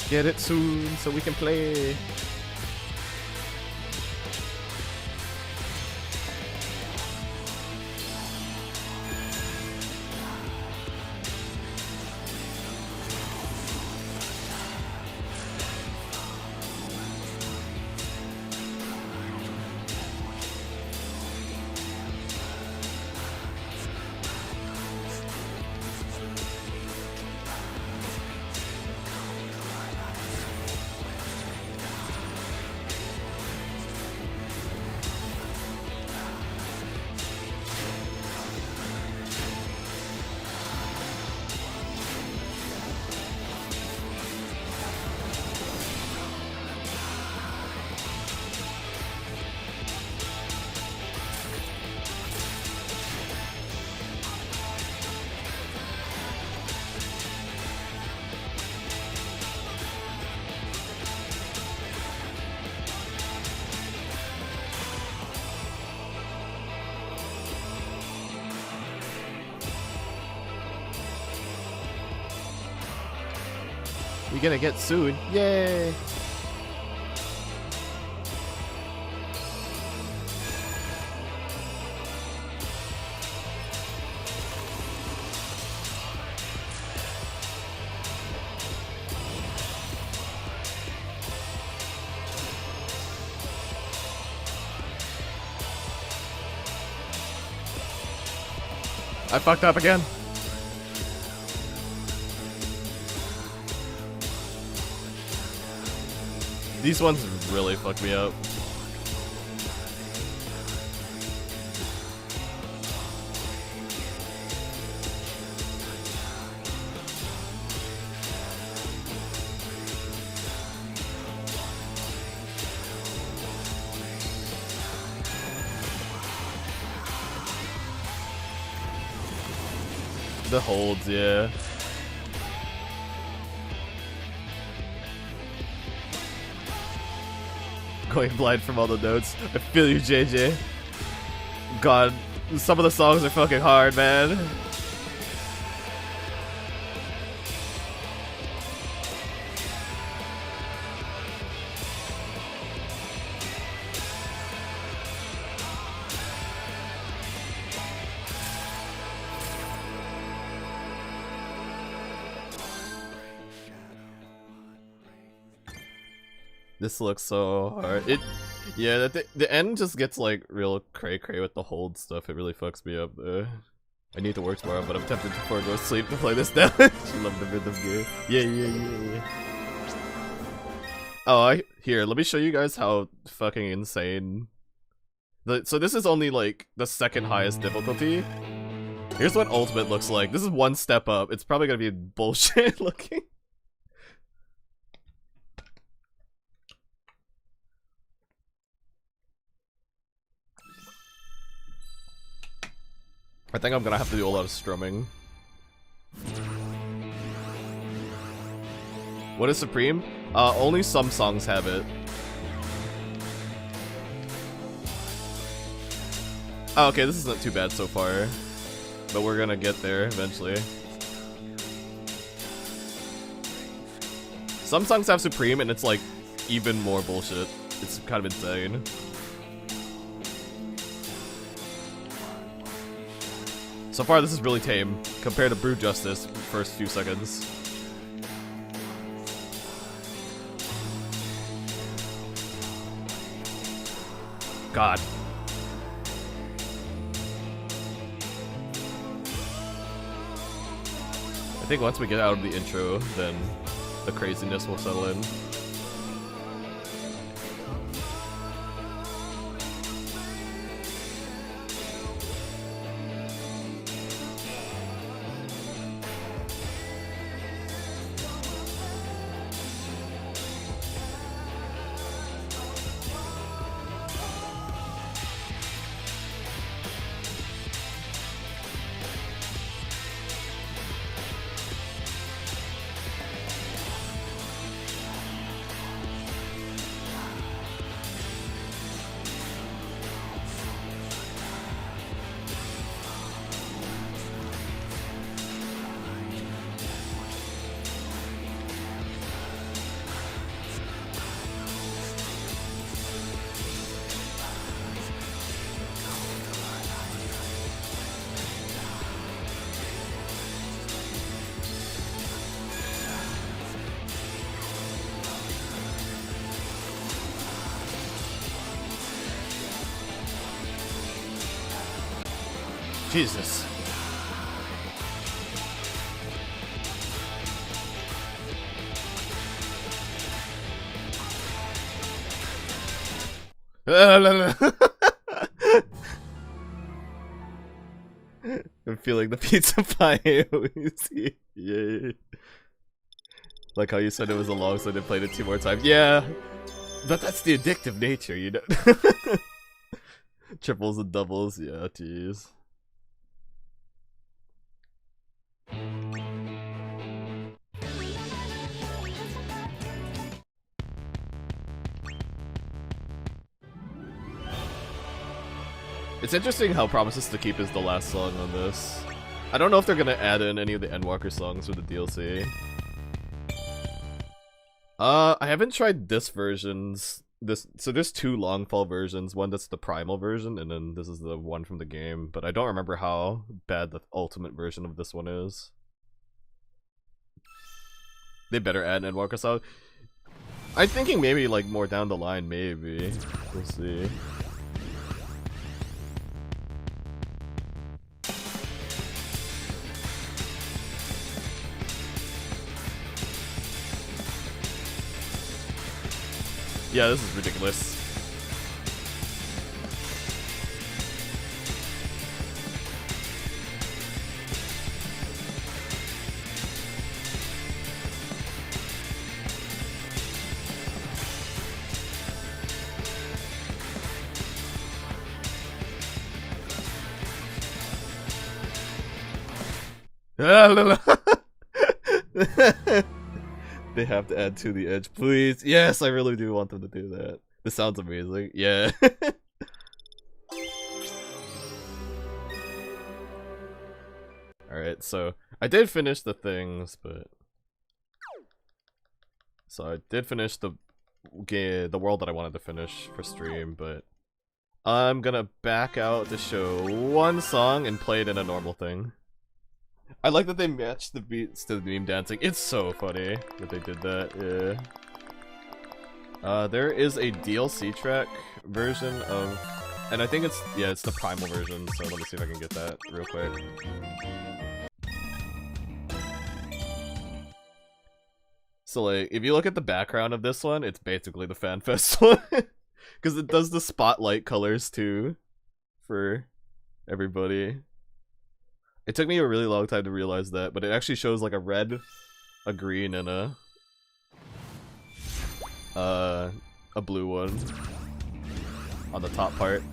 Get it soon so we can play. You're gonna get sued. Yay! I fucked up again. These ones really fuck me up. The holds, yeah. Going blind from all the notes. I feel you, JJ. God, some of the songs are fucking hard, man. This looks so hard. Yeah, the end just gets like real cray-cray with the hold stuff. It really fucks me up there. I need to work tomorrow, but I'm tempted to forego sleep to play this now. She loved the rhythm game. Yeah. Oh, here, let me show you guys how fucking insane. So this is only like the second highest difficulty. Here's what Ultimate looks like. This is one step up. It's probably gonna be bullshit looking. I think I'm gonna have to do a lot of strumming. What is Supreme? Only some songs have it. Oh, okay, this isn't too bad so far. But we're gonna get there eventually. Some songs have Supreme and it's like even more bullshit. It's kind of insane. So far, this is really tame compared to Brew Justice first few seconds. God. I think once we get out of the intro, then the craziness will settle in. Jesus. I'm feeling the pizza pie AOC. Yay. Like how you said it was a long, so I played it 2 more times. Yeah, but that's the addictive nature, you know. Triples and doubles, yeah, jeez. It's interesting how Promises to Keep is the last song on this. I don't know if they're gonna add in any of the Endwalker songs with the DLC. I haven't tried this version's so there's 2 Longfall versions, one that's the primal version, and then this is the one from the game, but I don't remember how bad the ultimate version of this one is. They better add an Endwalker song. I'm thinking maybe like more down the line, maybe. We'll see. Yeah, this is ridiculous. They have to add to the edge, please. Yes, I really do want them to do that. This sounds amazing. Yeah. Alright, so I did finish the things, but... So I did finish the world that I wanted to finish for stream, but... I'm gonna back out to show one song and play it in a normal thing. I like that they matched the beats to the meme dancing. It's so funny that they did that, yeah. There is a DLC track version of... And I think it's the primal version, so let me see if I can get that real quick. So like, if you look at the background of this one, it's basically the FanFest one. Because it does the spotlight colors too, for everybody. It took me a really long time to realize that, but it actually shows like a red, a green, and a blue one on the top part.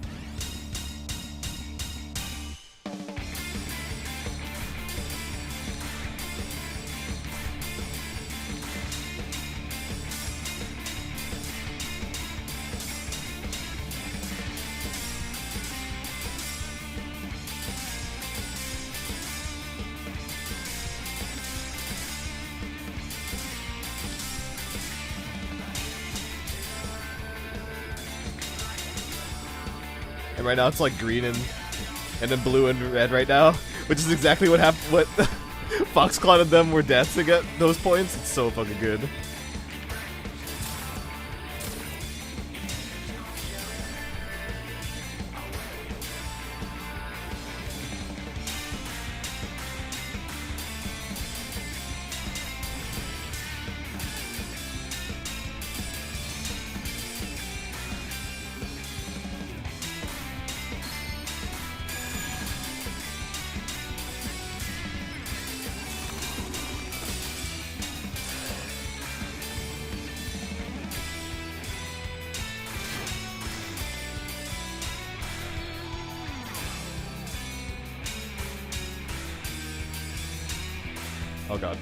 And right now it's like green and then blue and red right now, which is exactly what happened. What Foxclaw and them were dancing at those points. It's so fucking good. Oh god.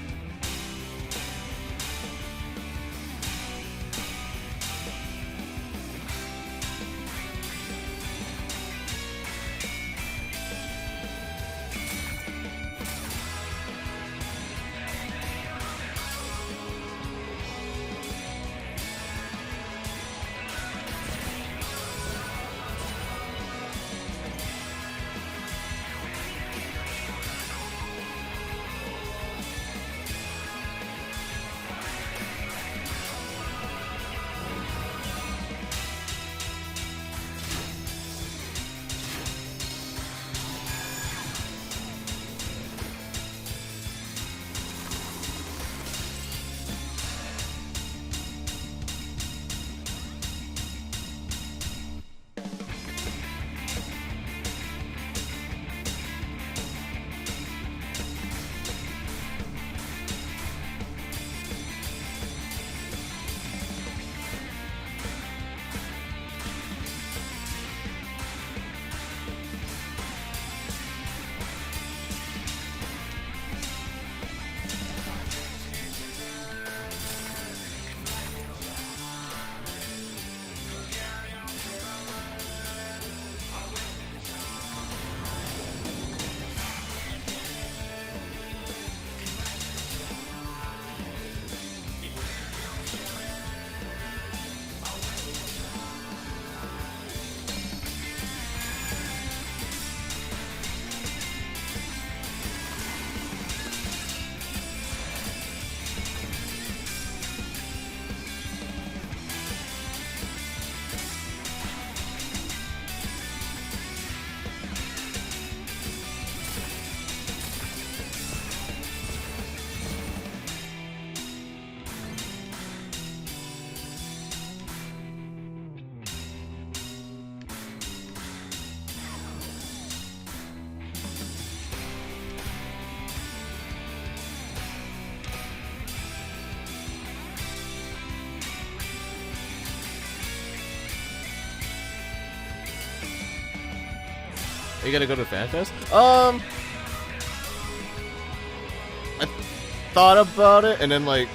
Are you gonna go to Fan Fest? I thought about it, and then like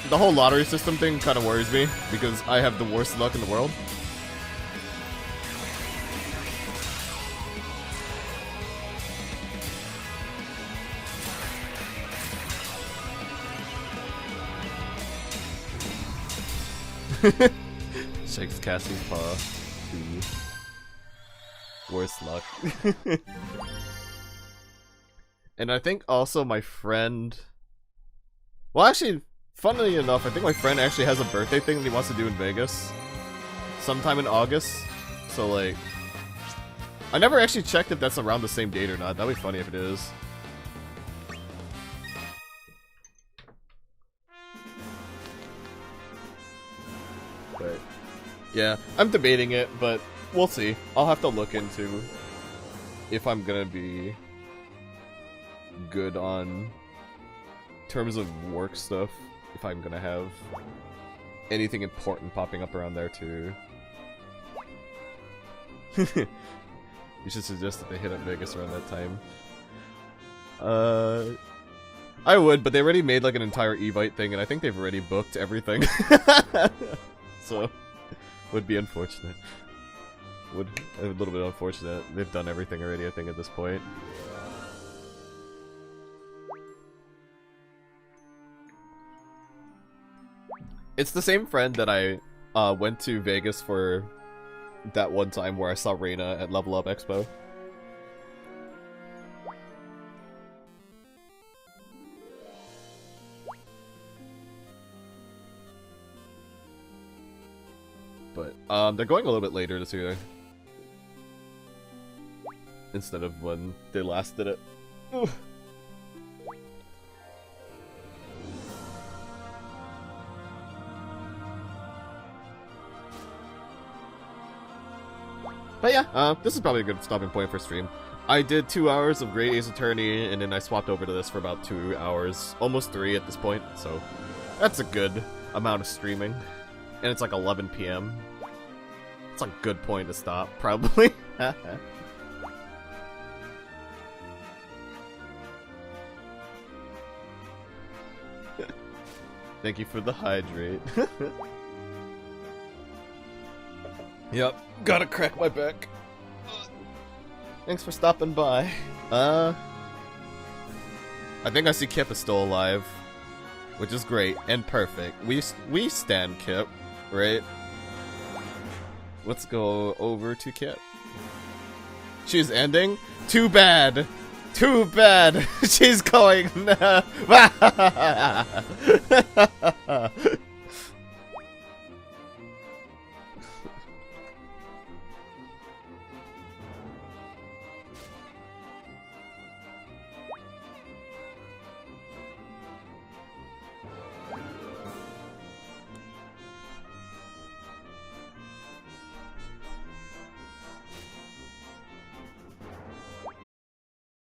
the whole lottery system thing kind of worries me because I have the worst luck in the world. Shakes Cassie's paw. Worst luck. And I think also my friend... Well, actually, funnily enough, I think my friend actually has a birthday thing that he wants to do in Vegas. Sometime in August. So, like... I never actually checked if that's around the same date or not. That'd be funny if it is. But... yeah, I'm debating it, but we'll see. I'll have to look into if I'm gonna be good on terms of work stuff, if I'm gonna have anything important popping up around there too. You should suggest that they hit up Vegas around that time. I would, but they already made like an entire Evite thing, and I think they've already booked everything. So, would be unfortunate. Would a little bit unfortunate. They've done everything already, I think, at this point. It's the same friend that I went to Vegas for that one time where I saw Reina at Level Up Expo. But they're going a little bit later this year. Instead of when they last did it. Oof. But yeah, this is probably a good stopping point for stream. I did 2 hours of Great Ace Attorney, and then I swapped over to this for about 2 hours. Almost 3 at this point, so that's a good amount of streaming. And it's like 11 PM. It's a good point to stop, probably. Thank you for the hydrate. Yep, gotta crack my back. Thanks for stopping by. I think I see Kip is still alive, which is great and perfect. We stand Kip, right? Let's go over to Kip. She's ending? Too bad! Too bad! She's going...